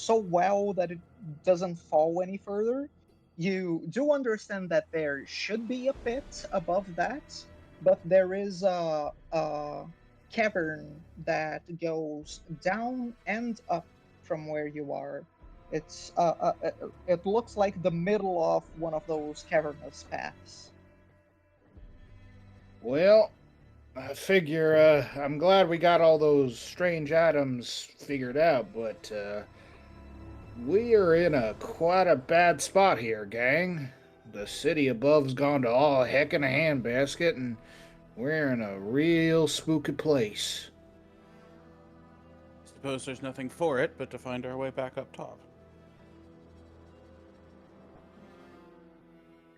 [SPEAKER 1] well that it doesn't fall any further. You do understand that there should be a pit above that, but there is a cavern that goes down and up from where you are. It looks like the middle of one of those cavernous paths.
[SPEAKER 3] Well, I figure I'm glad we got all those strange items figured out, but we are in quite a bad spot here, gang. The city above's gone to all heck in a handbasket, and we're in a real spooky place.
[SPEAKER 5] Suppose there's nothing for it but to find our way back up top.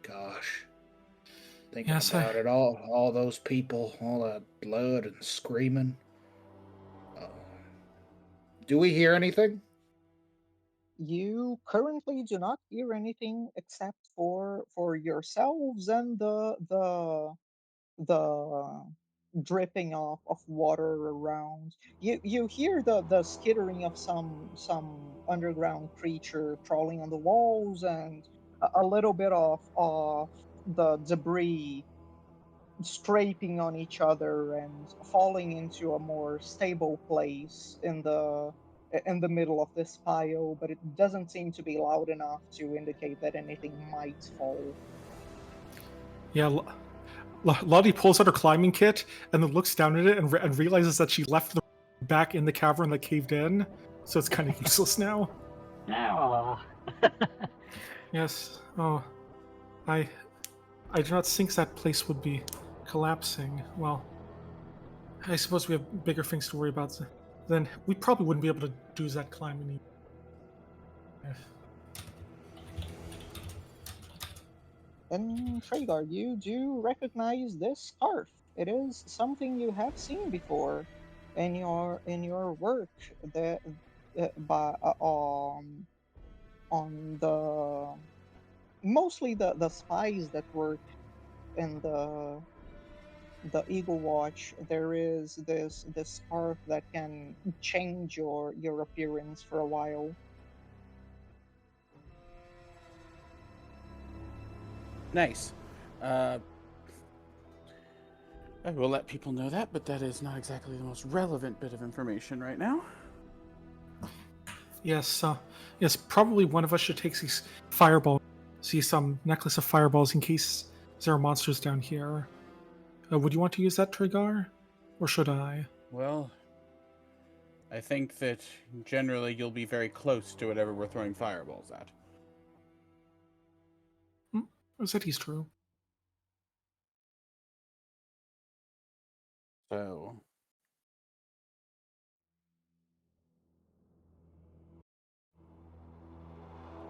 [SPEAKER 3] Gosh. Thinking
[SPEAKER 2] Yes,
[SPEAKER 3] about it, all those people, all that blood and screaming. Oh. Do we hear anything?
[SPEAKER 1] You currently do not hear anything except for yourselves and the dripping of water around. You hear the skittering of some underground creature crawling on the walls, and a little bit of the debris scraping on each other and falling into a more stable place in the middle of this pile, but it doesn't seem to be loud enough to indicate that anything might fall.
[SPEAKER 2] yeah. Lottie pulls out her climbing kit and then looks down at it and realizes that she left the back in the cavern that caved in, so it's kind of useless now.
[SPEAKER 4] Now,
[SPEAKER 2] Yes. Oh, I do not think that place would be collapsing. Well, I suppose we have bigger things to worry about. Then we probably wouldn't be able to do that climbing.
[SPEAKER 1] And Tragar, you do recognize this scarf. It is something you have seen before in your work that by on the mostly the spies that work in the Eagle Watch. There is this scarf that can change your appearance for a while.
[SPEAKER 5] Nice. I will let people know that, but that is not exactly the most relevant bit of information right now.
[SPEAKER 2] Yes. Yes. Probably one of us should take these fireballs. See some necklace of fireballs in case there are monsters down here. Would you want to use that, Trigar, or should I?
[SPEAKER 5] Well, I think that generally you'll be very close to whatever we're throwing fireballs at.
[SPEAKER 2] That he's true.
[SPEAKER 5] So,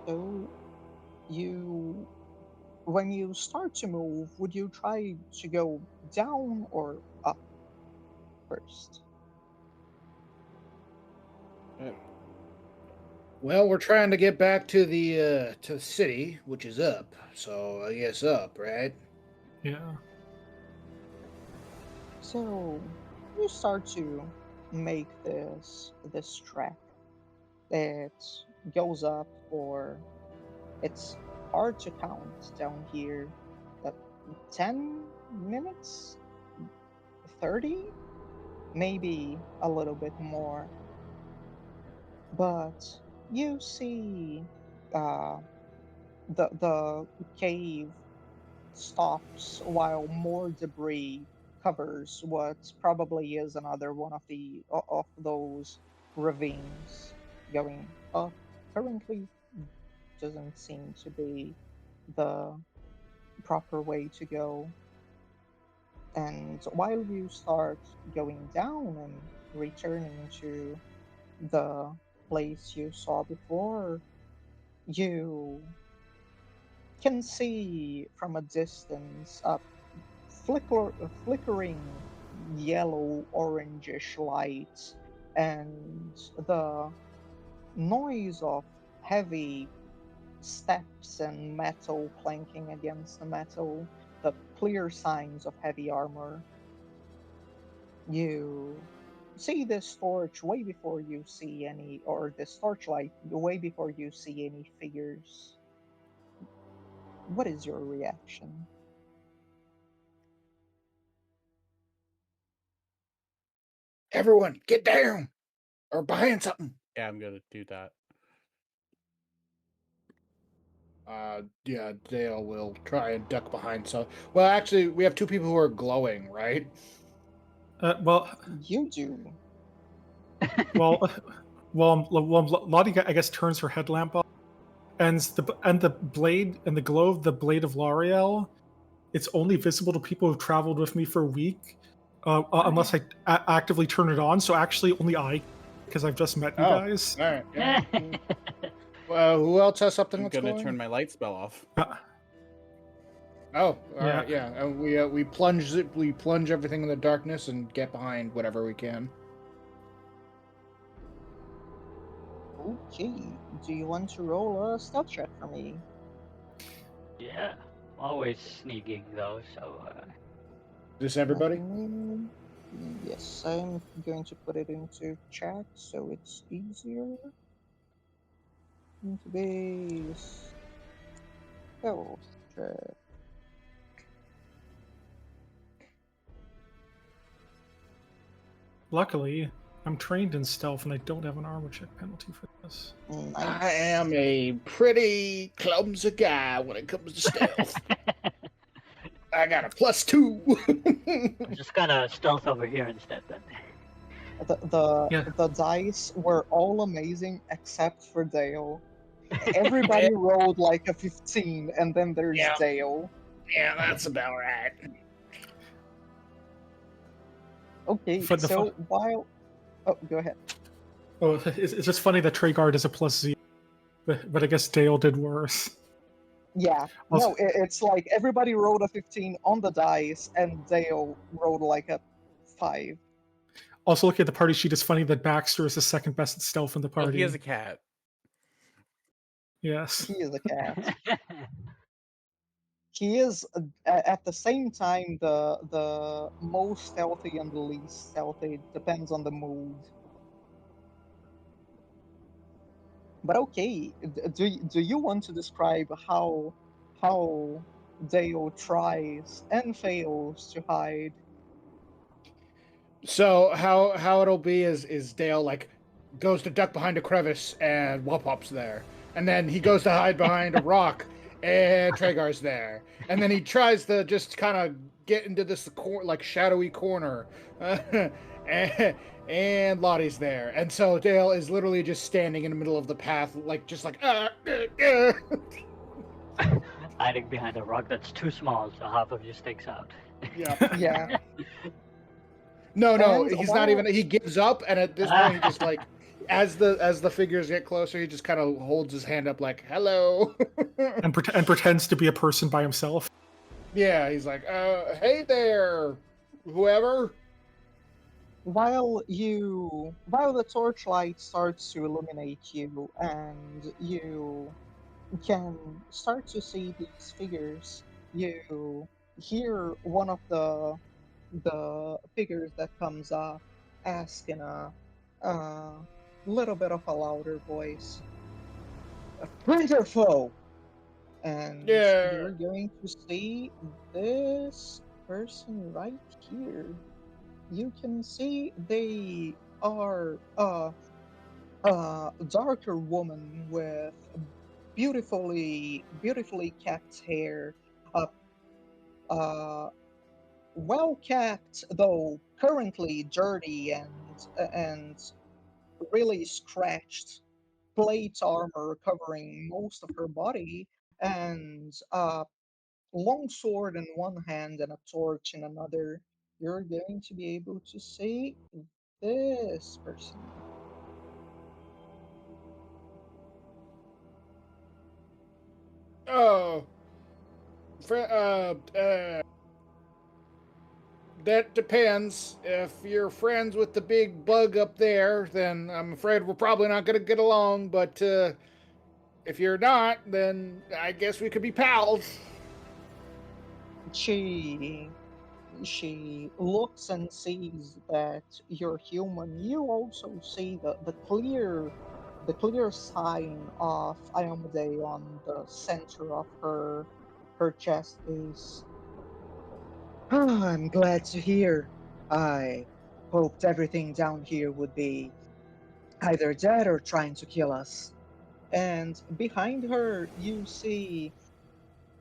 [SPEAKER 1] So you when you start to move, would you try to go down or up first?
[SPEAKER 3] Well, we're trying to get back to the city, which is up. So I guess up, right?
[SPEAKER 2] Yeah.
[SPEAKER 1] So you start to make this track. It goes up for it's hard to count down here. That 10 minutes, 30, maybe a little bit more. But you see uh, the cave stops while more debris covers what probably is another one of of those ravines going up. Currently doesn't seem to be the proper way to go. And while you start going down and returning to the place you saw before, you can see from a distance a flickering yellow orangish light and the noise of heavy steps and metal clanking against the metal, the clear signs of heavy armor. You see this torch way before you see any, or this torchlight way before you see any figures. What is your reaction?
[SPEAKER 3] Everyone, get down! Or behind something.
[SPEAKER 5] Yeah, I'm gonna do that.
[SPEAKER 3] Yeah, Dale will try and duck behind. So, well, actually, we have two people who are glowing, right?
[SPEAKER 2] Well,
[SPEAKER 1] You do.
[SPEAKER 2] well, Lottie, I guess, turns her headlamp off, and the blade and the glow of the blade of L'Oreal, it's only visible to people who've traveled with me for a week, unless I actively turn it on. So actually, only I, because I've just met you guys.
[SPEAKER 3] All right. Yeah. Well, who else has something
[SPEAKER 5] I'm
[SPEAKER 3] that's
[SPEAKER 5] gonna
[SPEAKER 3] glowing?
[SPEAKER 5] turn my light spell off.
[SPEAKER 3] Oh, all right, yeah. And we plunge everything in the darkness and get behind whatever we can.
[SPEAKER 1] Okay. Do you want to roll a stealth check for me?
[SPEAKER 4] Yeah, always sneaking though, so
[SPEAKER 3] This everybody?
[SPEAKER 1] Yes, I'm going to put it into chat so it's easier. Into base. Stealth check.
[SPEAKER 2] Luckily, I'm trained in stealth, and I don't have an armor check penalty for this.
[SPEAKER 1] Nice.
[SPEAKER 3] I am a pretty clumsy guy when it comes to stealth. I got a +2.
[SPEAKER 4] I'm just gonna stealth over here instead then.
[SPEAKER 1] The dice were all amazing except for Dale. Everybody rolled like a 15, and then there's
[SPEAKER 3] Yeah.
[SPEAKER 1] Dale.
[SPEAKER 3] Yeah, that's about right.
[SPEAKER 1] Okay,
[SPEAKER 2] For the
[SPEAKER 1] so while... Oh, go ahead.
[SPEAKER 2] Oh, it's just funny that Treyguard is a +0, but I guess Dale did worse.
[SPEAKER 1] Yeah,
[SPEAKER 2] Also-
[SPEAKER 1] no, it's like everybody rolled a 15 on the dice, and Dale rolled like a 5.
[SPEAKER 2] Also, looking at the party sheet, it's funny that Baxter is the second best at stealth in the
[SPEAKER 5] Well,
[SPEAKER 2] party.
[SPEAKER 5] he is a cat.
[SPEAKER 2] Yes.
[SPEAKER 1] He is a cat. He is at the same time the most stealthy and the least stealthy. Depends on the mood. But okay, do you want to describe how Dale tries and fails to hide?
[SPEAKER 3] So how it'll be is Dale like goes to duck behind a crevice and Wop-Wop's there, and then he goes to hide behind a rock and Tragar's there, and then he tries to just kind of get into this like shadowy corner, and Lottie's there, and so Dale is literally just standing in the middle of the path, like just like
[SPEAKER 4] Hiding behind a rock that's too small, so half of you sticks out.
[SPEAKER 3] yeah.
[SPEAKER 1] Yeah.
[SPEAKER 3] No,
[SPEAKER 1] And
[SPEAKER 3] he's not even. He gives up, and at this point, he just like, as the figures get closer, he just kind of holds his hand up, like, "Hello,"
[SPEAKER 2] and pretends to be a person by himself.
[SPEAKER 3] Yeah, he's like, "Hey there, whoever."
[SPEAKER 1] While the torchlight starts to illuminate you, and you can start to see these figures, you hear one of the figures that comes up ask in a little bit of a louder voice, "A friend or foe?" And
[SPEAKER 3] Yeah.
[SPEAKER 1] you're going to see this person right here. You can see they are a darker woman with beautifully kept hair, uh, well kept, though currently dirty and really scratched, plate armor covering most of her body, and a long sword in one hand and a torch in another. You're going to be able to see this person.
[SPEAKER 3] Oh, that depends. If you're friends with the big bug up there, then I'm afraid we're probably not gonna get along. But If you're not, then I guess we could be pals.
[SPEAKER 1] She looks and sees that you're human. You also see the clear sign of Iomade on the center of her chest piece. "Ah, I'm glad to hear. I hoped everything down here would be either dead or trying to kill us." And behind her, you see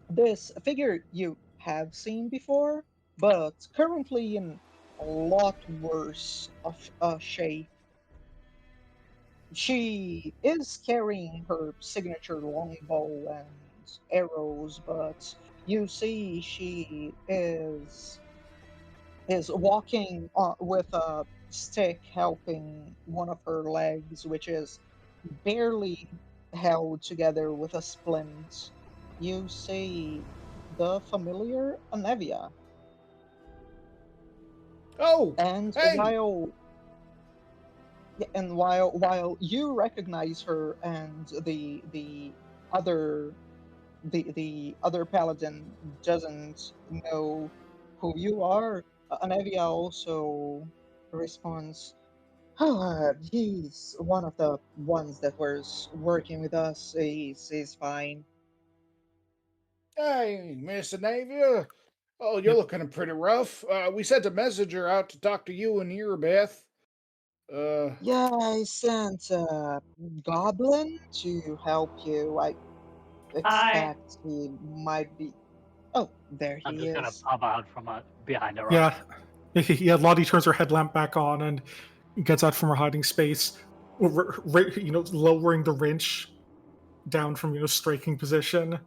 [SPEAKER 1] this figure you have seen before, but currently in a lot worse of a shape. She is carrying her signature longbow and arrows, but you see she is walking with a stick helping one of her legs, which is barely held together with a splint. You see the familiar Anevia,
[SPEAKER 3] Oh,
[SPEAKER 1] and
[SPEAKER 3] hey!
[SPEAKER 1] while you recognize her and other the other paladin doesn't know who you are, Anevia also responds, "Oh, he's one of the ones that was working with us. He's fine."
[SPEAKER 3] Hey, Miss Anavia. Oh, you're
[SPEAKER 2] Yep.
[SPEAKER 3] looking pretty rough. We sent a messenger out to talk to you and Erebeth.
[SPEAKER 1] Yeah, I sent a goblin to help you. I
[SPEAKER 4] I
[SPEAKER 1] expect he might be. Oh, there
[SPEAKER 4] I'm
[SPEAKER 1] he
[SPEAKER 4] just gonna
[SPEAKER 1] is.
[SPEAKER 4] pop out from behind a rock.
[SPEAKER 2] Yeah. Yeah, Lottie turns her headlamp back on and gets out from her hiding space, lowering the wrench down from striking position.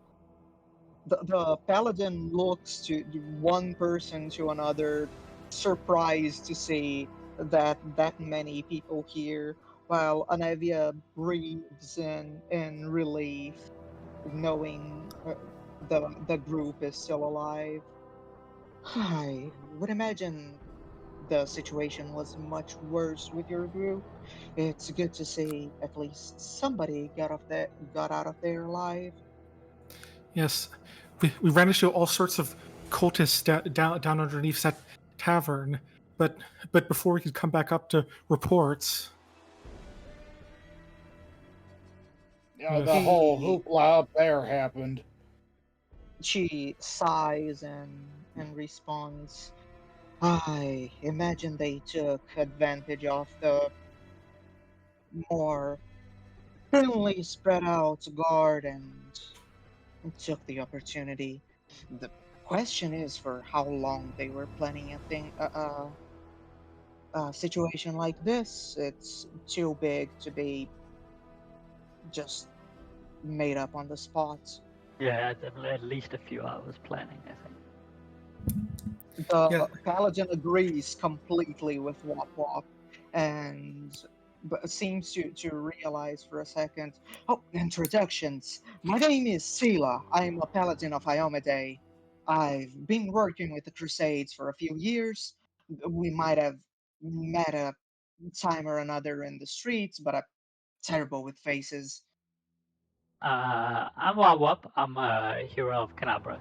[SPEAKER 1] The paladin looks to one person to another, surprised to see that many people here, while Anevia breathes in relief, knowing the group is still alive. I would imagine the situation was much worse with your group. It's good to see at least somebody got out of there alive.
[SPEAKER 2] Yes, we ran into all sorts of cultists down underneath that tavern, but before we could come back up to reports.
[SPEAKER 3] Yeah, the
[SPEAKER 2] Yes.
[SPEAKER 3] whole
[SPEAKER 1] She
[SPEAKER 3] hoopla up there happened.
[SPEAKER 1] she sighs and responds, "I imagine they took advantage of the more thinly spread out guard and took the opportunity. The question is for how long they were planning a situation like this. It's too big to be just made up on the spot."
[SPEAKER 4] Yeah, at least a few hours planning, I think.
[SPEAKER 2] Yeah.
[SPEAKER 1] The paladin agrees completely with Wop Wop and but seems to realize for a second. "Oh, introductions. My name is Sela. I'm a paladin of Iomade. I've been working with the Crusades for a few years. We might have met a time or another in the streets, but I'm terrible with faces."
[SPEAKER 4] I'm Wawap. I'm a hero of Canabras.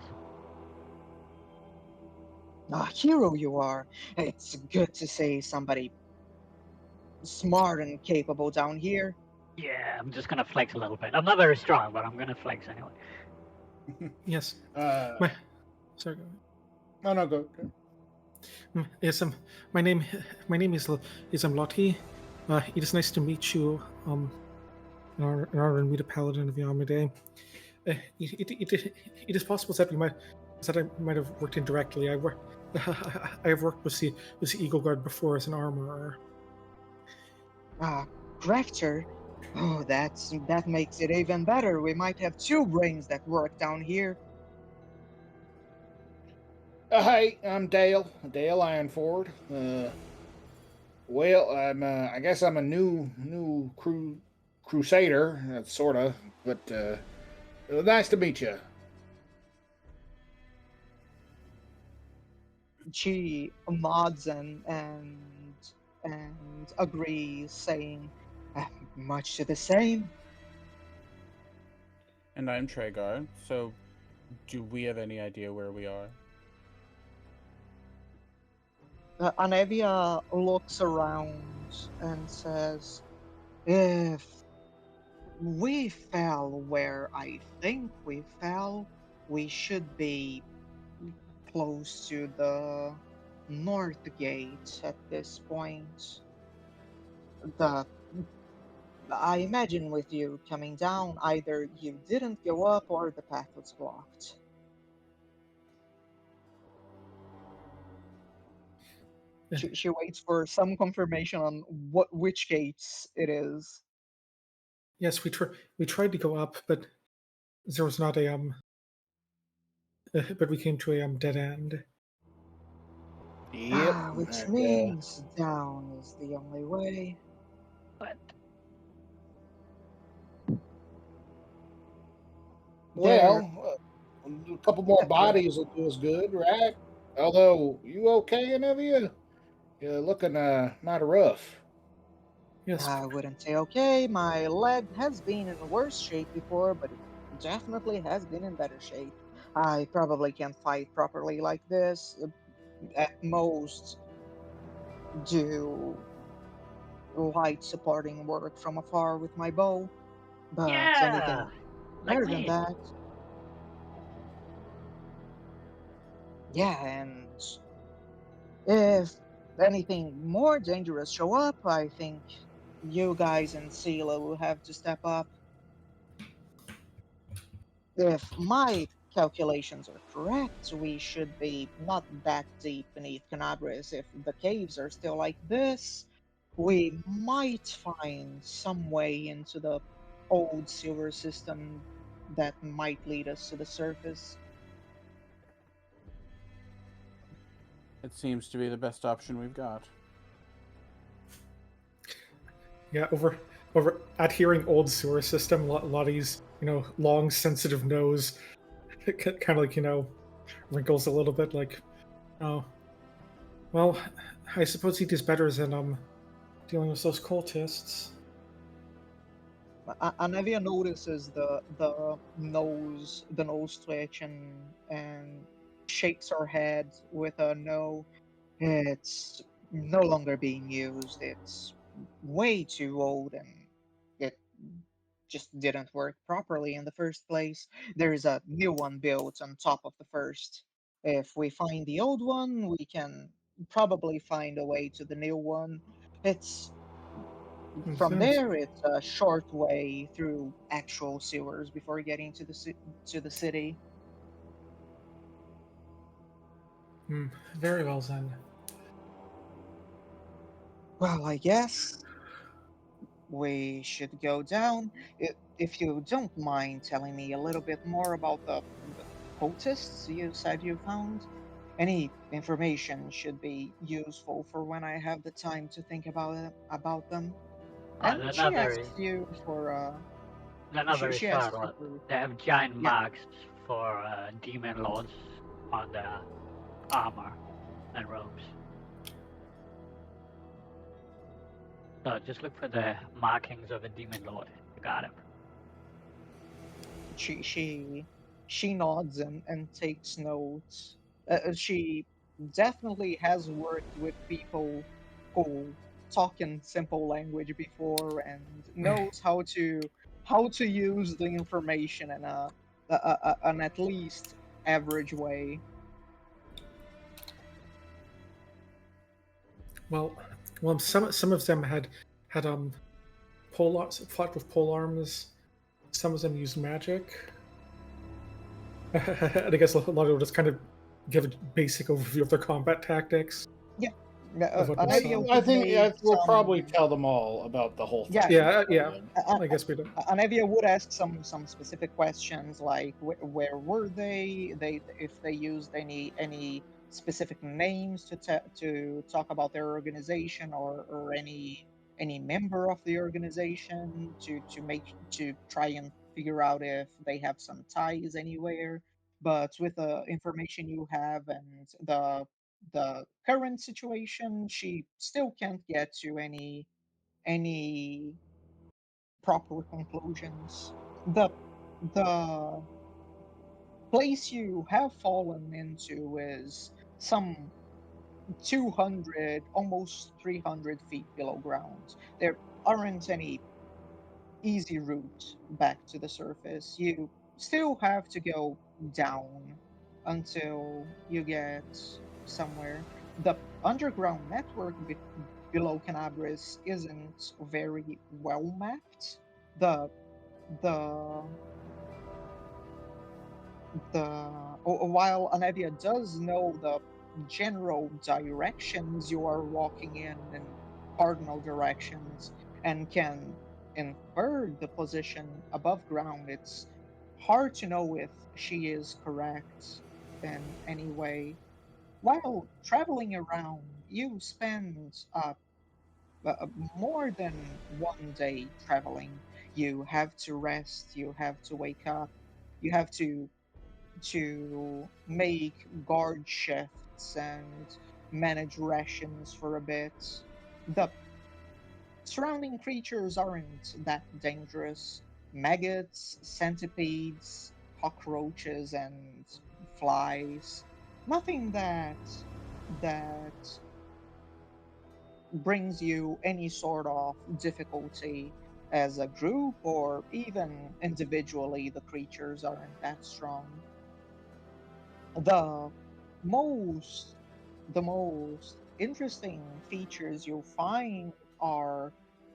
[SPEAKER 1] "A hero you are. It's good to see somebody smart and capable down here."
[SPEAKER 4] Yeah, I'm just gonna flex a little bit. I'm not very strong, but I'm gonna flex anyway.
[SPEAKER 2] Yes.
[SPEAKER 3] Uh,
[SPEAKER 2] My, sorry. Go ahead.
[SPEAKER 3] no, go.
[SPEAKER 2] Yes. My name is Lottie. It is nice to meet you. In our meet a paladin of Yamade. It is possible that I might have worked indirectly. I have worked with the Eagle Guard before as an armorer.
[SPEAKER 1] Ah, Crafter? Oh, that makes it even better. We might have two brains that work down here.
[SPEAKER 3] Hey, I'm Dale. Dale Ironford. Well, I guess I'm a new crusader, sorta. But nice to meet you.
[SPEAKER 1] She nods and agrees, saying, "Ah, much to the same."
[SPEAKER 5] And I'm Tragar. So, do we have any idea where we are?
[SPEAKER 1] Anevia looks around and says, "If we fell where I think we fell, we should be close to the north gate at this point. The I imagine with you coming down, either you didn't go up or the path was blocked." She waits for some confirmation on which gates it is.
[SPEAKER 2] Yes, we tried to go up, but there was not a but we came to a dead end.
[SPEAKER 3] Yep.
[SPEAKER 1] Which
[SPEAKER 3] And,
[SPEAKER 1] means down is the only way.
[SPEAKER 4] But
[SPEAKER 1] There,
[SPEAKER 3] a couple more
[SPEAKER 1] yeah,
[SPEAKER 3] bodies will do us good, right? Although, you okay, Anevia? You're looking mighty rough.
[SPEAKER 2] Yes,
[SPEAKER 1] I wouldn't say okay. My leg has been in worse shape before, but it definitely has been in better shape. I probably can't fight properly like this. At most, do light supporting work from afar with my bow, but
[SPEAKER 4] yeah,
[SPEAKER 1] anything
[SPEAKER 4] like
[SPEAKER 1] better than
[SPEAKER 4] me.
[SPEAKER 1] that, yeah. And if anything more dangerous show up, I think you guys and Sela will have to step up. If my calculations are correct, we should be not that deep beneath Canabris. If the caves are still like this, we might find some way into the old sewer system that might lead us to the surface.
[SPEAKER 5] It seems to be the best option we've got.
[SPEAKER 2] yeah. Over at hearing old sewer system, Lottie's long sensitive nose, kind of like wrinkles a little bit. Like, oh, well, I suppose it is better than dealing with those cultists.
[SPEAKER 1] Anevia notices the nose twitch and shakes her head with a no. It's no longer being used. It's way too old and it just didn't work properly in the first place. There is a new one built on top of the first. If we find the old one, we can probably find a way to the new one. It's
[SPEAKER 2] Makes
[SPEAKER 1] from
[SPEAKER 2] sense.
[SPEAKER 1] there, it's a short way through actual sewers before getting to the city.
[SPEAKER 2] Very well then.
[SPEAKER 1] Well, I guess we should go down. If you don't mind telling me a little bit more about the cultists you said you found, any information should be useful for when I have the time to think about them. And
[SPEAKER 4] They're
[SPEAKER 1] she
[SPEAKER 4] not
[SPEAKER 1] asks
[SPEAKER 4] very,
[SPEAKER 1] you for
[SPEAKER 4] they're not very
[SPEAKER 1] she asks you
[SPEAKER 4] subtle.
[SPEAKER 1] for
[SPEAKER 4] They have giant
[SPEAKER 1] yeah.
[SPEAKER 4] marks for demon lords on their armor and robes. So just look for the markings of a demon lord. You got him.
[SPEAKER 1] she she she nods and takes notes. She definitely has worked with people who talk in simple language before and knows how to use the information in an at least average way.
[SPEAKER 2] Well, some of them had fought with pole arms. Some of them used magic. And I guess a lot of it just kind of give a basic overview of their combat tactics.
[SPEAKER 1] Yeah,
[SPEAKER 2] Of what we
[SPEAKER 1] Anavia
[SPEAKER 2] saw.
[SPEAKER 3] I
[SPEAKER 1] would
[SPEAKER 3] think
[SPEAKER 1] make
[SPEAKER 3] we'll probably
[SPEAKER 1] some.
[SPEAKER 3] tell them all about the whole
[SPEAKER 1] Yeah,
[SPEAKER 3] thing.
[SPEAKER 2] Yeah.
[SPEAKER 1] uh,
[SPEAKER 2] I guess we don't.
[SPEAKER 1] Anevia would ask some specific questions like where were they if they used any specific names to talk about their organization or any member of the organization to try and figure out if they have some ties anywhere. But with the information you have and the current situation, she still can't get to any proper conclusions. The the place you have fallen into is some 200, almost 300 feet below ground. There aren't any easy route back to the surface. You still have to go down until you get somewhere. The underground network below Canabris isn't very well mapped. The the while Anevia does know the general directions you are walking in cardinal directions, and can infer the position above ground, it's hard to know if she is correct in any way. While traveling around, you spend more than one day traveling. You have to rest, you have to wake up, you have to make guard shifts and manage rations for a bit. The surrounding creatures aren't that dangerous. Maggots, centipedes, cockroaches, and flies. Nothing that brings you any sort of difficulty as a group, or even individually. The creatures aren't that strong. The most the most interesting features you'll find are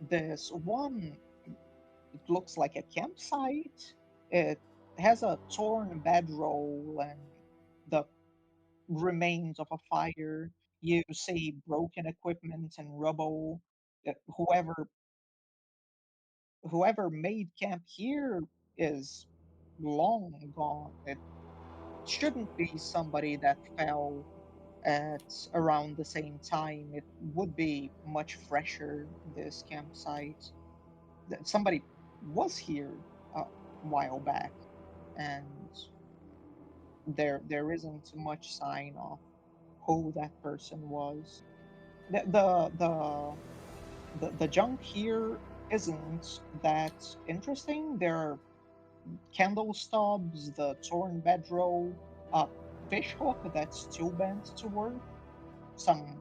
[SPEAKER 1] this one. It looks like a campsite. It has a torn bedroll and the remains of a fire. You see broken equipment and rubble. Whoever made camp here is long gone. It shouldn't be somebody that fell at around the same time. It would be much fresher, this campsite. Somebody was here a while back, and there isn't much sign of who that person was. The junk here isn't that interesting. There are candle stubs, the torn bedroll, a fish hook that's still bent to work, some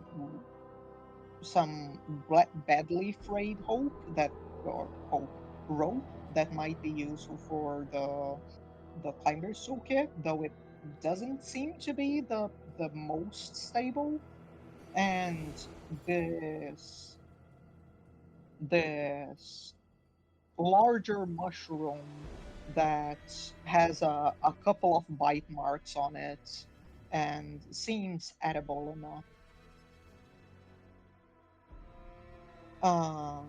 [SPEAKER 1] badly frayed rope that might be useful for the climber's toolkit, though it doesn't seem to be the most stable. And this this larger mushroom that has a couple of bite marks on it and seems edible enough. Uh,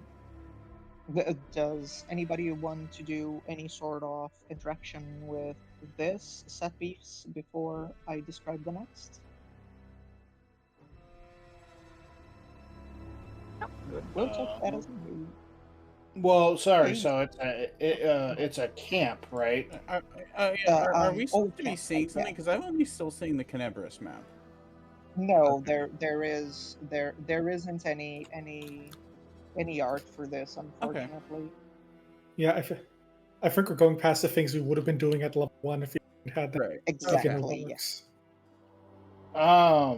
[SPEAKER 1] does anybody want to do any sort of interaction with this set piece before I describe the next?
[SPEAKER 4] No, good.
[SPEAKER 1] We'll take that as a move.
[SPEAKER 3] Well, sorry.
[SPEAKER 1] Okay.
[SPEAKER 3] So it's a camp, right?
[SPEAKER 5] Are we supposed to be
[SPEAKER 1] camp
[SPEAKER 5] seeing
[SPEAKER 1] site,
[SPEAKER 5] something?
[SPEAKER 1] yeah.
[SPEAKER 5] Because I'm only still seeing the Canebras map.
[SPEAKER 1] No,
[SPEAKER 5] Okay.
[SPEAKER 1] there isn't any art for this,
[SPEAKER 5] Okay.
[SPEAKER 1] unfortunately.
[SPEAKER 2] Yeah, I think we're going past the things we would have been doing at level 1 if we had that
[SPEAKER 5] Right.
[SPEAKER 1] Exactly, yeah.
[SPEAKER 2] works.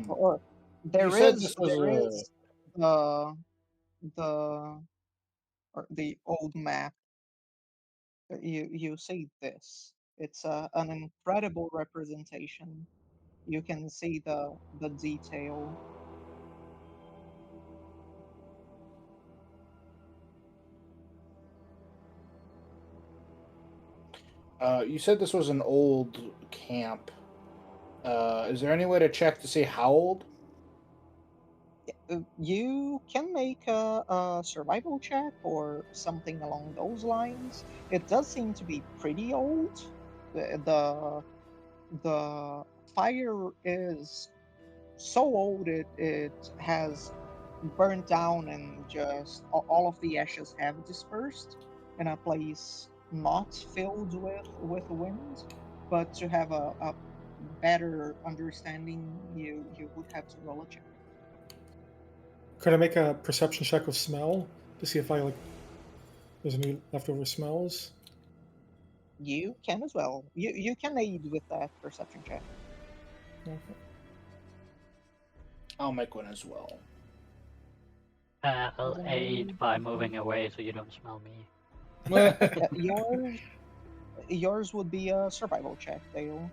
[SPEAKER 1] Or
[SPEAKER 3] You said this was
[SPEAKER 1] there
[SPEAKER 3] a.
[SPEAKER 1] is the the old map. You see this. It's an incredible representation. You can see the detail.
[SPEAKER 3] You said this was an old camp. Is there any way to check to see how old?
[SPEAKER 1] You can make a survival check or something along those lines. It does seem to be pretty old. The fire is so old it has burnt down, and just all of the ashes have dispersed in a place not filled with wind. But to have a better understanding, you would have to roll a check.
[SPEAKER 2] Could I make a perception check with smell to see if there's any leftover smells?
[SPEAKER 1] You can as well. You can aid with that perception check.
[SPEAKER 2] Okay.
[SPEAKER 3] I'll make one as well.
[SPEAKER 4] I'll aid by moving away so you don't smell me.
[SPEAKER 1] Yours would be a survival check, Dale,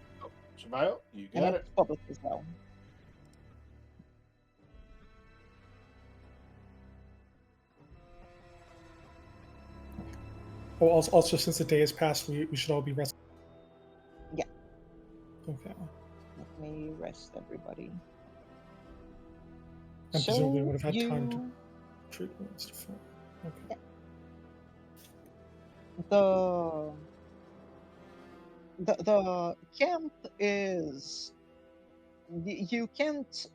[SPEAKER 3] Survival, you
[SPEAKER 1] and
[SPEAKER 3] got
[SPEAKER 1] it's
[SPEAKER 3] it.
[SPEAKER 1] public as well.
[SPEAKER 2] Oh, also, since the day has passed, we should all be resting.
[SPEAKER 1] Yeah.
[SPEAKER 2] Okay.
[SPEAKER 1] Let me rest everybody.
[SPEAKER 2] And presumably
[SPEAKER 1] So
[SPEAKER 2] would have had
[SPEAKER 1] you
[SPEAKER 2] time to treat wounds to full. Okay.
[SPEAKER 1] the camp is you can't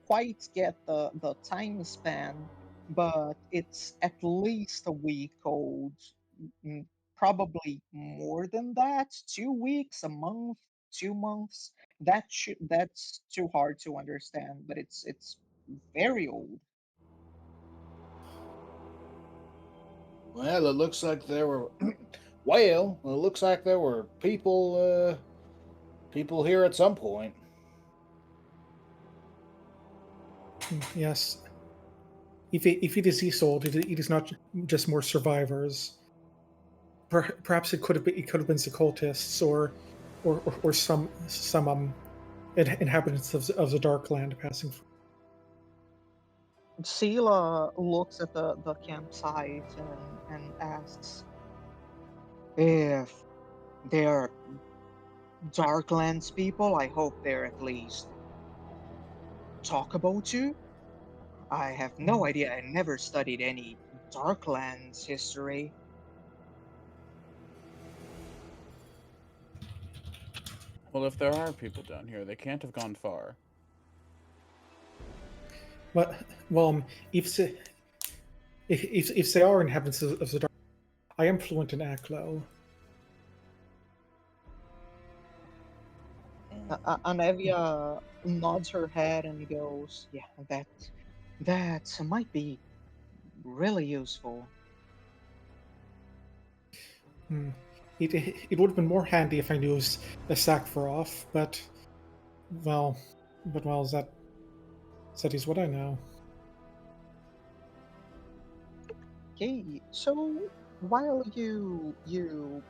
[SPEAKER 1] quite get the time span, but it's at least a week old. mm, Probably more than that. 2 weeks, a month, 2 months. That's too hard to understand, but it's very old.
[SPEAKER 3] Well, it looks like there were. Well, it looks like there were people here at some point.
[SPEAKER 2] Yes. If it is Isolde, it is not just more survivors. Perhaps it could have been the cultists or some inhabitants of the dark land passing through.
[SPEAKER 1] Sela looks at the campsite and asks, if they're Darklands people, I hope they're at least talkable to. I have no idea. I never studied any Darklands history.
[SPEAKER 5] Well, if there are people down here, they can't have gone far.
[SPEAKER 2] Well, if they are inhabitants of the dark, I am fluent in Aklo.
[SPEAKER 1] Anevia nods her head and goes, "Yeah, that might be really useful."
[SPEAKER 2] It would have been more handy if I knew a Sakvarov, but well, that is what I know.
[SPEAKER 1] Okay, so while you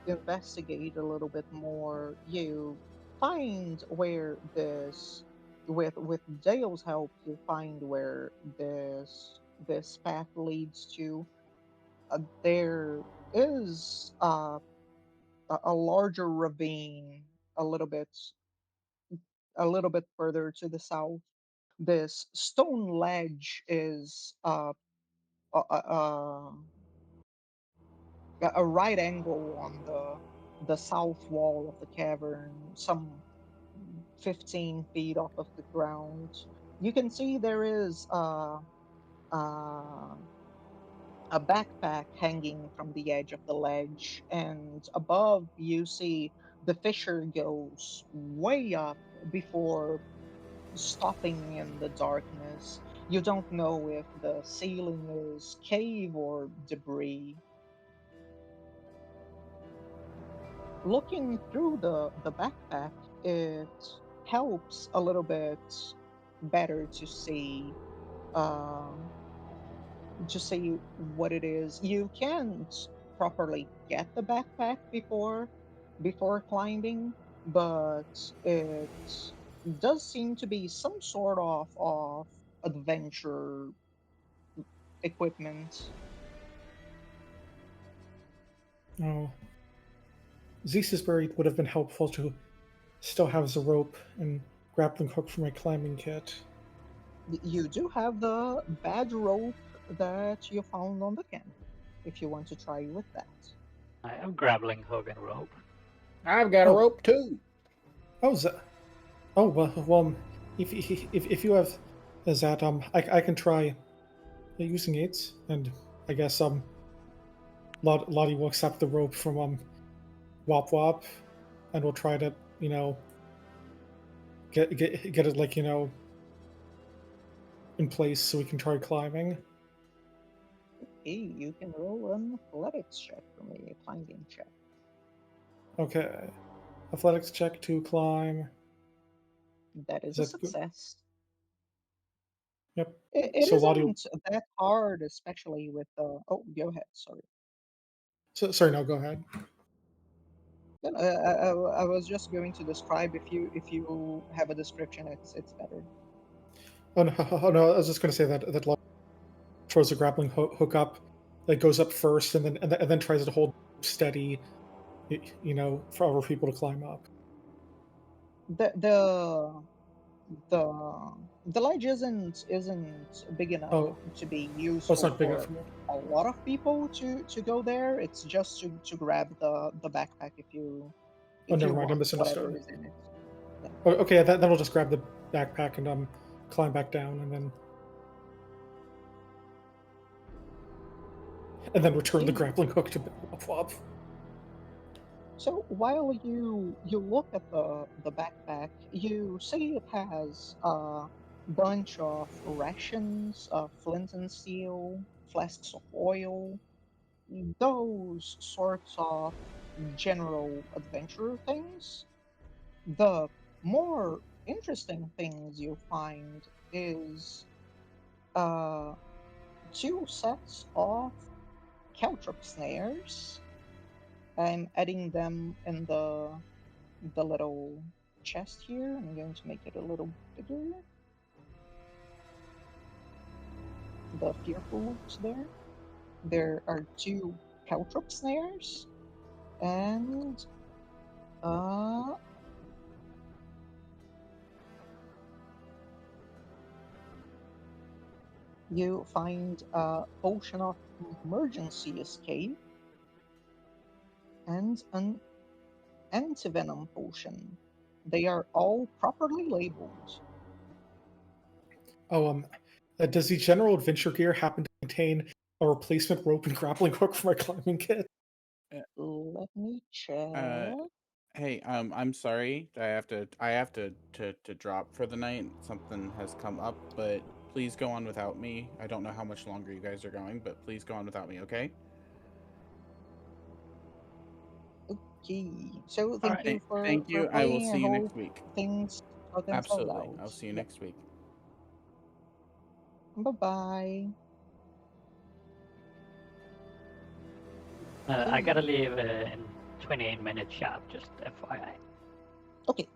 [SPEAKER 1] investigate a little bit more, you find where this with Dale's help, you find where this path leads to. There is a larger ravine a little bit further to the south. This stone ledge is a, a, a a right angle on the south wall of the cavern, some 15 feet off of the ground. You can see there is uh, a backpack hanging from the edge of the ledge, and above you see the fissure goes way up before stopping in the darkness. You don't know if the ceiling is cave or debris. Looking through the backpack, it helps a little bit better um to see what it is. You can't properly get the backpack before climbing, but it does seem to be some sort of adventure equipment.
[SPEAKER 2] Oh, this is where it would have been helpful to still have the rope and grappling hook for my climbing kit.
[SPEAKER 1] You do have the bad rope that you found on the camp, if you want to try with that.
[SPEAKER 4] I have grappling hook and rope.
[SPEAKER 3] I've got a
[SPEAKER 2] Oh.
[SPEAKER 3] rope too.
[SPEAKER 2] Oh, oh well, if you have that, I can try using it, and I guess Lottie will accept the rope from Wop Wop, and we'll try to get it in place so we can try climbing.
[SPEAKER 1] Hey, you can roll an athletics check for me, a climbing check.
[SPEAKER 2] Okay. Athletics check to climb.
[SPEAKER 1] That is
[SPEAKER 2] Is
[SPEAKER 1] a
[SPEAKER 2] that good?
[SPEAKER 1] success.
[SPEAKER 2] Yep.
[SPEAKER 1] It
[SPEAKER 2] So Lottie.
[SPEAKER 1] isn't that hard, especially with the. Oh, go ahead. Sorry.
[SPEAKER 2] Sorry, no, go ahead.
[SPEAKER 1] I was just going to describe if you have a description, it's better.
[SPEAKER 2] Oh no, oh, no, I was just going to say that Lottie throws a grappling hook up, that goes up first, and then tries to hold steady, for other people to climb up.
[SPEAKER 1] The the the the ledge isn't big enough
[SPEAKER 2] Oh,
[SPEAKER 1] to be
[SPEAKER 2] it's
[SPEAKER 1] useful
[SPEAKER 2] not big enough
[SPEAKER 1] for
[SPEAKER 2] for me.
[SPEAKER 1] a lot of people to go there. It's just to grab the backpack
[SPEAKER 2] Oh,
[SPEAKER 1] if
[SPEAKER 2] never
[SPEAKER 1] you
[SPEAKER 2] mind, I
[SPEAKER 1] want whatever
[SPEAKER 2] misunderstood.
[SPEAKER 1] is in it. Yeah.
[SPEAKER 2] Okay, then I'll just grab the backpack and climb back down, and then return the
[SPEAKER 1] Okay.
[SPEAKER 2] grappling hook to Wop.
[SPEAKER 1] So while you look at the backpack, you see it has a bunch of rations, flint and steel, flasks of oil, those sorts of general adventure things. The more interesting things you find is uh, two sets of caltrop snares. I'm adding them in the little chest here. I'm going to make it a little bigger. The fearful looks there. There are two caltrop snares, and uh, you find a potion of emergency escape and an antivenom potion. They are all properly labeled.
[SPEAKER 2] Oh, does the general adventure gear happen to contain a replacement rope and grappling hook for my climbing kit?
[SPEAKER 1] Let me check.
[SPEAKER 5] Hey, I'm sorry. I have to drop for the night. Something has come up, but please go on without me. I don't know how much longer you guys are going, but please go on without me, okay?
[SPEAKER 1] Okay. So thank
[SPEAKER 4] Alright.
[SPEAKER 1] you
[SPEAKER 5] Thank
[SPEAKER 1] for
[SPEAKER 5] you. I will
[SPEAKER 1] playing. I
[SPEAKER 5] see you
[SPEAKER 1] hope
[SPEAKER 5] next week.
[SPEAKER 1] things how themselves
[SPEAKER 5] Absolutely.
[SPEAKER 1] out.
[SPEAKER 5] I'll see you
[SPEAKER 1] Yeah.
[SPEAKER 5] next week.
[SPEAKER 1] Bye bye.
[SPEAKER 4] I
[SPEAKER 1] Okay.
[SPEAKER 4] gotta leave in 28 minutes sharp, just FYI.
[SPEAKER 1] Okay.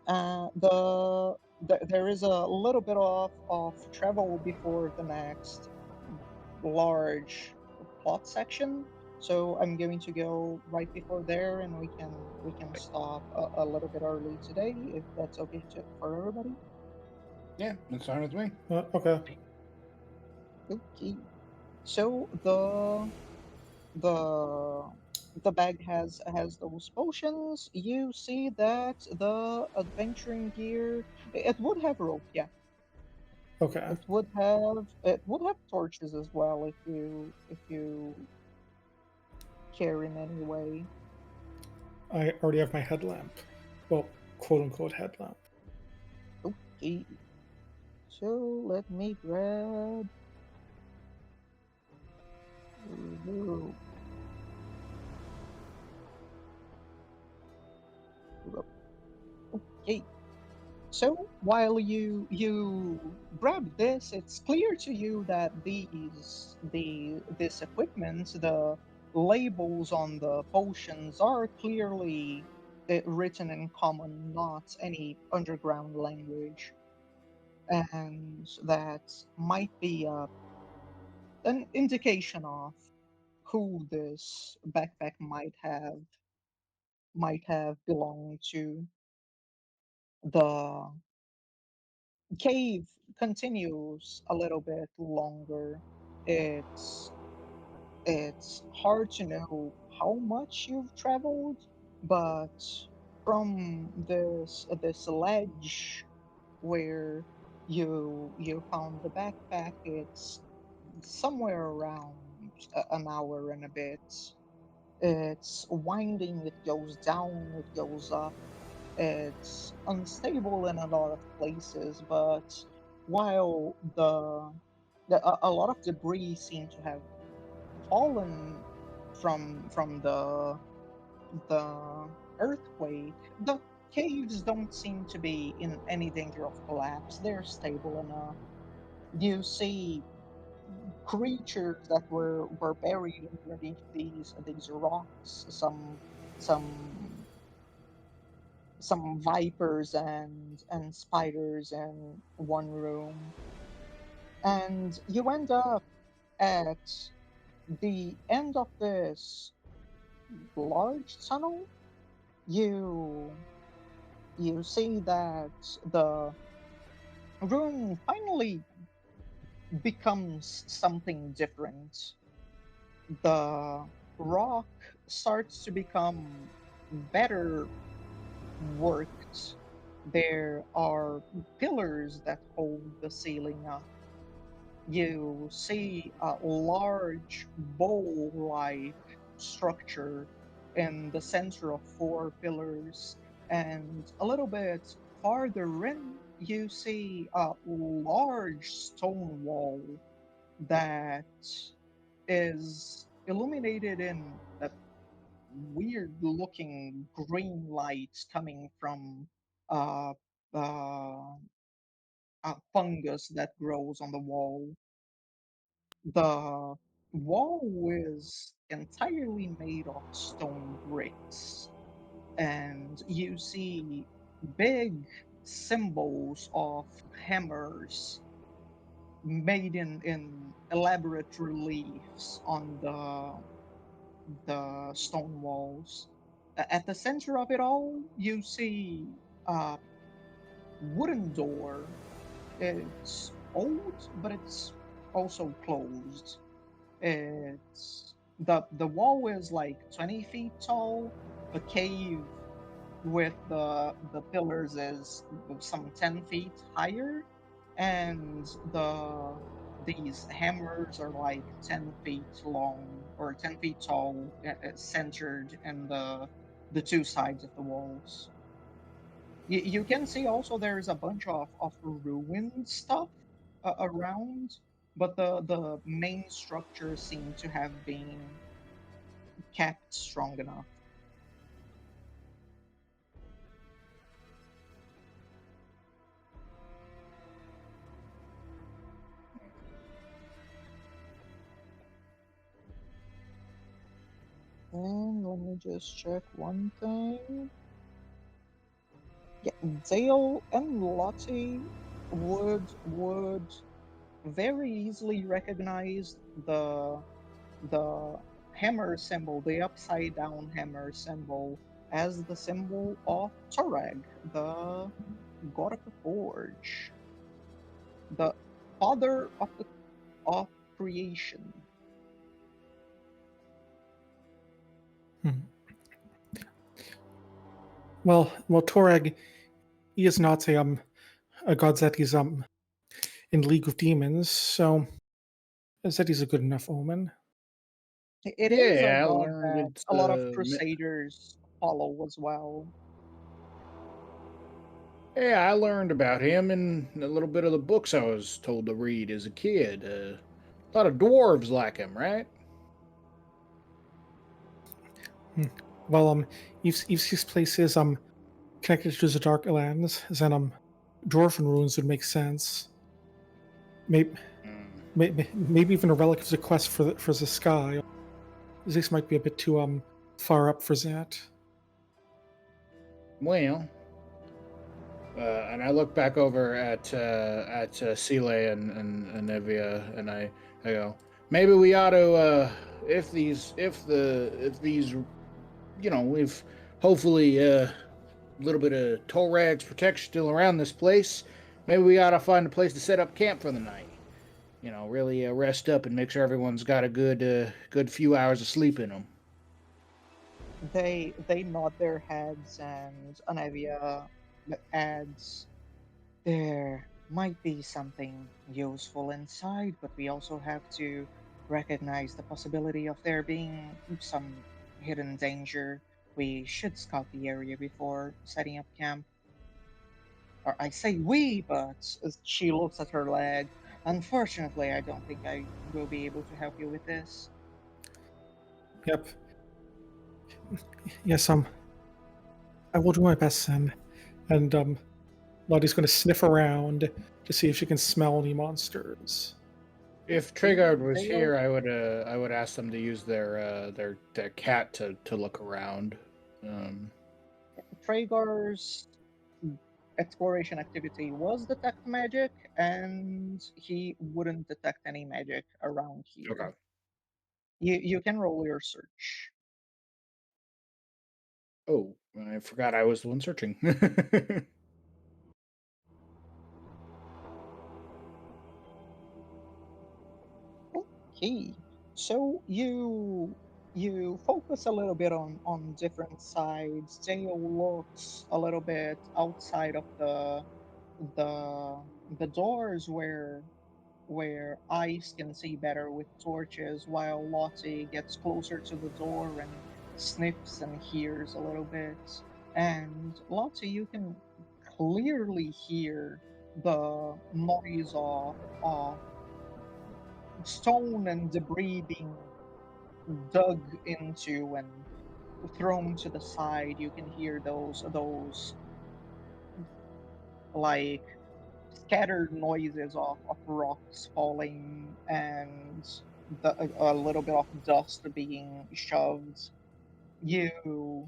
[SPEAKER 1] There is a little bit of travel before the next large plot section. So I'm going to go right before there, and we can stop a little bit early today if that's okay for everybody.
[SPEAKER 3] Yeah, that's fine with me.
[SPEAKER 2] Okay.
[SPEAKER 1] Okay. So the the bag has those potions. You see that the adventuring gear, it would have rope, yeah.
[SPEAKER 2] Okay.
[SPEAKER 1] It would have torches as well if you care in any way.
[SPEAKER 2] I already have my headlamp. Well, quote unquote headlamp.
[SPEAKER 1] Okay. So let me grab the rope. Okay. So while you grab this, it's clear to you that this equipment, the labels on the potions are clearly written in common, not any underground language, and that might be an indication of who this backpack might have belonged to. The cave continues a little bit longer. It's it's hard to know how much you've traveled, but from this ledge where you found the backpack, it's somewhere around an hour and a bit. It's winding, it goes down, it goes up, it's unstable in a lot of places, but while a lot of debris seem to have fallen from the earthquake. The caves don't seem to be in any danger of collapse. They're stable enough. You see creatures that were buried underneath these rocks. Some some vipers and spiders in one room, and you end up at the end of this large tunnel. You you see that the room finally becomes something different. The rock starts to become better worked. There are pillars that hold the ceiling up. You see a large bowl-like structure in the center of four pillars, and a little bit farther in, you see a large stone wall that is illuminated in a weird looking green light coming from uh, uh, a fungus that grows on the wall. The wall is entirely made of stone bricks, and you see big symbols of hammers made in elaborate reliefs on the stone walls. At the center of it all, you see a wooden door. It's old, but it's also closed. It's the wall is like 20 feet tall. The cave with the pillars is some 10 feet higher, and these hammers are like 10 feet long or 10 feet tall, centered in the two sides of the walls. You can see also there's a bunch of ruined stuff around, but the main structure seemed to have been kept strong enough. And let me just check one thing. Yeah, Dale and Lottie would very easily recognize the hammer symbol, the upside down hammer symbol, as the symbol of Torag, the god of the forge, the father of creation.
[SPEAKER 2] Hmm. Well, Torag, he is not a god that he's in League of Demons, so I said he's a good enough omen.
[SPEAKER 1] It is a
[SPEAKER 3] Yeah, I
[SPEAKER 1] god
[SPEAKER 3] learned
[SPEAKER 1] that
[SPEAKER 3] it's
[SPEAKER 1] a lot of crusaders follow as well.
[SPEAKER 3] yeah, I learned about him in a little bit of the books I was told to read as a kid. A lot of dwarves like him, right?
[SPEAKER 2] Hmm. Well, if this place is connected to the Dark Lands, then dwarven ruins would make sense. Maybe
[SPEAKER 3] Mm.
[SPEAKER 2] maybe even a relic of the quest for the sky. This might be a bit too far up for that.
[SPEAKER 3] Well, and I look back over at Sile and Nevia, and I go, maybe we ought to if these we've hopefully a little bit of Torag's protection still around this place. Maybe we ought to find a place to set up camp for the night. Really rest up and make sure everyone's got a good few hours of sleep in them.
[SPEAKER 1] They nod their heads, and Anevia adds, "There might be something useful inside, but we also have to recognize the possibility of there being some hidden danger. We should scout the area before setting up camp." Or I say we, but as she looks at her leg. "Unfortunately, I don't think I will be able to help you with this."
[SPEAKER 2] Yep. Yes, I will do my best then. And Lottie's going to sniff around to see if she can smell any monsters.
[SPEAKER 3] If Treyguard was
[SPEAKER 1] They
[SPEAKER 3] here, I would ask them to use their cat to look around.
[SPEAKER 1] Traegar's exploration activity was detect magic, and he wouldn't detect any magic around here.
[SPEAKER 3] Okay.
[SPEAKER 1] You can roll your search.
[SPEAKER 3] Oh, I forgot I was the one searching.
[SPEAKER 1] Okay, so you focus a little bit on different sides. Dale looks a little bit outside of the the doors where eyes can see better with torches, while Lottie gets closer to the door and sniffs and hears a little bit. And Lottie, you can clearly hear the noise of stone and debris being dug into and thrown to the side. You can hear those like scattered noises of rocks falling and a little bit of dust being shoved. You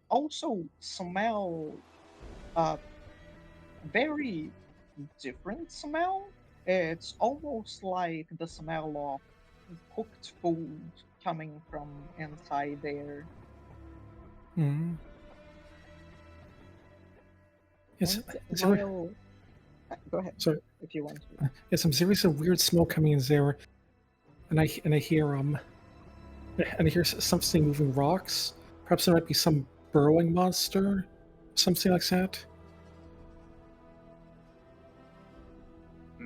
[SPEAKER 1] also smell a very different smell. It's almost like the smell of cooked food coming from inside there.
[SPEAKER 2] Hmm. Yes,
[SPEAKER 1] And
[SPEAKER 2] is there,
[SPEAKER 1] while go ahead
[SPEAKER 2] sorry,
[SPEAKER 1] if you want to.
[SPEAKER 2] yes, there is a weird smell coming in there, and I hear and I hear something moving rocks. Perhaps there might be some burrowing monster, something like that.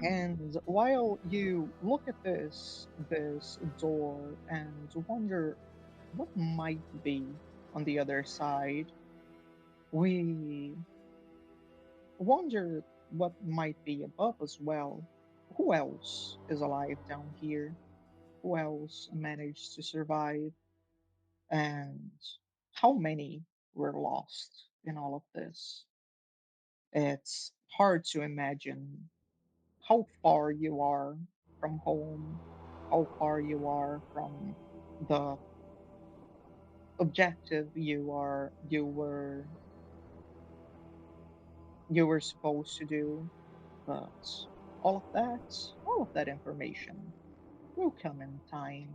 [SPEAKER 1] And while you look at this door and wonder what might be on the other side, we wonder what might be above as well. Who else is alive down here? Who else managed to survive? And how many were lost in all of this? It's hard to imagine how far you are from home, how far you are from the objective you were supposed to do, but all of that information will come in time.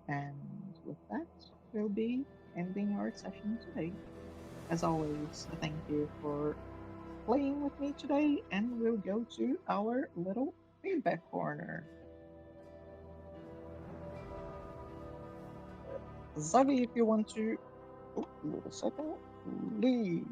[SPEAKER 1] And with that, we'll be ending our session today. As always, thank you for playing with me today, and we'll go to our little feedback corner. Zavi, if you want to, oh, wait a second, leave.